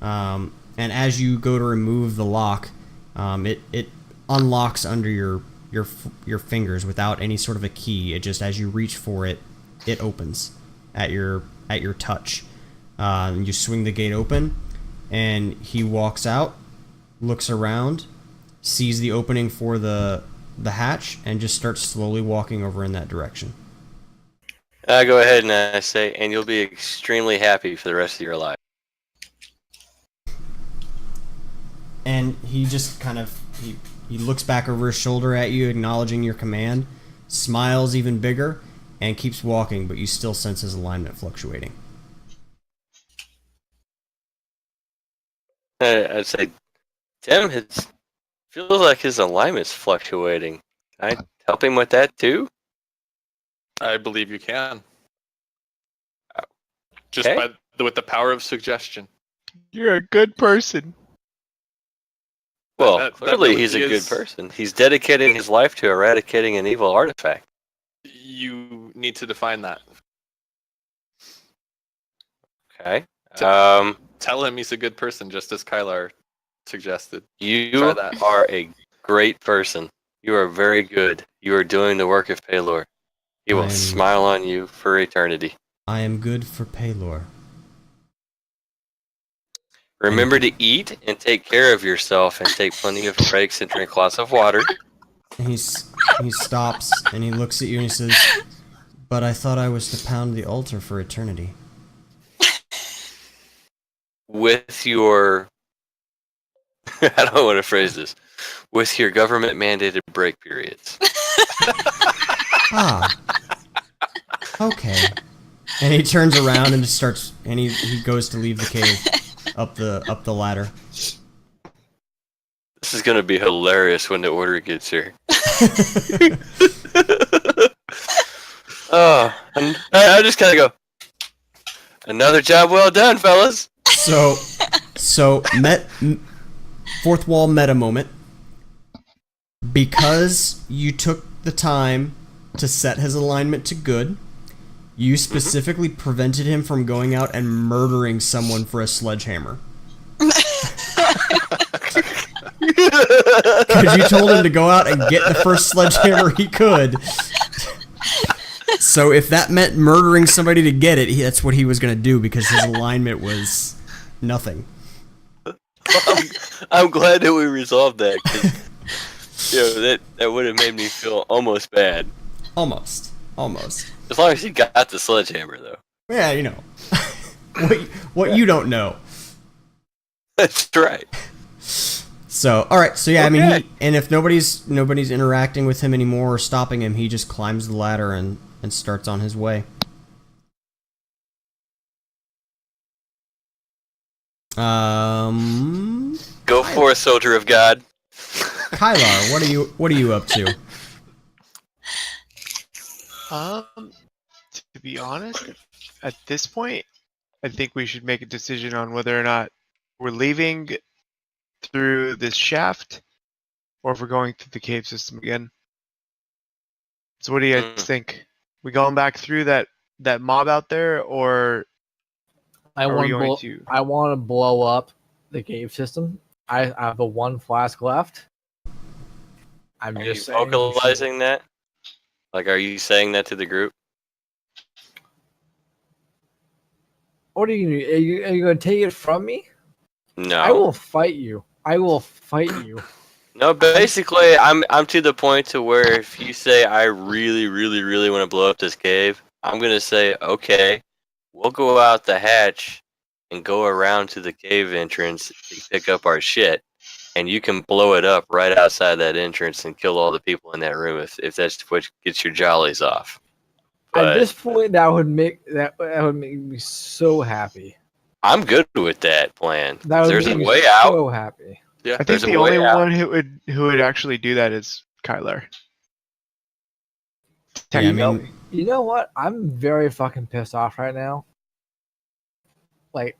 And as you go to remove the lock, it unlocks under your fingers without any sort of a key. It just, as you reach for it, it opens at your touch. You swing the gate open, and he walks out, looks around, sees the opening for the hatch, and just starts slowly walking over in that direction. I go ahead and I say, and you'll be extremely happy for the rest of your life. And he just kind of he looks back over his shoulder at you, acknowledging your command, smiles even bigger, and keeps walking, but you still sense his alignment fluctuating. I'd say, Tim, it feels like his alignment's fluctuating. Can I help him with that too? I believe you can. Just Okay. with the power of suggestion. You're a good person. Well, That clearly really he's a good is- person. He's dedicating his life to eradicating an evil artifact. You need to define that. Okay. Tell him he's a good person, just as Kylar suggested. You Try that. are a great person. You are very good. You are doing the work of Paylor. He will I'm- smile on you for eternity. I am good for Paylor. Remember to eat and take care of yourself and take plenty of breaks and drink lots of water. He stops and he looks at you and he says, "But I thought I was to pound the altar for eternity." With your... I don't want to phrase this. With your government mandated break periods. Ah. Okay. And he turns around and just starts, and he goes to leave the cave up the ladder. This is going to be hilarious when the order gets here. Oh, and I just kind of go, another job well done, fellas. So fourth wall meta moment. Because you took the time to set his alignment to good, you specifically prevented him from going out and murdering someone for a sledgehammer. Because you told him to go out and get the first sledgehammer he could. So if that meant murdering somebody to get it, that's what he was going to do because his alignment was nothing. I'm glad that we resolved that. 'Cause, that would have made me feel almost bad. Almost. As long as he got the sledgehammer, though. Yeah, you know. what you don't know. That's right. So, all right. So yeah, I mean, Okay. and if nobody's interacting with him anymore or stopping him, he just climbs the ladder and starts on his way. Go for it, soldier of God. Kylar, what are you up to? To be honest, at this point, I think we should make a decision on whether or not we're leaving through this shaft or if we're going through the cave system again. So what do you guys think? We going back through that mob out there, or I are we want going to. to? I want to blow up the cave system. I have a one flask left. I'm Are you just saying we should- vocalizing that? Like, are you saying that to the group? What are you? Are you going to take it from me? No. I will fight you. I will fight you. No, basically, I'm to the point to where if you say I really, really, really want to blow up this cave, I'm gonna say okay. we'll go out the hatch and go around to the cave entrance to pick up our shit, and you can blow it up right outside that entrance and kill all the people in that room if that's what gets your jollies off. At this But point, that would make me so happy. I'm good with that plan. That would There's make a me way out. so happy. Yeah. I think There's a the way only out. one who would actually do that is Kyler. Yeah, I mean, You know what? I'm very fucking pissed off right now. Like,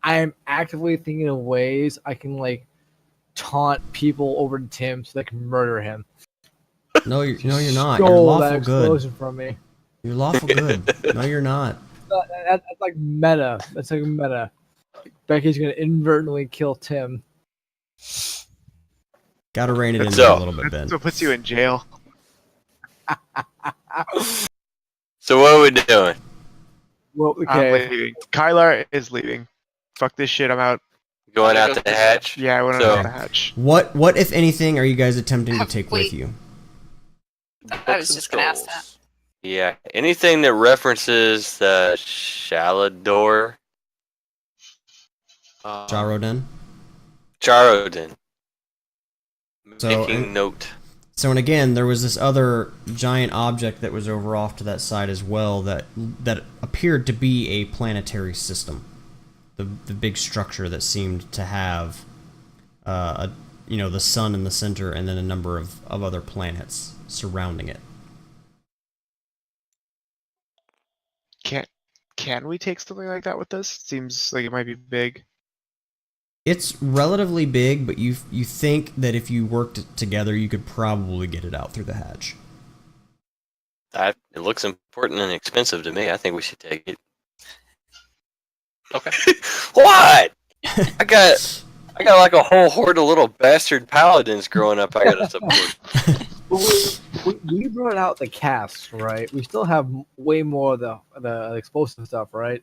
I am actively thinking of ways I can like taunt people over to Tim so they can murder him. no, you're not. You're Stole that lawful good. explosion from me. You're lawful good. No, you're not. That's like meta. That's like meta. Becky's gonna inadvertently kill Tim. Gotta rein it in So- there a little bit, Ben. That's what puts you in jail. So what are we doing? Well, I'm okay. leaving. Kyler is leaving. Fuck this shit. I'm out. Going out the hatch? Yeah, I went So- out the hatch. What, if anything, are you guys attempting to take with Wait. you? I was just gonna ask that. Yeah. Anything that references the Shalador? Jaroden? Charodin. So, Making note. So, and again, there was this other giant object that was over off to that side as well that appeared to be a planetary system. The big structure that seemed to have, the sun in the center and then a number of other planets surrounding it. Can we take something like that with us? Seems like it might be big. It's relatively big, but you think that if you worked together, you could probably get it out through the hatch. It looks important and expensive to me. I think we should take it. Okay. What? I got like a whole horde of little bastard paladins growing up. I gotta support. We brought out the casks, right? We still have way more of the explosive stuff, right?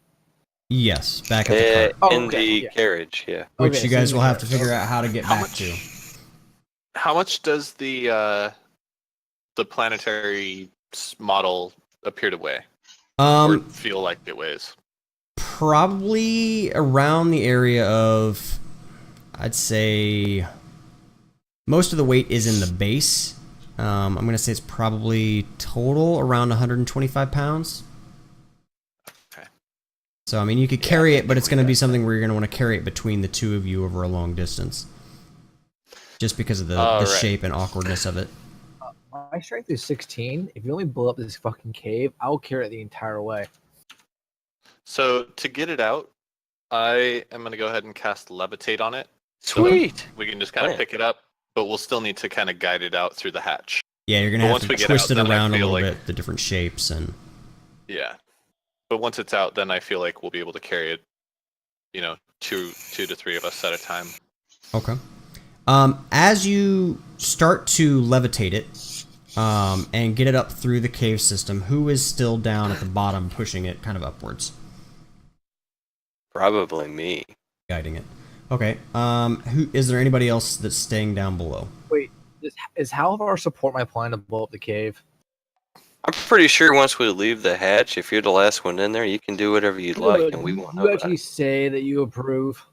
Yes, back at the cart, In okay, the yeah. carriage, yeah. which Okay, you so guys in will the have to cart. figure out how to get How back much- to. How much does the planetary model appear to weigh? Or feel like it weighs? Probably around the area of, I'd say, most of the weight is in the base. I'm going to say it's probably total around 125 pounds. Okay. So, I mean, you could carry it, but it's going to be something where you're going to want to carry it between the two of you over a long distance. Just because of the Right. shape and awkwardness of it. My strength is 16. If you only blow up this fucking cave, I'll carry it the entire way. So to get it out, I am going to go ahead and cast Levitate on it. Sweet. We can just kind of Plan. pick it up, but we'll still need to kind of guide it out through the hatch. Yeah, you're going to But have once to we get twist out, it then I around a feel little like- bit, the different shapes, and Yeah. But once it's out, then I feel like we'll be able to carry it, two to three of us at a time. okay. As you start to levitate it, and get it up through the cave system, who is still down at the bottom, pushing it kind of upwards, Probably me. guiding it? Okay. Who is there? Anybody else that's staying down below? Is Halvar support my plan to blow up the cave? I'm pretty sure once we leave the hatch, if you're the last one in there, you can do whatever you'd like, and we won't know You about actually it. say that you approve.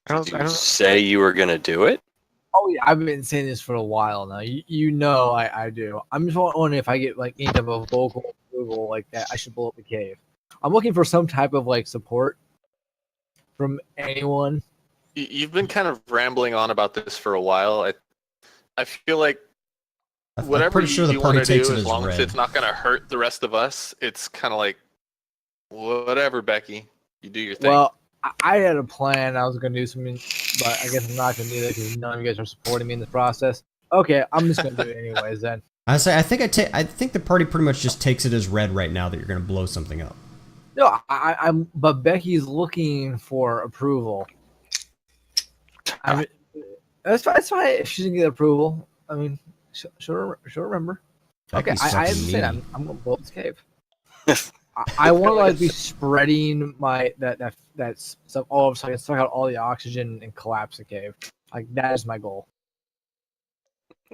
Did you say you were gonna do it? Oh yeah, I've been saying this for a while now. You know I do. I'm just wondering if I get like any type of vocal approval like that, I should blow up the cave. I'm looking for some type of like support from anyone. You've been kind of rambling on about this for a while. I feel like I'm whatever pretty sure the you party want to takes do, it as as long as read. it's not going to hurt the rest of us, it's kind of like, whatever, Becky. You do your thing. Well, I had a plan. I was going to do something, but I guess I'm not going to do that because none of you guys are supporting me in this process. Okay, I'm just going to do it anyways then. I think the party pretty much just takes it as read right now that you're going to blow something up. No, but Becky's looking for approval. I mean, that's fine. It's fine if she doesn't get approval. I mean, she'll remember. Okay, Becky's I fucking understand. needy. I'm gonna blow up this cave. I want to like be spreading my that stuff all over so I can suck out all the oxygen and collapse the cave. Like that is my goal.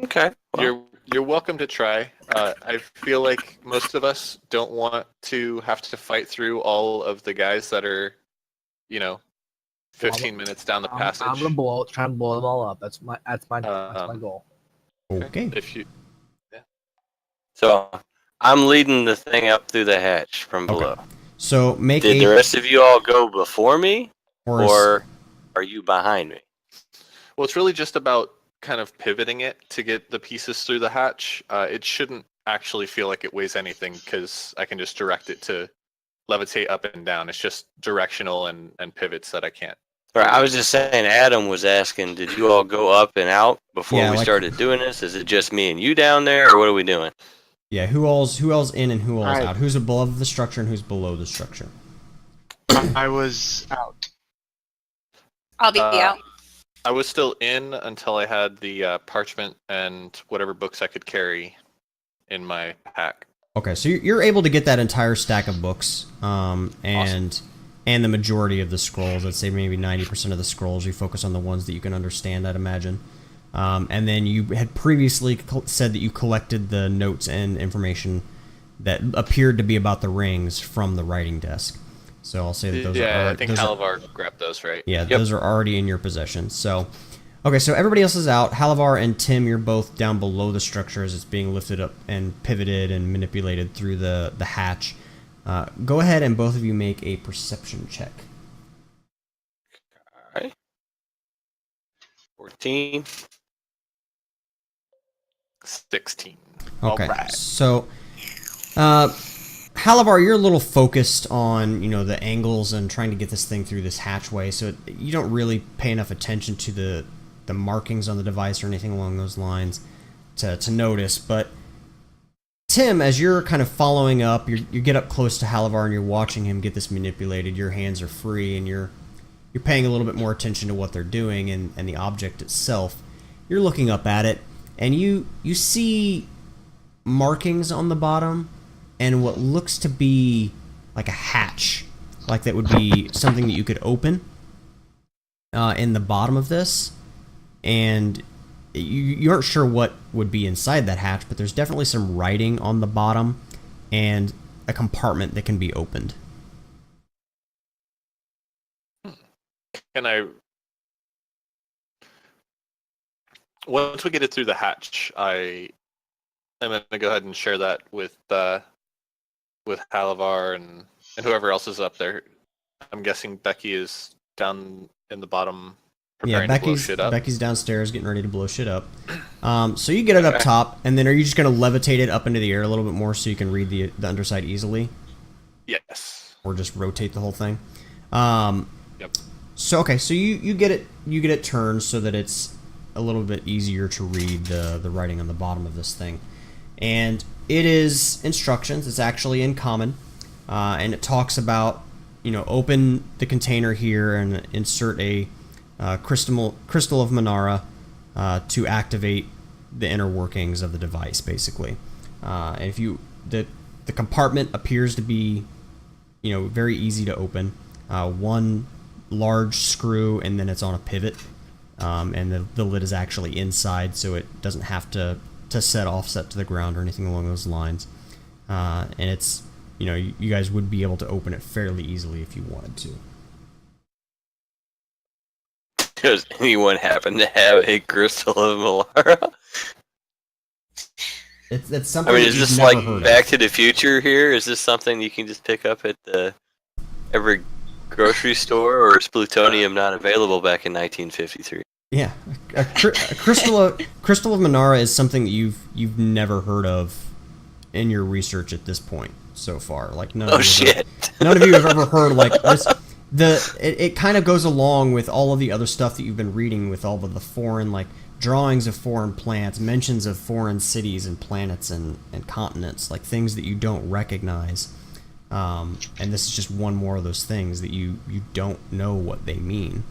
Okay. Well, You're welcome to try. I feel like most of us don't want to have to fight through all of the guys that are, 15 minutes down the passage. I'm gonna try and blow them all up. That's my goal. Okay. If you, So I'm leading the thing up through the hatch from below. Okay. So make Did the rest of you all go before me, or are you behind me? well, it's really just about kind of pivoting it to get the pieces through the hatch. It shouldn't actually feel like it weighs anything because I can just direct it to levitate up and down. It's just directional and pivots that I can't. Right, I was just saying, Adam was asking, did you all go up and out before Yeah, we like- started doing this? Is it just me and you down there, or what are we doing? Yeah, who all's in and who all's I- out? Who's above the structure and who's below the structure? I was out. I'll be out. I was still in until I had the parchment and whatever books I could carry in my pack. Okay, so you're able to get that entire stack of books, and the majority of the scrolls. I'd say maybe 90% of the scrolls. You focus on the ones that you can understand, I'd imagine. And then you had previously said that you collected the notes and information that appeared to be about the rings from the writing desk. So I'll say that those are... I think Halavar grabbed those, right? Yeah, those are already in your possession. So, okay, so everybody else is out. Halavar and Tim, you're both down below the structure as it's being lifted up and pivoted and manipulated through the hatch. Go ahead and both of you make a perception check. All right. 14. 16. Okay, Alright. so Halavar, you're a little focused on the angles and trying to get this thing through this hatchway, so you don't really pay enough attention to the markings on the device or anything along those lines to notice. But Tim, as you're kind of following up, you get up close to Halavar and you're watching him get this manipulated. Your hands are free and you're paying a little bit more attention to what they're doing and the object itself. You're looking up at it and you see markings on the bottom and what looks to be like a hatch, like that would be something that you could open in the bottom of this, and you aren't sure what would be inside that hatch, but there's definitely some writing on the bottom and a compartment that can be opened. Can I... Once we get it through the hatch, I am going to go ahead and share that with Halavar and whoever else is up there. I'm guessing Becky is down in the bottom preparing to blow shit up. Becky's downstairs getting ready to blow shit up. So you get it up top, and then are you just going to levitate it up into the air a little bit more so you can read the underside easily? Yes. Or just rotate the whole thing? Yep. So okay, so you get it turned so that it's a little bit easier to read the writing on the bottom of this thing. And it is instructions. It's actually in common, and it talks about open the container here and insert a crystal of Manara to activate the inner workings of the device, basically. And if the compartment appears to be very easy to open. One large screw and then it's on a pivot, and the lid is actually inside, so it doesn't have to set offset to the ground or anything along those lines. And it's you guys would be able to open it fairly easily if you wanted to. Does anyone happen to have a crystal of Malara? It's something. I mean, that is you've this never like heard Back of. to the Future here? Is this something you can just pick up at every grocery store, or is plutonium not available back in 1953? Yeah, a crystal of Manara is something that you've never heard of in your research at this point so far. Like none of you have ever heard like this. It kind of goes along with all of the other stuff that you've been reading with all of the foreign drawings of foreign plants, mentions of foreign cities and planets and continents, like things that you don't recognize. And this is just one more of those things that you don't know what they mean.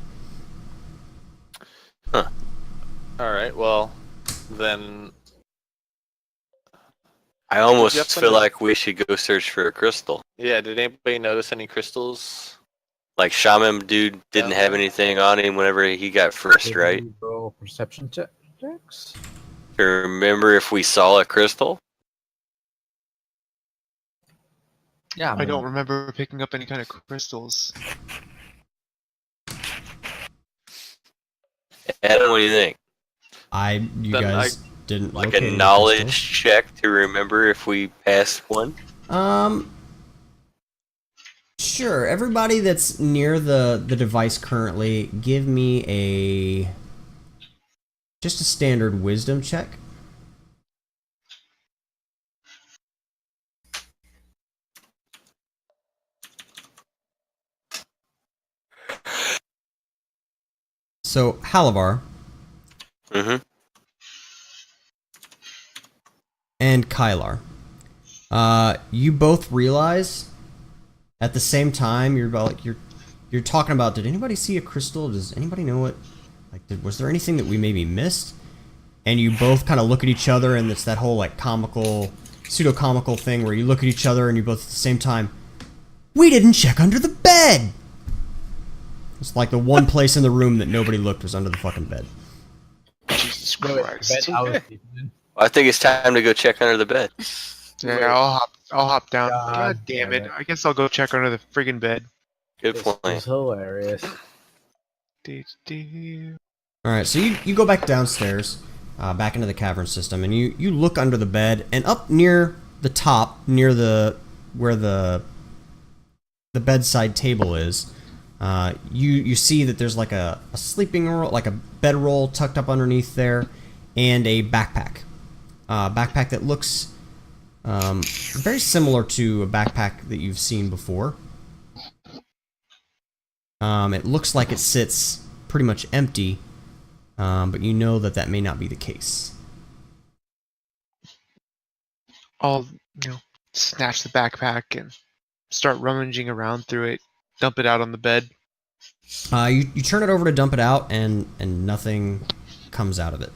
Huh. All right. Well, then I almost feel like we should go search for a crystal. Yeah. Did anybody notice any crystals? Like Shaman dude didn't have anything on him whenever he got first, right? Roll perception checks. to remember if we saw a crystal? Yeah, I don't remember picking up any kind of crystals. Adam, what do you think? You Then guys didn't Like locate a any knowledge crystals. check to remember if we passed one? Sure. Everybody that's near the device currently, give me just a standard wisdom check. So, Halavar Mm-hmm. and Kylar, you both realize at the same time you're talking about. Did anybody see a crystal? Does anybody know what? Was there anything that we maybe missed? And you both kind of look at each other, and it's that whole like comical, pseudo-comical thing where you look at each other and you both at the same time. We didn't check under the bed. It's like the one place in the room that nobody looked was under the fucking bed. Jesus no, Christ. I was sleeping in. I think it's time to go check under the bed. Yeah, I'll hop down. God God damn damn it. it. I guess I'll go check under the friggin' bed. Good This plan. is hilarious. Alright, so you go back downstairs, back into the cavern system, and you look under the bed, and up near the top, near where the bedside table is, you see that there's like a sleeping roll, like a bedroll tucked up underneath there, and a backpack. Backpack that looks very similar to a backpack that you've seen before. It looks like it sits pretty much empty, but you know that may not be the case. I'll, snatch the backpack and start rummaging around through it, dump it out on the bed. You turn it over to dump it out, and nothing comes out of it.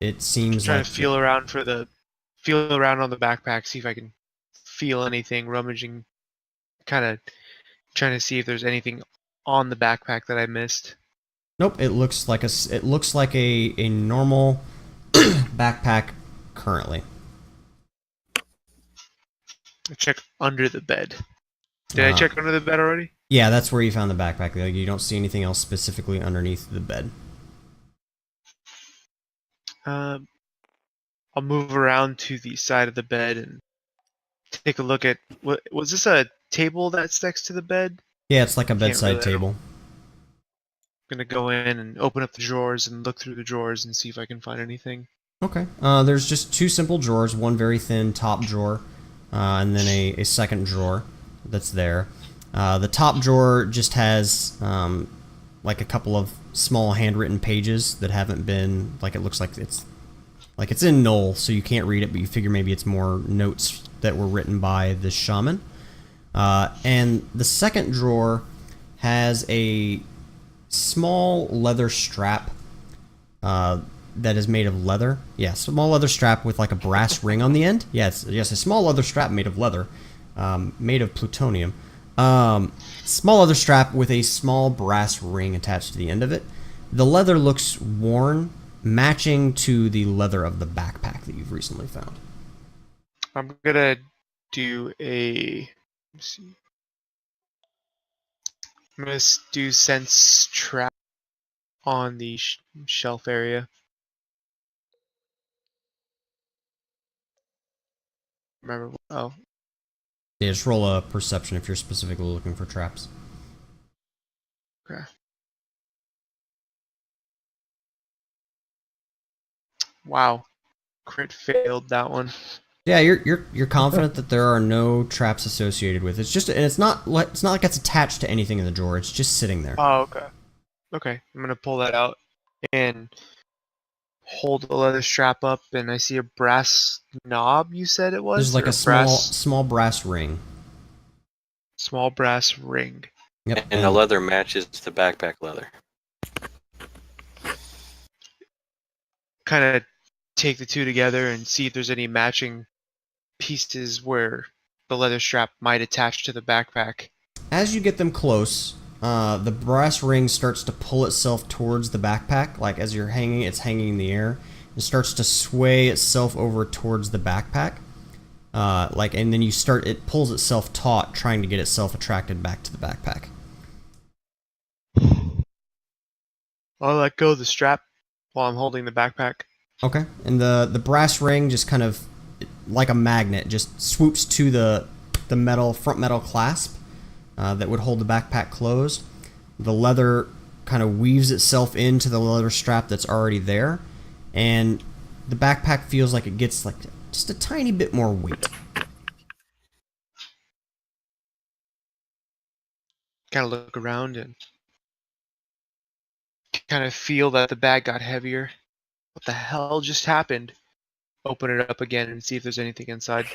It seems Trying like to feel around on the backpack, see if I can feel anything, rummaging, kind of trying to see if there's anything on the backpack that I missed. Nope, it looks like a normal backpack currently. I check under the bed. Did I check under the bed already? Yeah, that's where you found the backpack. Like, you don't see anything else specifically underneath the bed. I'll move around to the side of the bed and take a look at was this a table that's next to the bed? Yeah, it's like a Can't bedside really- table. I'm gonna go in and open up the drawers and look through the drawers and see if I can find anything. Okay. There's just two simple drawers, one very thin top drawer, and then a second drawer that's there. The top drawer just has like a couple of small handwritten pages that haven't been, like, it looks like it's in Null, so you can't read it, but you figure maybe it's more notes that were written by the shaman. And the second drawer has a small leather strap that is made of leather. Yeah, small leather strap with like a brass ring on the end. Yes, a small leather strap made of leather, made of plutonium. Small leather strap with a small brass ring attached to the end of it. The leather looks worn, matching to the leather of the backpack that you've recently found. I'm gonna do let's see. I'm gonna do sense trap on the shelf area. Remember? Oh, Yeah, just roll a perception if you're specifically looking for traps. okay. Wow, crit failed that one. Yeah, you're confident that there are no traps associated with it. It's not like it's attached to anything in the drawer. It's just sitting there. Oh, okay. Okay, I'm gonna pull that out and hold the leather strap up, and I see a brass knob. You said it was. There's like or a small brass ring. small brass ring. Yep. And the leather matches the backpack leather. Kind of take the two together and see if there's any matching pieces where the leather strap might attach to the backpack. As you get them close, the brass ring starts to pull itself towards the backpack, like as you're hanging, it's hanging in the air. It starts to sway itself over towards the backpack, and then it pulls itself taut, trying to get itself attracted back to the backpack. I'll let go of the strap while I'm holding the backpack. Okay, and the brass ring just kind of, like a magnet, just swoops to the front metal clasp that would hold the backpack closed. The leather kind of weaves itself into the leather strap that's already there, and the backpack feels like it gets like just a tiny bit more weight. Kind of look around and kind of feel that the bag got heavier. What the hell just happened? Open it up again and see if there's anything inside.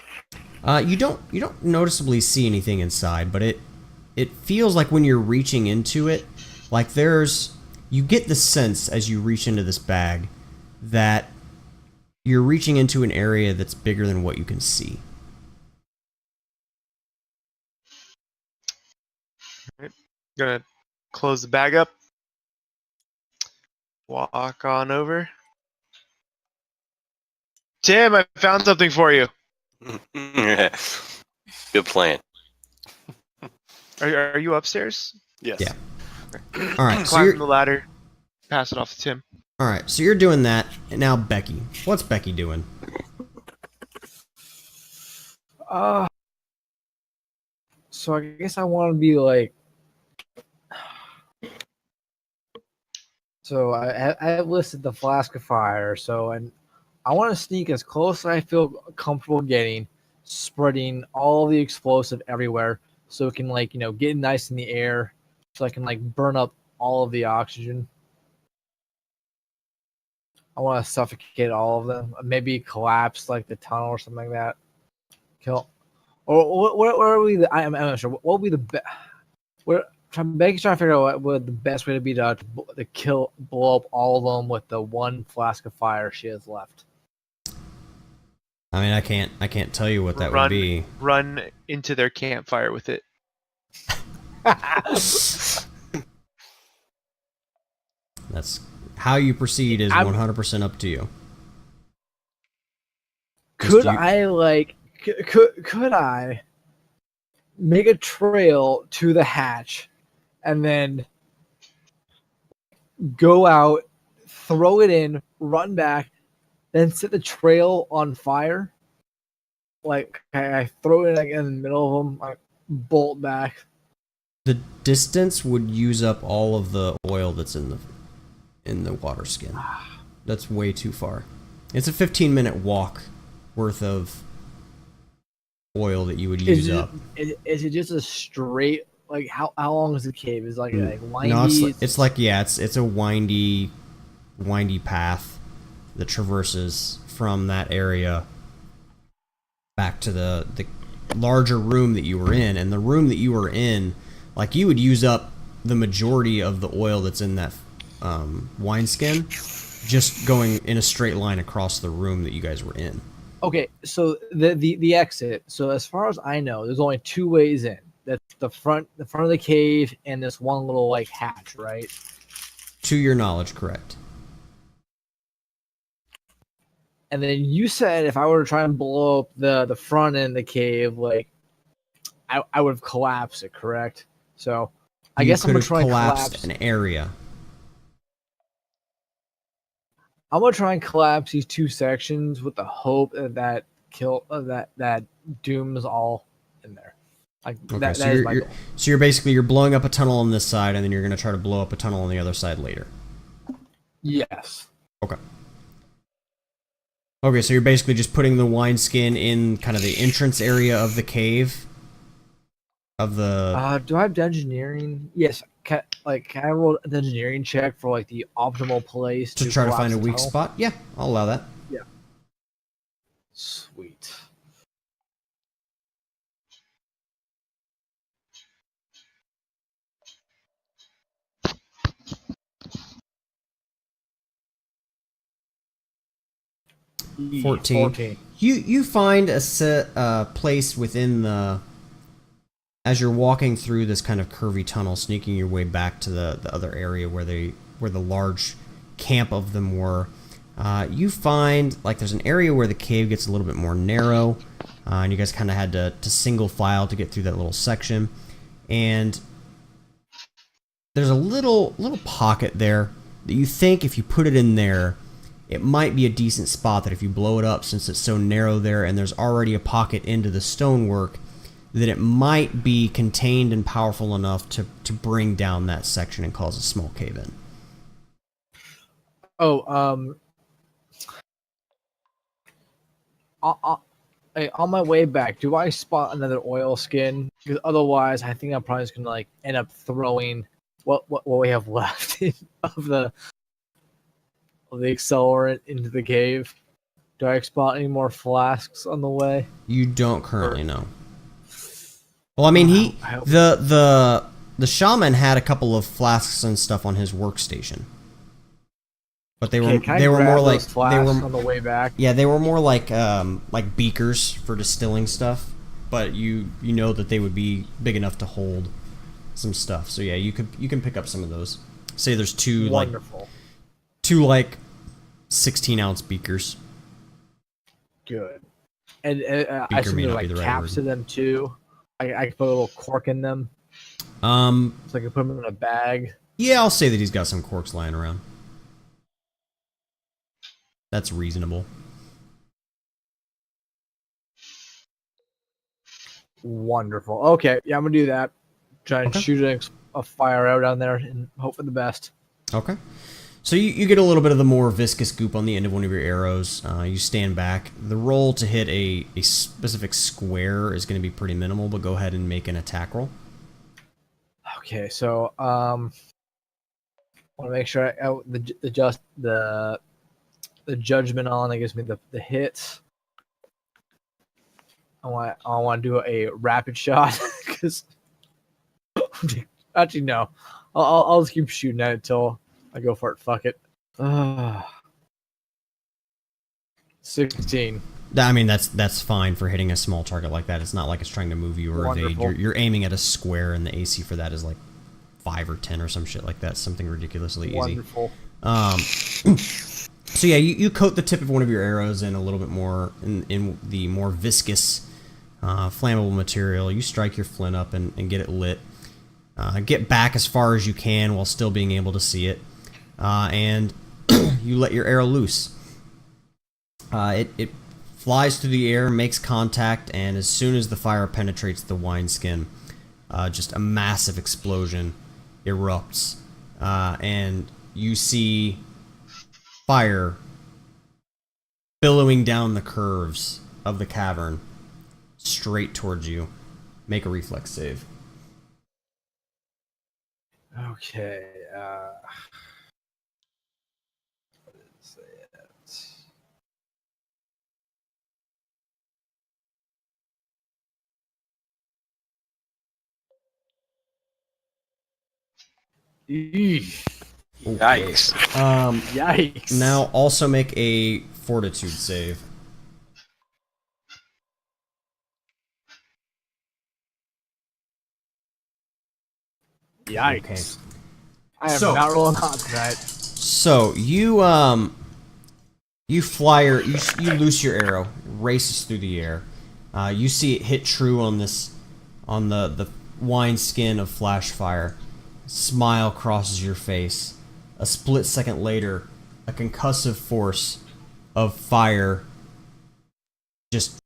You don't noticeably see anything inside, but it feels like when you're reaching into it, like you get the sense as you reach into this bag that you're reaching into an area that's bigger than what you can see. Right. Gonna close the bag up. Walk on over. Tim, I found something for you. Good plan. Are you upstairs? Yes. Yeah. All right, so Climb the ladder. Pass it off to Tim. all right, so you're doing that, and now Becky. What's Becky doing? So I guess I want to be like. So I listed the flask of fire. And I want to sneak as close as I feel comfortable getting, spreading all the explosive everywhere, so it can get nice in the air, so I can burn up all of the oxygen. I want to suffocate all of them. Maybe collapse the tunnel or something like that. Kill. Or what are we? I'm not sure. What would be the best? Begg's trying to figure out what would the best way to be to blow up all of them with the one flask of fire she has left. I mean, I can't tell you what that would be. Run into their campfire with it. That's how you proceed is 100% up to you. Could I make a trail to the hatch and then go out, throw it in, run back, then set the trail on fire? I throw it in the middle of them, bolt back. The distance would use up all of the oil that's in the water skin. That's way too far. It's a 15-minute walk worth of oil that you would use up. Is it just a straight how long is the cave? Is windy? No, it's a windy path that traverses from that area back to the larger room that you were in, and the room that you were in, you would use up the majority of the oil that's in that wineskin just going in a straight line across the room that you guys were in. Okay, so the exit. So as far as I know, there's only two ways in. That's the front of the cave and this one little hatch, right? To your knowledge, correct. And then you said if I were to try and blow up the front end of the cave, I would have collapsed it, correct? So I guess I'm gonna try and collapse an area. I'm gonna try and collapse these two sections with the hope that dooms all in there. Okay, so you're blowing up a tunnel on this side, and then you're gonna try to blow up a tunnel on the other side later. Yes. Okay. Okay, so you're basically just putting the wineskin in kind of the entrance area of the cave. Of the. Do I have engineering? Yes. Can I roll an engineering check for the optimal place to try to find a weak spot? Yeah, I'll allow that. Yeah. Sweet. Fourteen. You find a place within the as you're walking through this kind of curvy tunnel, sneaking your way back to the other area where the large camp of them were, you find like there's an area where the cave gets a little bit more narrow, and you guys kind of had to single file to get through that little section, and there's a little pocket there that you think if you put it in there, it might be a decent spot that if you blow it up, since it's so narrow there and there's already a pocket into the stonework, that it might be contained and powerful enough to bring down that section and cause a small cave-in. Oh, hey, on my way back, do I spot another oil skin? Because otherwise, I think I'm probably just gonna like end up throwing what we have left of the accelerant into the cave. Do I spot any more flasks on the way? You don't currently know. Well, I mean, the shaman had a couple of flasks and stuff on his workstation, but they were more like flasks on the way back. Yeah, they were more like beakers for distilling stuff, but you know that they would be big enough to hold some stuff. So yeah, you can pick up some of those. Say there's two 16-ounce beakers. Good. And I assume there's like caps to them too. I can put a little cork in them. So I can put them in a bag. Yeah, I'll say that he's got some corks lying around. That's reasonable. Wonderful. Okay, yeah, I'm gonna do that. Try and shoot a fire out down there and hope for the best. Okay. So you get a little bit of the more viscous goop on the end of one of your arrows. You stand back. The roll to hit a specific square is going to be pretty minimal, but go ahead and make an attack roll. Okay, so I want to make sure the judgment on that gives me the hits. I want to do a rapid shot because actually no, I'll just keep shooting at it till I go for it. Fuck it. 16. I mean, that's fine for hitting a small target like that. It's not like it's trying to move you or evade. You're aiming at a square, and the AC for that is like 5 or 10 or some shit like that. Something ridiculously easy. Wonderful. So yeah, you coat the tip of one of your arrows in a little bit more in the more viscous, flammable material. You strike your flint up and get it lit. Get back as far as you can while still being able to see it. And you let your arrow loose. It flies through the air, makes contact, and as soon as the fire penetrates the wineskin, just a massive explosion erupts. And you see fire billowing down the curves of the cavern straight towards you. Make a reflex save. Okay. What is it? Yikes. Yikes. Now also make a fortitude save. Yikes. Okay. I am not rolling hot tonight. So you loose your arrow, it races through the air. You see it hit true on the wineskin of flash fire. Smile crosses your face. A split second later, a concussive force of fire just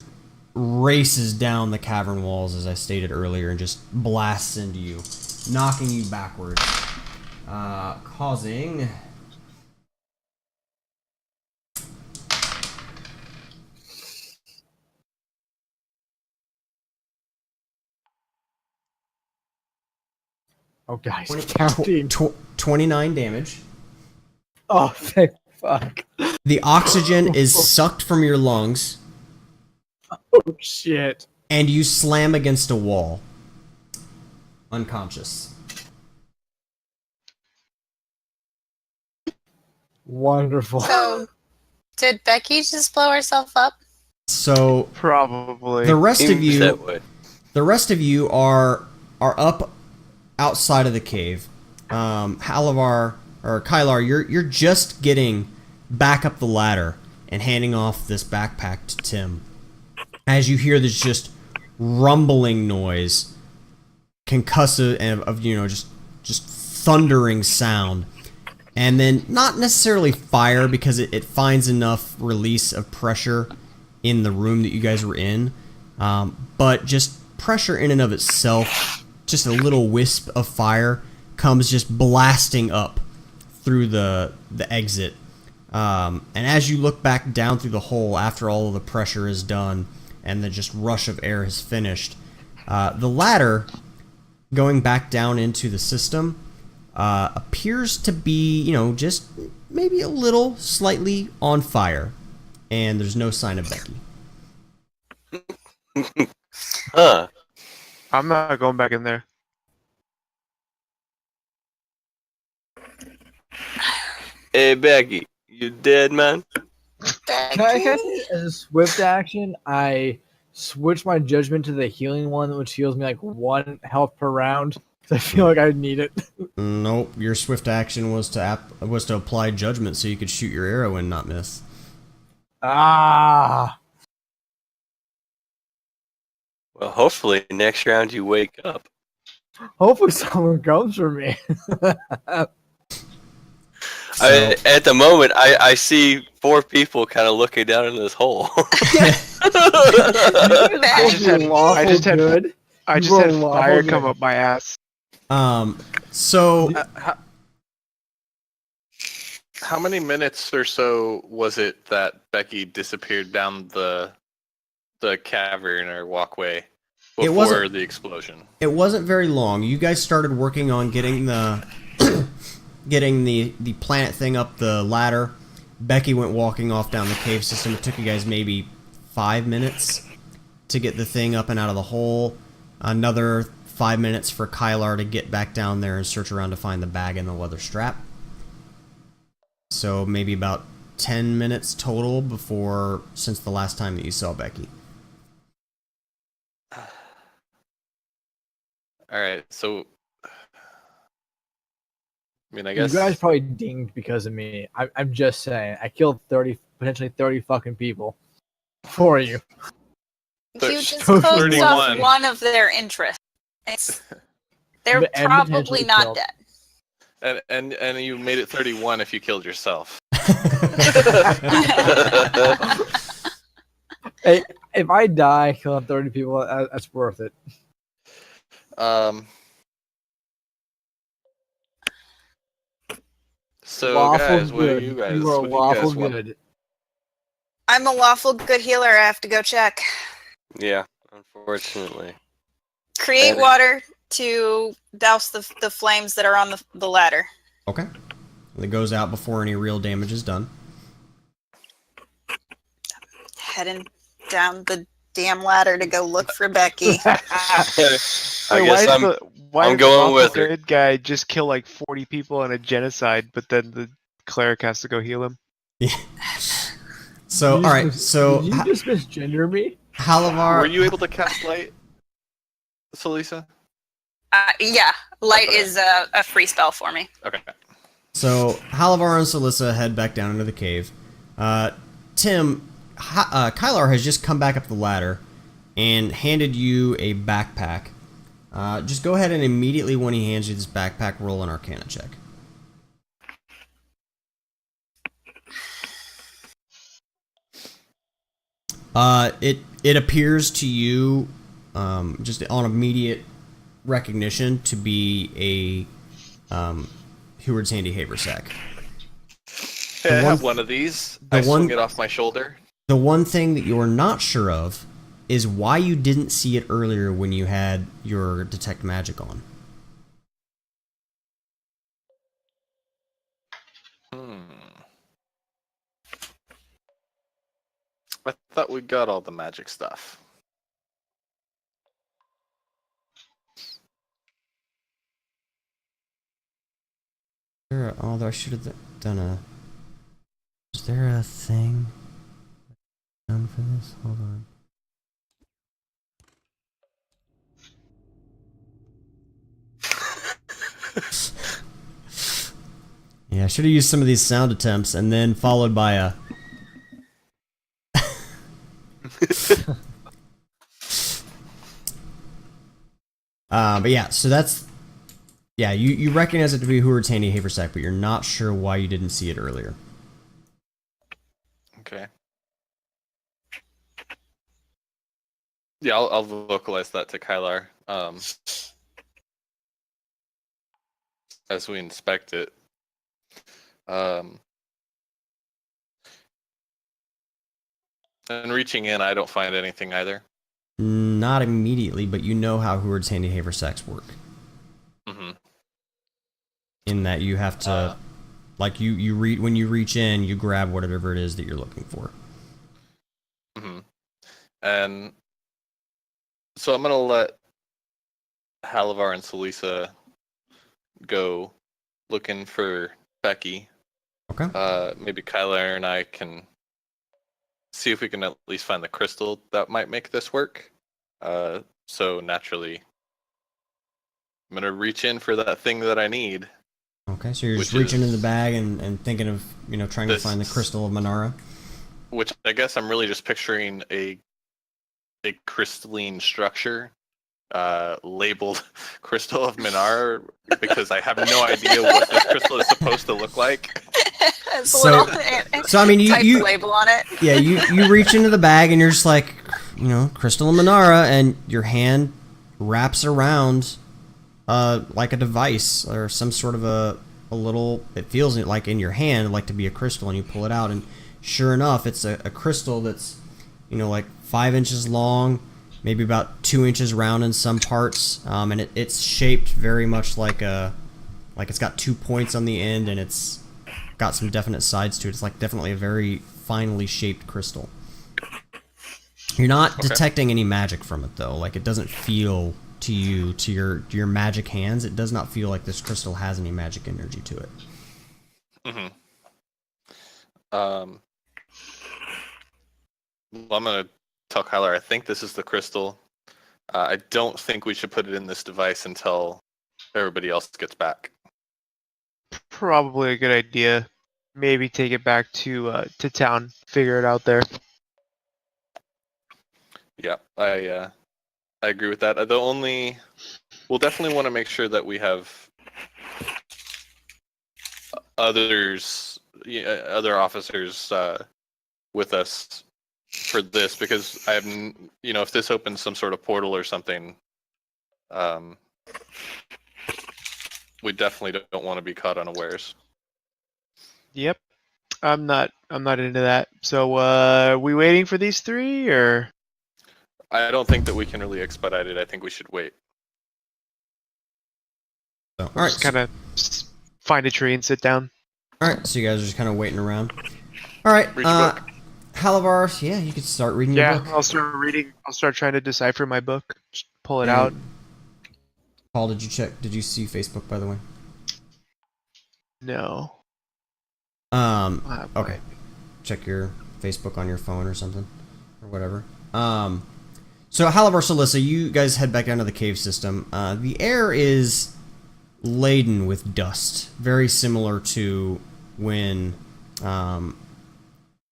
races down the cavern walls, as I stated earlier, and just blasts into you, knocking you backwards, causing Oh, guys, counting. 29 damage. Oh, thank fuck. The oxygen is sucked from your lungs, Oh, shit. and you slam against a wall, unconscious. Wonderful. So, did Becky just blow herself up? So Probably. the rest of Seems you, that way. the rest of you are are up outside of the cave. Halavar or Kylar, you're just getting back up the ladder and handing off this backpack to Tim. As you hear this just rumbling noise, concussive of just thundering sound, and then not necessarily fire because it finds enough release of pressure in the room that you guys were in, but just pressure in and of itself, just a little wisp of fire comes just blasting up through the exit. And as you look back down through the hole after all of the pressure is done and the just rush of air has finished, the ladder going back down into the system appears to be, just maybe a little slightly on fire, and there's no sign of Becky. Huh. I'm not going back in there. Hey, Becky, you dead, man? Can I say, as a swift action, I switch my judgment to the healing one, which heals me like 1 health per round. So I feel like I need it. Nope, your swift action was to apply judgment so you could shoot your arrow and not miss. Ah. Well, hopefully next round you wake up. Hopefully someone comes for me. At the moment, I see 4 people kind of looking down in this hole. I just had good. I just had fire come up my ass. So How many minutes or so was it that Becky disappeared down the cavern or walkway before the explosion? It wasn't very long. You guys started working on getting the getting the planet thing up the ladder. Becky went walking off down the cave system. It took you guys maybe 5 minutes to get the thing up and out of the hole. Another 5 minutes for Kylar to get back down there and search around to find the bag and the leather strap. So maybe about 10 minutes total since the last time that you saw Becky. Alright, so I mean, I guess You guys probably dinged because of me. I'm just saying. I killed potentially 30 fucking people for you. You just So closed 31. off one of their interests. They're And probably potentially not killed. dead. and you made it 31 if you killed yourself. Hey, if I die killing 30 people, that's worth it. So Lawful guys, what do good. you guys? You are what do you lawful guys want? good. I'm a lawful good healer. I have to go check. Yeah, unfortunately. Create Better. water to douse the flames that are on the ladder. Okay. It goes out before any real damage is done. Heading down the damn ladder to go look for Becky. I Why guess is I'm the going lawful with her. good guy just kill like 40 people in a genocide, but then the cleric has to go heal him? So, alright, so Did you just misgender me? Halavar... Were you able to cast light, Salisa? Yeah, light Okay. is a free spell for me. Okay. So, Halavar and Salissa head back down into the cave. Tim, Kylar has just come back up the ladder and handed you a backpack. Just go ahead and immediately when he hands you this backpack, roll an Arcana check. It appears to you, just on immediate recognition, to be a Heward's Handy Haversack. Hey, I one- have one of these. the I one- swing it off my shoulder. The one thing that you're not sure of is why you didn't see it earlier when you had your Detect Magic on. I thought we got all the magic stuff. Although I should have done a... Is there a thing done for this? Hold on. Yeah, I should have used some of these sound attempts and then followed by a. But yeah, so that's. Yeah, you recognize it to be Hooard's Handy Haversack, but you're not sure why you didn't see it earlier. Okay. Yeah, I'll vocalize that to Kylar as we inspect it. And reaching in, I don't find anything either. Not immediately, but you know how Hooard's Handy Haversacks work. Mm-hmm. In that you have to, like you read when you reach in, you grab whatever it is that you're looking for. Mm-hmm. And so I'm gonna let Halavar and Salisa go looking for Becky. Okay. Maybe Kyler and I can see if we can at least find the crystal that might make this work. So naturally, I'm gonna reach in for that thing that I need. Okay, so you're just reaching in the bag and thinking of, trying to find the crystal of Manara. Which I guess I'm really just picturing a crystalline structure labeled Crystal of Minar because I have no idea what this crystal is supposed to look like. So I mean, you label on it. Yeah, you reach into the bag and you're just like, Crystal of Manara, and your hand wraps around like a device or some sort of a little. It feels like in your hand like to be a crystal, and you pull it out, and sure enough, it's a crystal that's like 5 inches long, maybe about 2 inches round in some parts, and it's shaped very much like it's got 2 points on the end, and it's got some definite sides to it. It's like definitely a very finely shaped crystal. You're not detecting any magic from it though. Like, it doesn't feel to you, to your magic hands, it does not feel like this crystal has any magic energy to it. Mm-hmm. Well, I'm gonna tell Kyler I think this is the crystal. I don't think we should put it in this device until everybody else gets back. Probably a good idea. Maybe take it back to town, figure it out there. Yeah, I agree with that. We'll definitely want to make sure that we have other officers with us for this, because I have, if this opens some sort of portal or something, we definitely don't want to be caught unawares. Yep. I'm not into that. So are we waiting for these three, or? I don't think that we can really expedite it. I think we should wait. So, all right, just kind of find a tree and sit down. All right, so you guys are just kind of waiting around. All right, Halavar, yeah, you could start reading your book. Yeah, I'll start reading. I'll start trying to decipher my book. Just pull it out. Paul, did you check? Did you see Facebook, by the way? No. Okay. Check your Facebook on your phone or something, or whatever. So Halavar, Salisa, you guys head back down to the cave system. The air is laden with dust, very similar to when to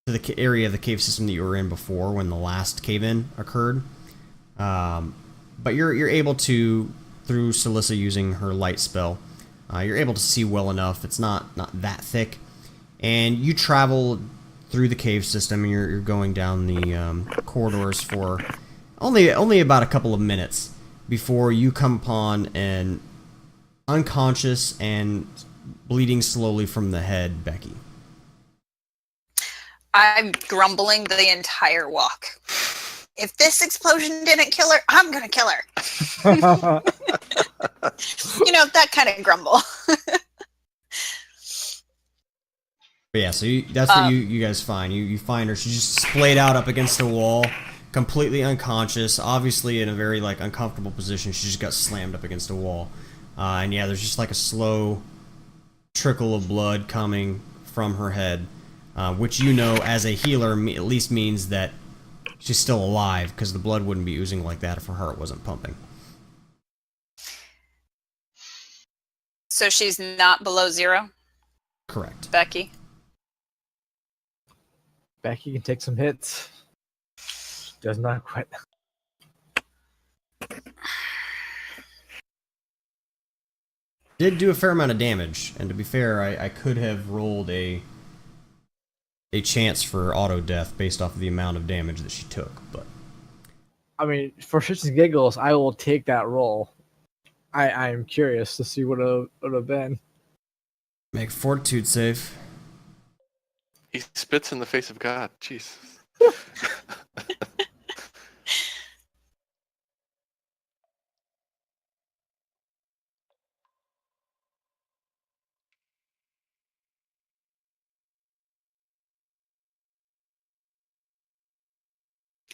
the area of the cave system that you were in before, when the last cave-in occurred. But you're able to, through Salisa using her light spell, you're able to see well enough. It's not that thick, and you travel through the cave system, and you're going down the corridors for only about a couple of minutes before you come upon an unconscious and bleeding slowly from the head Becky. I'm grumbling the entire walk. If this explosion didn't kill her, I'm gonna kill her. That kind of grumble. But yeah, so that's what you guys find. You find her. She's just splayed out up against the wall, completely unconscious, obviously in a very uncomfortable position. She just got slammed up against a wall, and yeah, there's just a slow trickle of blood coming from her head, which as a healer at least means that she's still alive, because the blood wouldn't be oozing like that if her heart wasn't pumping. So she's not below 0, Correct. Becky? Becky can take some hits. Does not quit. Did do a fair amount of damage, and to be fair, I could have rolled a chance for auto death based off of the amount of damage that she took, but I mean, for shits and giggles, I will take that roll. I am curious to see what it would have been. make fortitude save. He spits in the face of God. Jeez.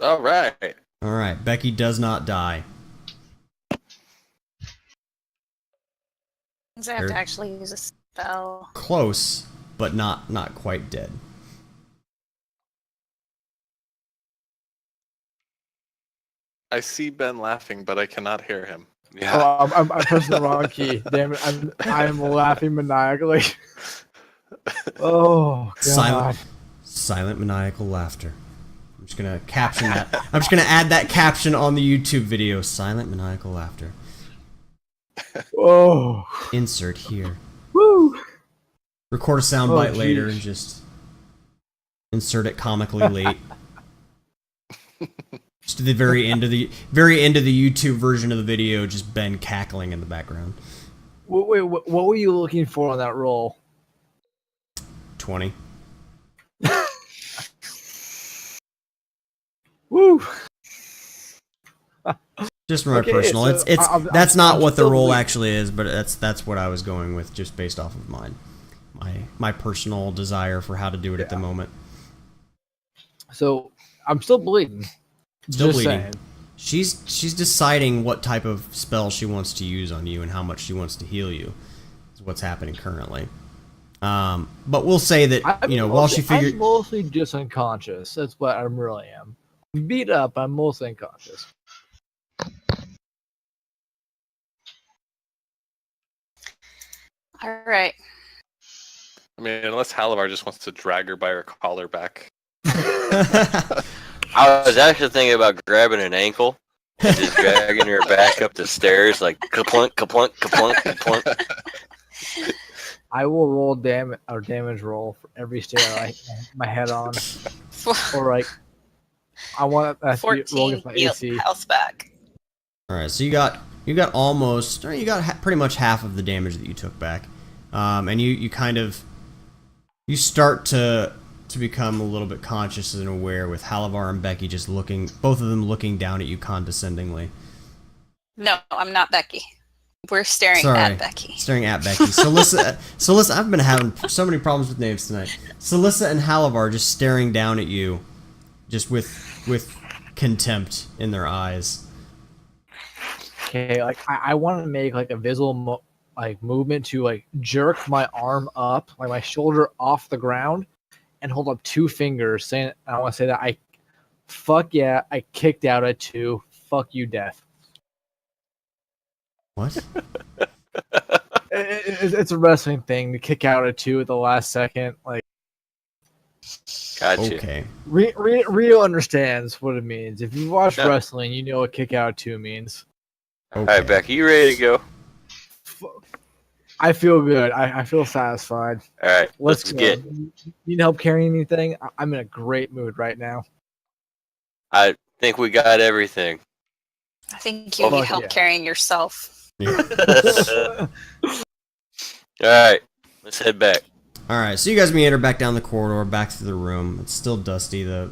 All right. All right, Becky does not die. Does I have to actually use a spell? Close, but not quite dead. I see Ben laughing, but I cannot hear him. Yeah. Oh, I'm pressing the wrong key. Damn it! I'm laughing maniacally. Oh God! Silent maniacal laughter. I'm just gonna caption that. I'm just gonna add that caption on the YouTube video. Silent maniacal laughter. Oh. Insert here. Woo! Record a soundbite Oh, later geez. and just insert it comically late. Just to the very end of the YouTube version of the video, just Ben cackling in the background. Wait, what were you looking for on that roll? 20. Woo! Just from my Okay, personal. so It's that's I'm not what the still role bleeding. actually is, but that's what I was going with, just based off of my personal desire for how to do it at the moment. So I'm still bleeding. Still Just bleeding. saying. She's deciding what type of spell she wants to use on you and how much she wants to heal you. Is what's happening currently. But we'll say that while she figured. I'm mostly just unconscious. That's what I really am. Beat up. I'm mostly unconscious. All right. I mean, unless Halavar just wants to drag her by her collar back. I was actually thinking about grabbing an ankle and just dragging her back up the stairs, like kaplunk, kaplunk, kaplunk, kaplunk. I will roll damage roll for every stair I hit my head on, or like I want that to be roll 14 against my AC. health back. All right, so you got almost, or you got pretty much half of the damage that you took back, and you kind of start to become a little bit conscious and aware with Halavar and Becky just looking, both of them looking down at you condescendingly. No, I'm not Becky. We're staring at Becky. Staring at Becky. Solissa, I've been having so many problems with names tonight. Solissa and Halavar just staring down at you, just with contempt in their eyes. Okay, like I want to make like a visual movement to like jerk my arm up, like my shoulder off the ground, and hold up 2 fingers, saying I want to say that fuck yeah, I kicked out at 2. Fuck you, death. What? It's a wrestling thing to kick out at 2 at the last second. Like, Gotcha. Okay. Rio understands what it means. If you watch Yeah. wrestling, you know what kick out at 2 means. All right, Becky, you ready to go? I feel good. I feel satisfied. All right, let's go. get. Need help carrying anything? I'm in a great mood right now. I think we got everything. I think you Fuck need help yeah. carrying yourself. All right, let's head back. All right, so you guys meander back down the corridor, back to the room. It's still dusty. The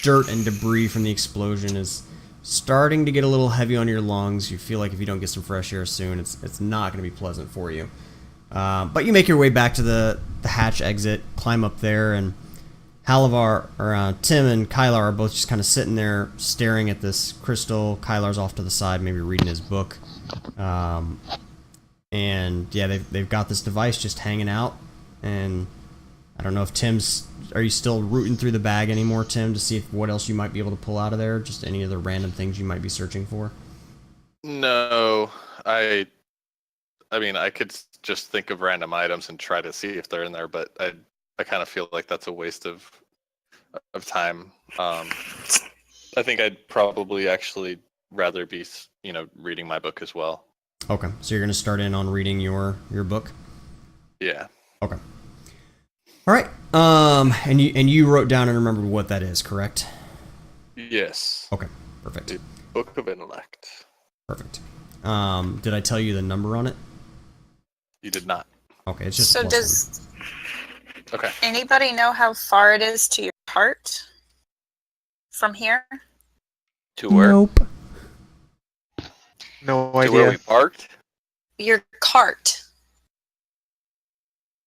dirt and debris from the explosion is starting to get a little heavy on your lungs. You feel like if you don't get some fresh air soon, it's not going to be pleasant for you. But you make your way back to the hatch exit, climb up there, and Halavar, or Tim and Kylar are both just kind of sitting there staring at this crystal. Kylar's off to the side, maybe reading his book. And yeah, they've got this device just hanging out, and I don't know if are you still rooting through the bag anymore, Tim, to see what else you might be able to pull out of there? Just any other random things you might be searching for? No, I I mean, I could just think of random items and try to see if they're in there, but I kind of feel like that's a waste of time. I think I'd probably actually rather be, reading my book as well. Okay, so you're gonna start in on reading your book. Yeah. Okay. All right. And you wrote down and remembered what that is, correct? Yes. Okay. Perfect. The Book of Intellect. Perfect. Did I tell you the number on it? You did not. Okay, it's just So plus does Okay. anybody know how far it is to your cart from here? To one. where? Nope. No To where idea. we parked? Your cart.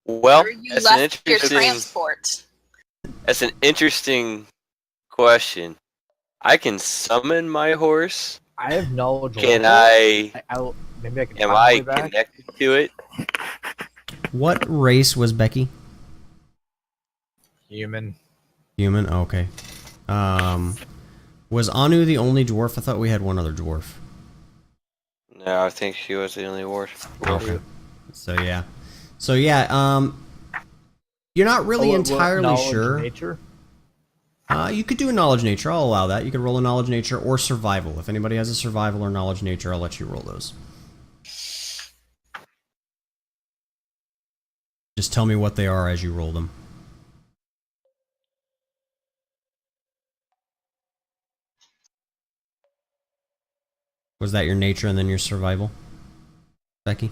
Well, Where you that's an left your interesting. transport. That's an interesting question. I can summon my horse. I have knowledge. Can local. I? Maybe I can. Am find my I way back. connected to it? What race was Becky? Human. Human. Okay. Was Anu the only dwarf? I thought we had one other dwarf. No, I think she was the only dwarf. Okay. So yeah. You're not really What entirely knowledge sure. Nature. You could do a knowledge nature. I'll allow that. You could roll a knowledge nature or survival. If anybody has a survival or knowledge nature, I'll let you roll those. Just tell me what they are as you roll them. Was that your nature and then your survival, Becky?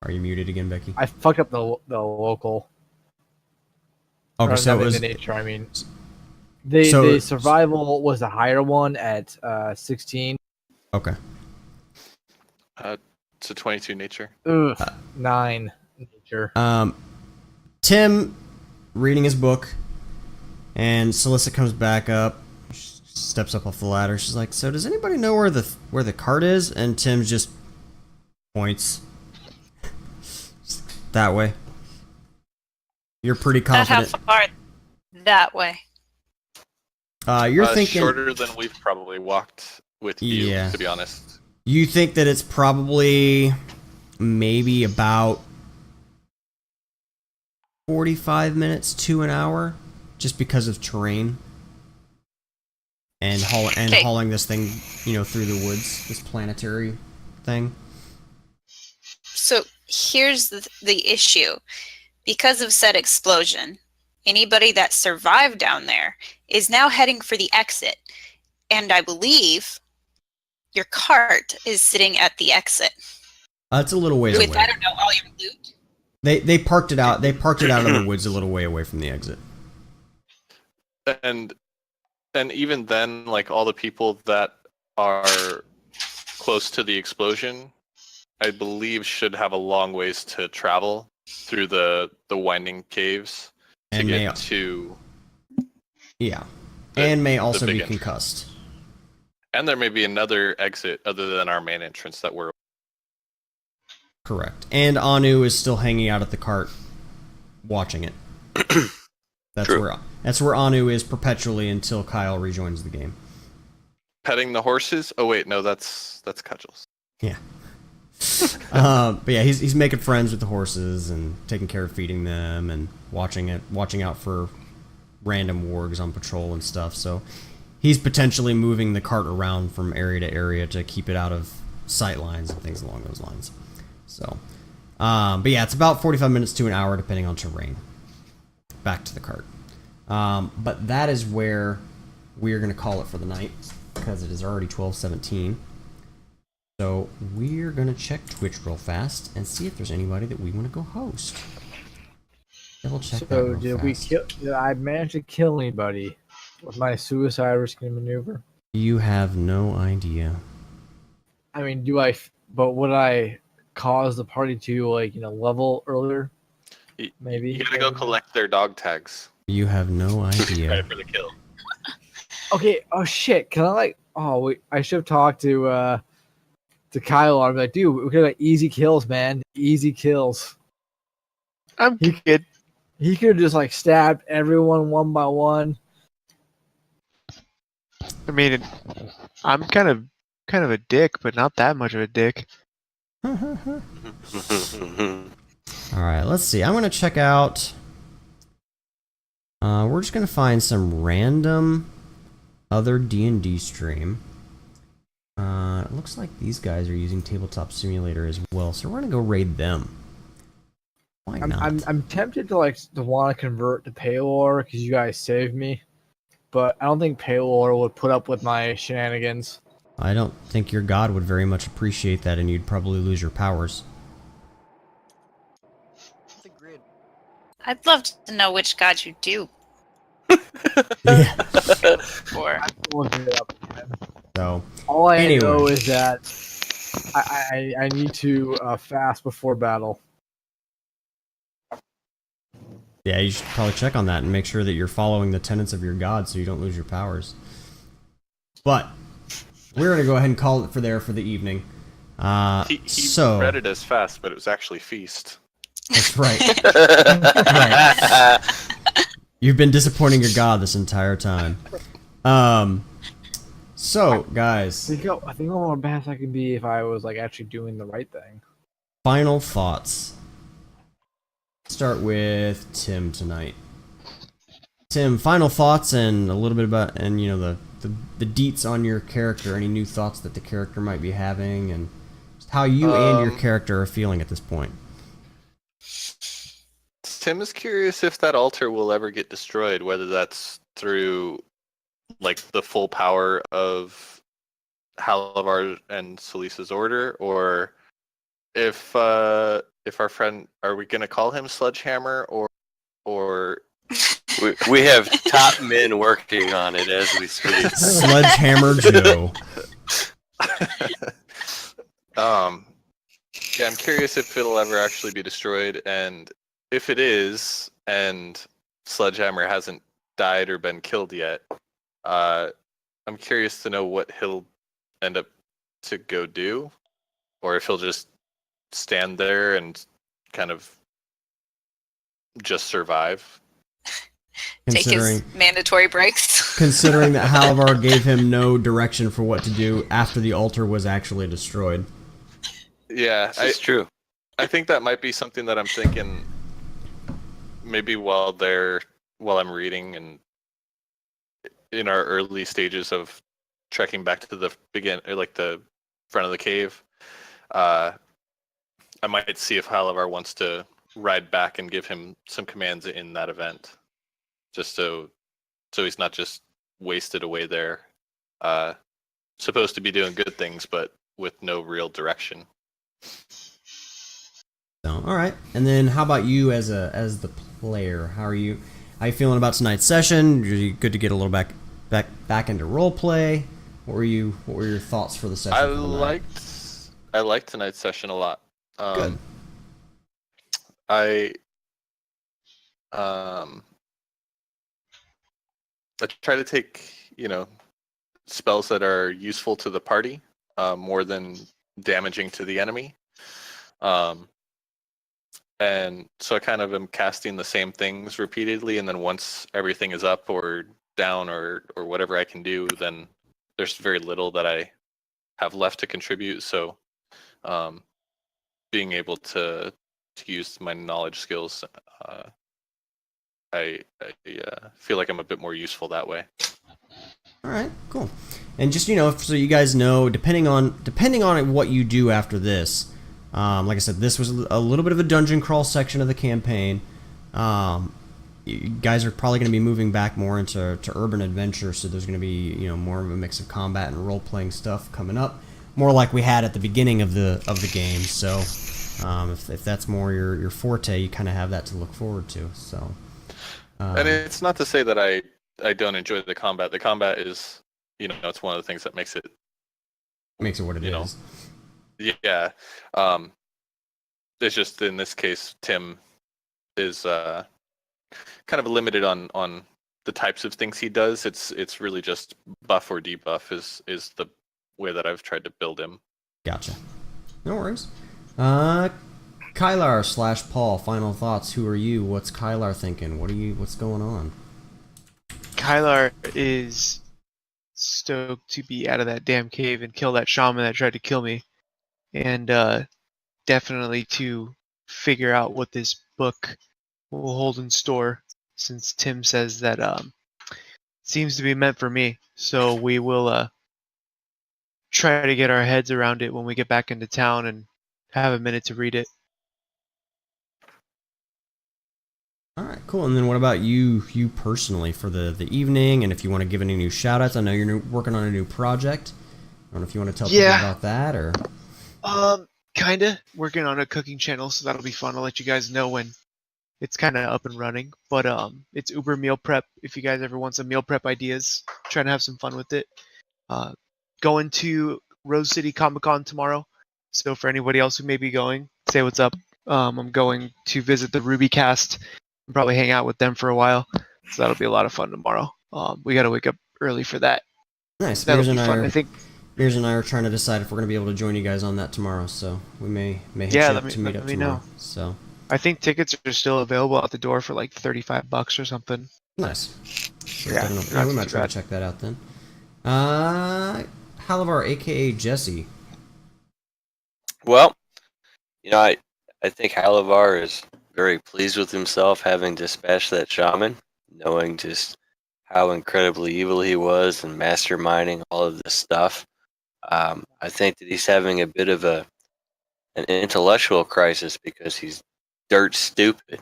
Are you muted again, Becky? I fucked up the local. Okay, Or so not it was the nature. I mean, so the survival was the higher one at 16. okay. It's a 22 nature. Ugh, 9 nature. Tim reading his book, and Celissa comes back up, steps up off the ladder. She's like, "So does anybody know where the cart is?" And Tim just points that way. You're pretty Not how confident. far that way. You're thinking Shorter than we've probably walked with you, Yeah. to be honest. You think that it's probably maybe about 45 minutes to an hour, just because of terrain and Okay. hauling this thing, through the woods, this planetary thing. So here's the issue. Because of said explosion, anybody that survived down there is now heading for the exit. And I believe your cart is sitting at the exit. It's a little ways With, away. I don't know, all your loot. They parked it out. They parked it out in the woods a little way away from the exit. And even then, like all the people that are close to the explosion, I believe should have a long ways to travel through the winding caves to And get to. Yeah, the- and may the also big be entrance. concussed. And there may be another exit other than our main entrance that we're. Correct. And Anu is still hanging out at the cart, watching it. True. That's where Anu is perpetually until Kyle rejoins the game. Petting the horses? Oh wait, no, that's Cudgels. Yeah. But yeah, he's making friends with the horses and taking care of feeding them and watching out for random wargs on patrol and stuff. So he's potentially moving the cart around from area to area to keep it out of sight lines and things along those lines. So, but yeah, it's about 45 minutes to an hour depending on terrain. Back to the cart. But that is where we are going to call it for the night because it is already 12:17. So we're going to check Twitch real fast and see if there's anybody that we want to go host. Double check that So real did fast. we kill? Did I manage to kill anybody with my suicide risking maneuver? You have no idea. I mean, But would I cause the party to level earlier? Maybe. You gotta go collect their dog tags. You have no idea. Right for the kill. Okay. Oh shit. Can I wait, I should have talked to Kyle. I'm like, dude, we could have easy kills, man. Easy kills. I'm good. He could have just stabbed everyone one by one. I mean, I'm kind of a dick, but not that much of a dick. Alright, let's see. I'm going to check out... we're just going to find some random other D&D stream. It looks like these guys are using Tabletop Simulator as well, so we're going to go raid them. Why not? I'm tempted to want to convert to Paylor because you guys saved me, but I don't think Paylor would put up with my shenanigans. I don't think your god would very much appreciate that, and you'd probably lose your powers. I'd love to know which god you do. Yeah. Or I'm looking it up again. So, All I Anyway. know is that I need to fast before battle. yeah, you should probably check on that and make sure that you're following the tenets of your god so you don't lose your powers. But, we're going to go ahead and call it for the evening. He So, read it as fast, but it was actually feast. that's right. Right. You've been disappointing your god this entire time. So, guys, I think how more badass I can be if I was actually doing the right thing. final thoughts. Start with Tim tonight. Tim, final thoughts and a little bit about, and the deets on your character. Any new thoughts that the character might be having, and just how you and your character are feeling at this point. Tim is curious if that altar will ever get destroyed, whether that's through the full power of Halavar and Salisa's order, or if our friend, are we gonna call him Sledgehammer, or we have top men working on it as we speak. Sledgehammer Joe. Yeah, I'm curious if it'll ever actually be destroyed, and if it is, and Sledgehammer hasn't died or been killed yet, I'm curious to know what he'll end up to go do, or if he'll just stand there and kind of just survive. take his mandatory breaks. Considering that Halavar gave him no direction for what to do after the altar was actually destroyed. Yeah, It's true. I think that might be something that I'm thinking maybe while I'm reading and in our early stages of trekking back to the the front of the cave. I might see if Halavar wants to ride back and give him some commands in that event, just so he's not just wasted away there, supposed to be doing good things, but with no real direction. So, all right. And then, how about you as the player? How are you feeling about tonight's session? Are you good to get a little back into role play? What were your thoughts for the session? I liked tonight's session a lot. Good. I try to take spells that are useful to the party more than damaging to the enemy. And so I kind of am casting the same things repeatedly, and then once everything is up or down or whatever I can do, then there's very little that I have left to contribute. So being able to use my knowledge skills, I feel like I'm a bit more useful that way. All right, cool. And just so you guys know, depending on what you do after this, like I said, this was a little bit of a dungeon crawl section of the campaign. You guys are probably going to be moving back more into urban adventure, so there's going to be more of a mix of combat and role playing stuff coming up, more like we had at the beginning of the game. So if that's more your forte, you kind of have that to look forward to. So and it's not to say that I don't enjoy the combat. The combat is it's one of the things that makes it what it is. Yeah. It's just in this case, Tim is kind of limited on the types of things he does. It's really just buff or debuff is the way that I've tried to build him. Gotcha. No worries. Kylar / Paul, final thoughts. Who are you? What's Kylar thinking? What's going on? Kylar is stoked to be out of that damn cave and kill that shaman that tried to kill me. And definitely to figure out what this book will hold in store, since Tim says that seems to be meant for me. So we will try to get our heads around it when we get back into town and have a minute to read it. All right, cool. And then what about you personally for the evening? And if you want to give any new shout outs, I know you're working on a new project. I don't know if you want to tell people about that or. Kinda working on a cooking channel, so that'll be fun. I'll let you guys know when it's kind of up and running. But it's Uber Meal Prep. If you guys ever want some meal prep ideas, trying to have some fun with it. Going to Rose City Comic Con tomorrow. So for anybody else who may be going, say what's up. I'm going to visit the Ruby cast and probably hang out with them for a while. So that'll be a lot of fun tomorrow. We got to wake up early for that. Nice. That'll be fun. I think. Mears and I are trying to decide if we're going to be able to join you guys on that tomorrow, so we may hit you up to meet up tomorrow. Know. So I think tickets are still available at the door for like $35 or something. Nice. Yeah, we might try to check that out then. Halavar, aka Jesse. Well, I think Halavar is very pleased with himself having dispatched that shaman, knowing just how incredibly evil he was and masterminding all of this stuff. I think that he's having a bit of an intellectual crisis because he's dirt stupid.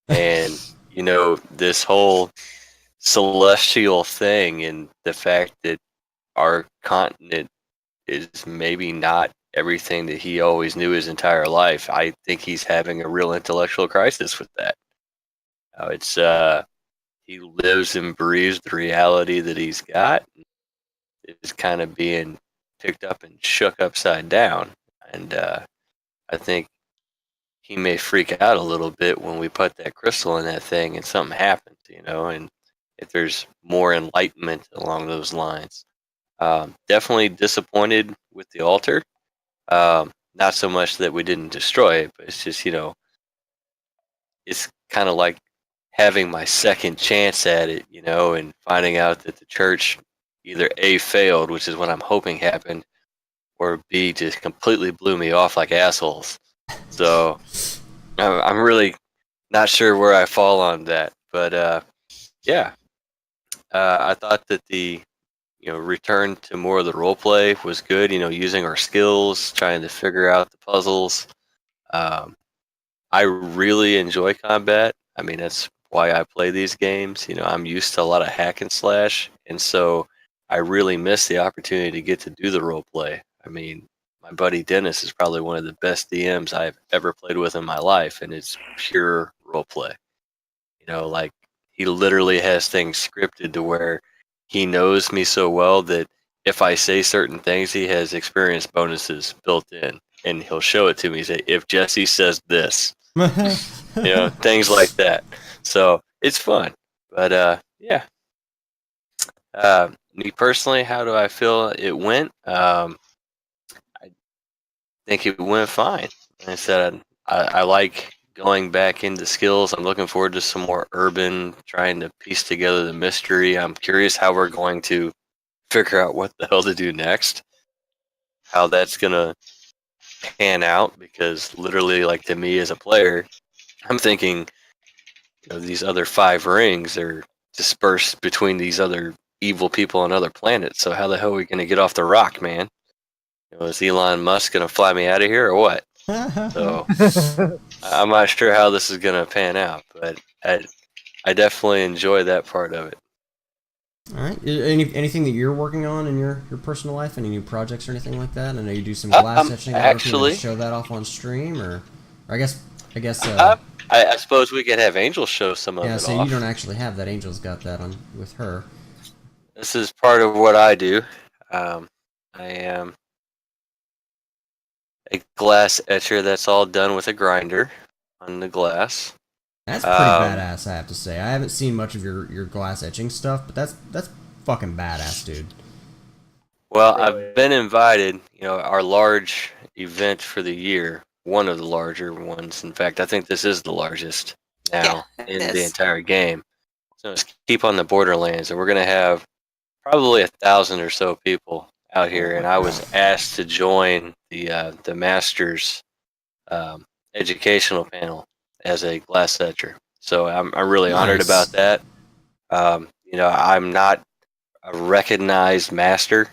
And, this whole celestial thing and the fact that our continent is maybe not everything that he always knew his entire life. I think he's having a real intellectual crisis with that. He lives and breathes the reality that he's got. It's kind of being picked up and shook upside down. And I think he may freak out a little bit when we put that crystal in that thing and something happens, and if there's more enlightenment along those lines. Definitely disappointed with the altar. Not so much that we didn't destroy it, but it's just, it's kind of like having my second chance at it, and finding out that the church either A, failed, which is what I'm hoping happened, or B, just completely blew me off like assholes. So I'm really not sure where I fall on that. But yeah, I thought that the return to more of the role play was good, using our skills, trying to figure out the puzzles. I really enjoy combat. I mean, that's why I play these games. I'm used to a lot of hack and slash, and so I really miss the opportunity to get to do the role play. I mean, my buddy Dennis is probably one of the best DMs I've ever played with in my life, and it's pure role play. Like he literally has things scripted to where he knows me so well that if I say certain things, he has experience bonuses built in, and he'll show it to me. Say, if Jesse says this, things like that. So it's fun. But yeah. Me personally, how do I feel it went? I think it went fine. Like I said, I like going back into skills. I'm looking forward to some more urban, trying to piece together the mystery. I'm curious how we're going to figure out what the hell to do next, how that's going to pan out, because literally, like, to me as a player, I'm thinking, these other 5 rings are dispersed between these other evil people on other planets. So how the hell are we going to get off the rock, man? Is Elon Musk going to fly me out of here or what? So I'm not sure how this is going to pan out, but I definitely enjoy that part of it. All right. Anything that you're working on in your personal life? Any new projects or anything like that? I know you do some glass etching. Actually, show that off on stream, or I guess. I suppose we could have Angel show some of it. Yeah, so off. You don't actually have that. Angel's got that on with her. This is part of what I do. I am a glass etcher that's all done with a grinder on the glass. That's pretty badass, I have to say. I haven't seen much of your glass etching stuff, but that's fucking badass, dude. Well, I've been invited, our large event for the year, one of the larger ones. In fact, I think this is the largest now in the entire game. So it's Keep on the Borderlands, and we're going to have probably 1,000 or so people out here, and I was asked to join the Masters educational panel as a glass etcher. So I'm really honored Nice. about that. I'm not a recognized master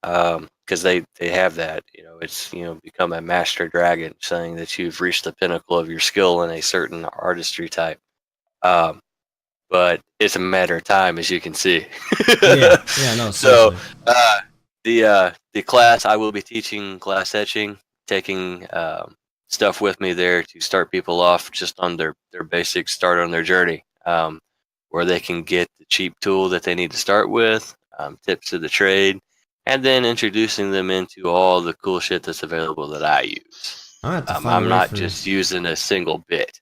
because they have that. It's become a master dragon, saying that you've reached the pinnacle of your skill in a certain artistry type. But it's a matter of time, as you can see. Yeah, no. So Seriously. the class I will be teaching glass etching, taking stuff with me there to start people off just on their basic start on their journey, where they can get the cheap tool that they need to start with, tips of the trade, and then introducing them into all the cool shit that's available that I use. I have to find I'm a way not for just using a single bit.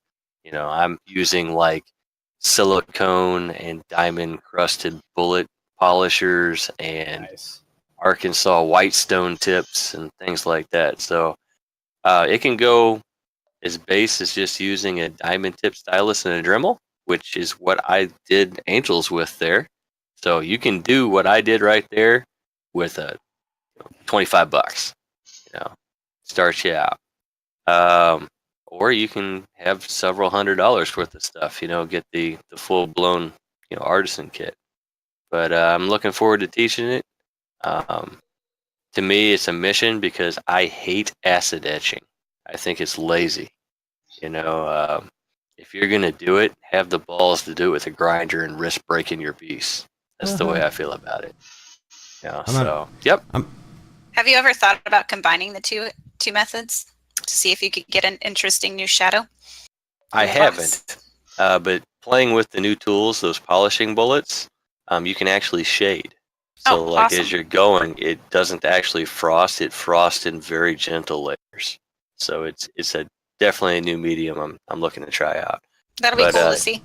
I'm using like silicone and diamond crusted bullet polishers and Nice. Arkansas whitestone tips and things like that. So it can go as base as just using a diamond tip stylus and a Dremel, which is what I did angels with there. So you can do what I did right there with a $25. Start you out. Or you can have several $100s worth of stuff. Get the full blown artisan kit. But I'm looking forward to teaching it. To me, it's a mission because I hate acid etching. I think it's lazy. If you're gonna do it, have the balls to do it with a grinder and risk breaking your piece. That's the way I feel about it. Yep. Have you ever thought about combining the two methods to see if you could get an interesting new shadow? I Yes. haven't. But playing with the new tools, those polishing bullets, you can actually shade. So awesome. as you're going, it doesn't actually frost. It frosts in very gentle layers. So it's definitely a new medium I'm looking to try out. That'll be cool to see.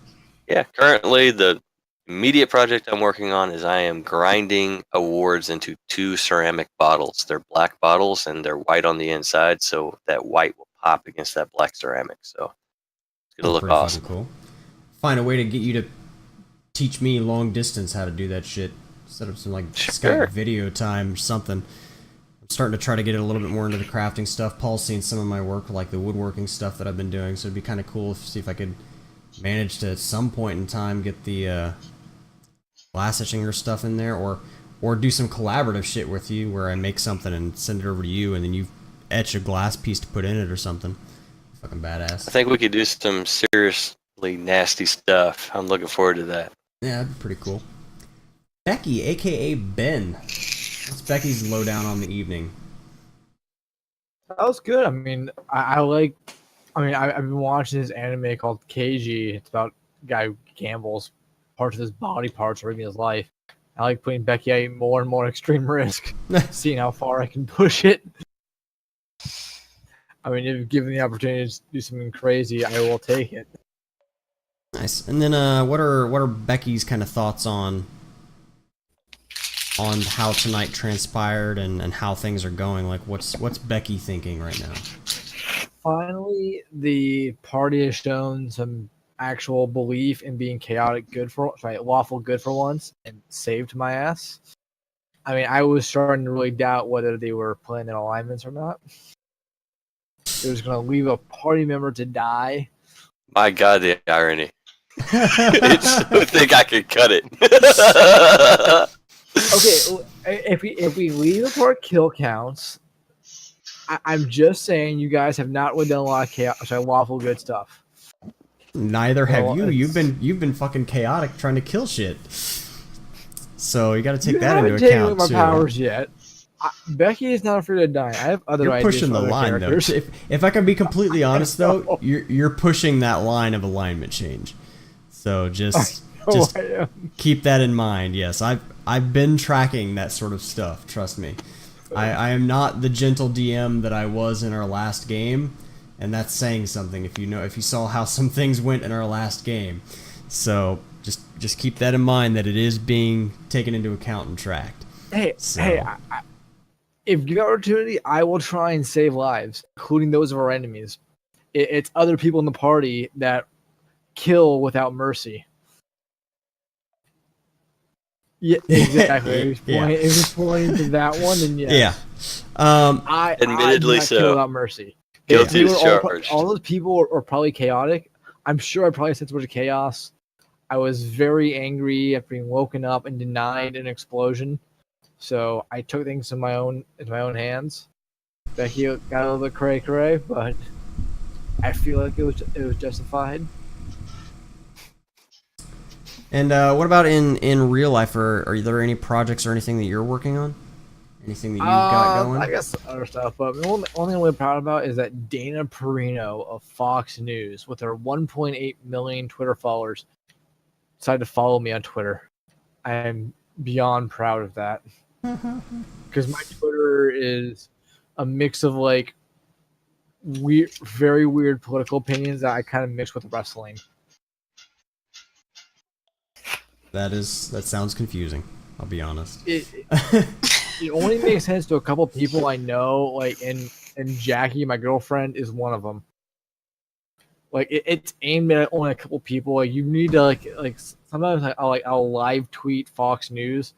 Yeah, currently the immediate project I'm working on is I am grinding awards into 2 ceramic bottles. They're black bottles and they're white on the inside, so that white will pop against that black ceramic. So it's gonna look Pretty awesome. fucking cool. Find a way to get you to teach me long distance how to do that shit. Set up some Skype video time or something. I'm starting to try to get a little bit more into the crafting stuff. Paul's seen some of my work, like the woodworking stuff that I've been doing, so it'd be kind of cool to see if I could manage to at some point in time get the glass etching or stuff in there, or do some collaborative shit with you where I make something and send it over to you and then you etch a glass piece to put in it or something. Fucking badass. I think we could do some seriously nasty stuff. I'm looking forward to that. Yeah, that'd be pretty coll. Becky, aka Ben. What's Becky's lowdown on the evening? That was good. I mean, I've been watching this anime called KG. It's about a guy who gambles parts of his body parts or even his life. I like putting Becky at more and more extreme risk, seeing how far I can push it. I mean, if given the opportunity to do something crazy, I will take it. Nice. And then, what are Becky's kind of thoughts on how tonight transpired and how things are going? Like, what's Becky thinking right now? Finally, the party has shown some actual belief in being lawful good for once, and saved my ass. I mean, I was starting to really doubt whether they were playing in alignments or not. They was going to leave a party member to die. My God, the irony. I just think I could cut it. Okay, if we leave apart kill counts, I'm just saying you guys have not really done a lot of chaos, lawful good stuff. Neither have you. You've been fucking chaotic trying to kill shit. So you got to take that into account too. I haven't taken my powers yet. Becky is not afraid to die. I have other You're ideas pushing for the other line characters. though. If I can be completely honest though, you're pushing that line of alignment change. So just keep that in mind. Yes, I've been tracking that sort of stuff. Trust me. I am not the gentle DM that I was in our last game, and that's saying something if you saw how some things went in our last game. So just keep that in mind that it is being taken into account and tracked. If given opportunity, I will try and save lives, including those of our enemies. It's other people in the party that kill without mercy. Yeah, exactly. If it's pointing to that one, then yes. Yeah. I Admittedly do not so. kill without mercy. Guilty They as were charged. all those people were probably chaotic. I'm sure I probably sent so much chaos. I was very angry after being woken up and denied an explosion. So I took things into my own hands. Becky got a little bit cray, but I feel like it was justified. And what about in real life? Are there any projects or anything that you're working on? Anything that you've got going? I guess other stuff, but the only thing I'm really proud about is that Dana Perino of Fox News, with her 1.8 million Twitter followers, decided to follow me on Twitter. I am beyond proud of that. Because my Twitter is a mix of like weird, very weird political opinions that I kind of mix with wrestling. That sounds confusing. I'll be honest. It only makes sense to a couple people I know, like and Jackie, my girlfriend, is one of them. Like it's aimed at only a couple people. Like you need to like sometimes I'll live tweet Fox News,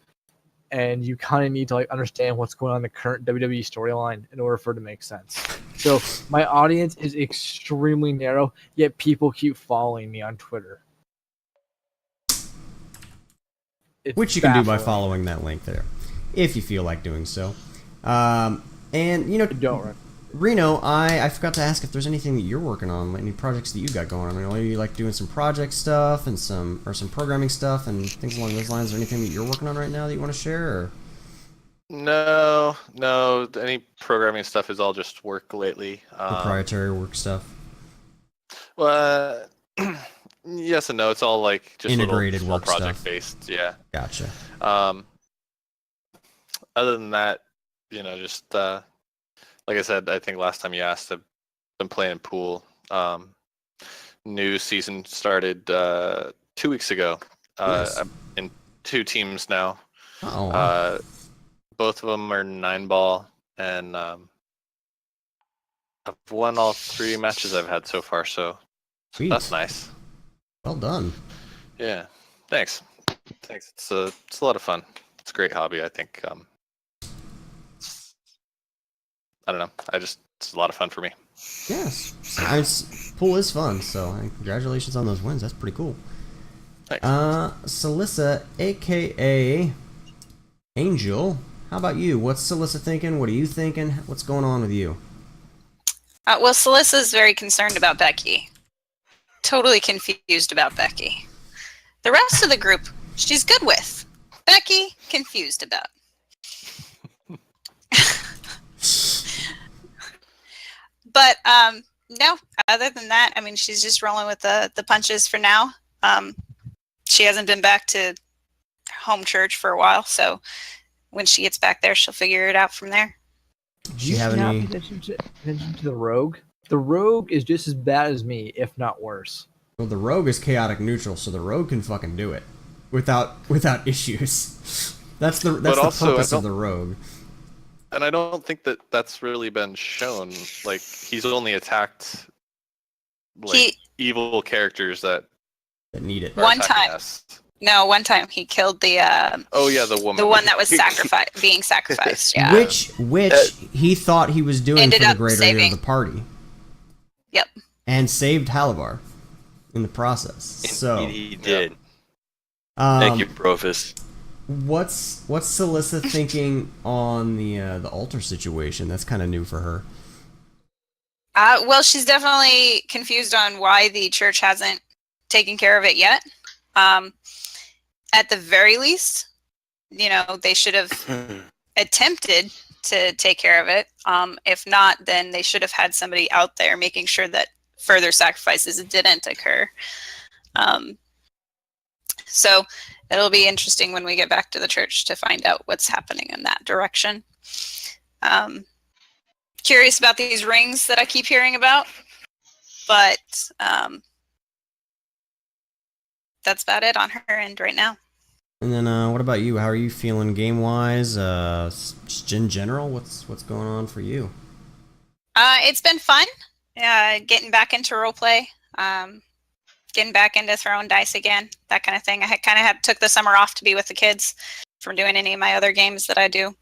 and you kind of need to like understand what's going on in the current WWE storyline in order for it to make sense. So my audience is extremely narrow, yet people keep following me on Twitter. Which you can do by following that link there, if you feel like doing so. And you know, Don't. Reno, I forgot to ask if there's anything that you're working on, any projects that you got going on. I mean, are you like doing some project stuff and some programming stuff and things along those lines? Is there anything that you're working on right now that you want to share? Or? No. Any programming stuff is all just work lately. Proprietary work stuff. Well, yes and no. It's all like just integrated little, work small project stuff. Based. Yeah. Gotcha. Other than that, you know, just like I said, I think last time you asked, I've been playing pool. New season started 2 weeks ago. Nice. I'm in 2 teams now. Oh. Wow. Both of them are 9-ball, and I've won all 3 matches I've had so far. So that's nice. Well done. Yeah. Thanks. It's a lot of fun. It's a great hobby. I think. I don't know. It's a lot of fun for me. Yes. Pool is fun, so congratulations on those wins. That's pretty cool. Thanks. Celissa, aka Angel, how about you? What's Celissa thinking? What are you thinking? What's going on with you? Well, Celissa very concerned about Becky. Totally confused about Becky. The rest of the group, she's good with. Becky, confused about. But no, other than that, I mean, she's just rolling with the punches for now. She hasn't been back to home church for a while, so when she gets back there, she'll figure it out from there. Do you have any attention to the rogue? The rogue is just as bad as me, if not worse. Well, the rogue is chaotic neutral, so the rogue can fucking do it without issues. That's the purpose of the rogue. And I don't think that's really been shown. Like, he's only attacked evil characters that need it. One time he killed the the woman, the one that was being sacrificed. Yeah, which he thought he was doing ended for the up greater good of the party. Yep. And saved Halabar in the process. So he did. Thank you, Profus. What's Celissa thinking on the altar situation? That's kind of new for her. Well, she's definitely confused on why the church hasn't taken care of it yet. At the very least, you know, they should have attempted to take care of it. If not, then they should have had somebody out there making sure that further sacrifices didn't occur. So it'll be interesting when we get back to the church to find out what's happening in that direction. Curious about these rings that I keep hearing about, but that's about it on her end right now. And then what about you? How are you feeling game-wise? Just in general, what's going on for you? It's been fun. Getting back into roleplay. Getting back into throwing dice again, that kind of thing. I took the summer off to be with the kids from doing any of my other games that I do.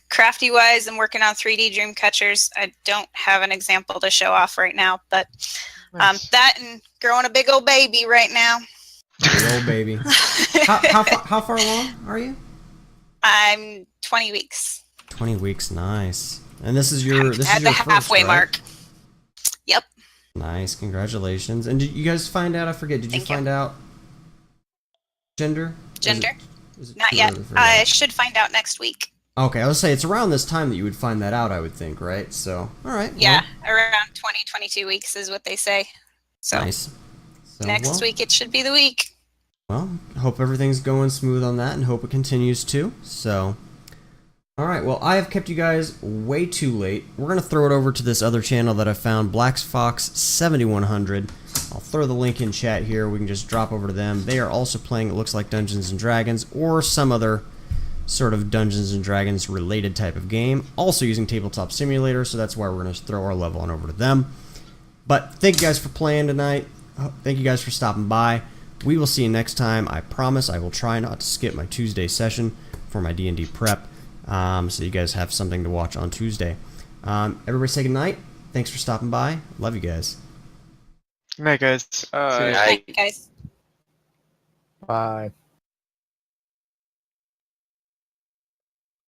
Crafty wise, I'm working on 3D dream catchers. I don't have an example to show off right now, but Nice. that and growing a big old baby right now. Big old baby. How far along are you? I'm 20 weeks. 20 weeks, nice. And this is your At your the first, halfway right? mark. Yep. Nice, congratulations. And did you guys find out? I forget. Did you Thank you. find out gender? Gender? Is it Not too yet. early for I that? should find out next week. Okay, I would say it's around this time that you would find that out. I would think, right? So, all right. Yeah, around 20, 22 weeks is what they say. So Well, nice. So, next week it should be the week. Well, hope everything's going smooth on that, and hope it continues to. So, all right. Well, I have kept you guys way too late. We're gonna throw it over to this other channel that I found, Black Fox 7100. I'll throw the link in chat here. We can just drop over to them. They are also playing, it looks like, Dungeons and Dragons or some other sort of Dungeons and Dragons related type of game. Also using Tabletop Simulator, so that's why we're gonna throw our level on over to them. But thank you guys for playing tonight. Thank you guys for stopping by. We will see you next time. I promise I will try not to skip my Tuesday session for my D&D prep, so you guys have something to watch on Tuesday. Everybody say good night. Thanks for stopping by. Love you guys. Good night, guys. See ya. Night. Guys. Bye.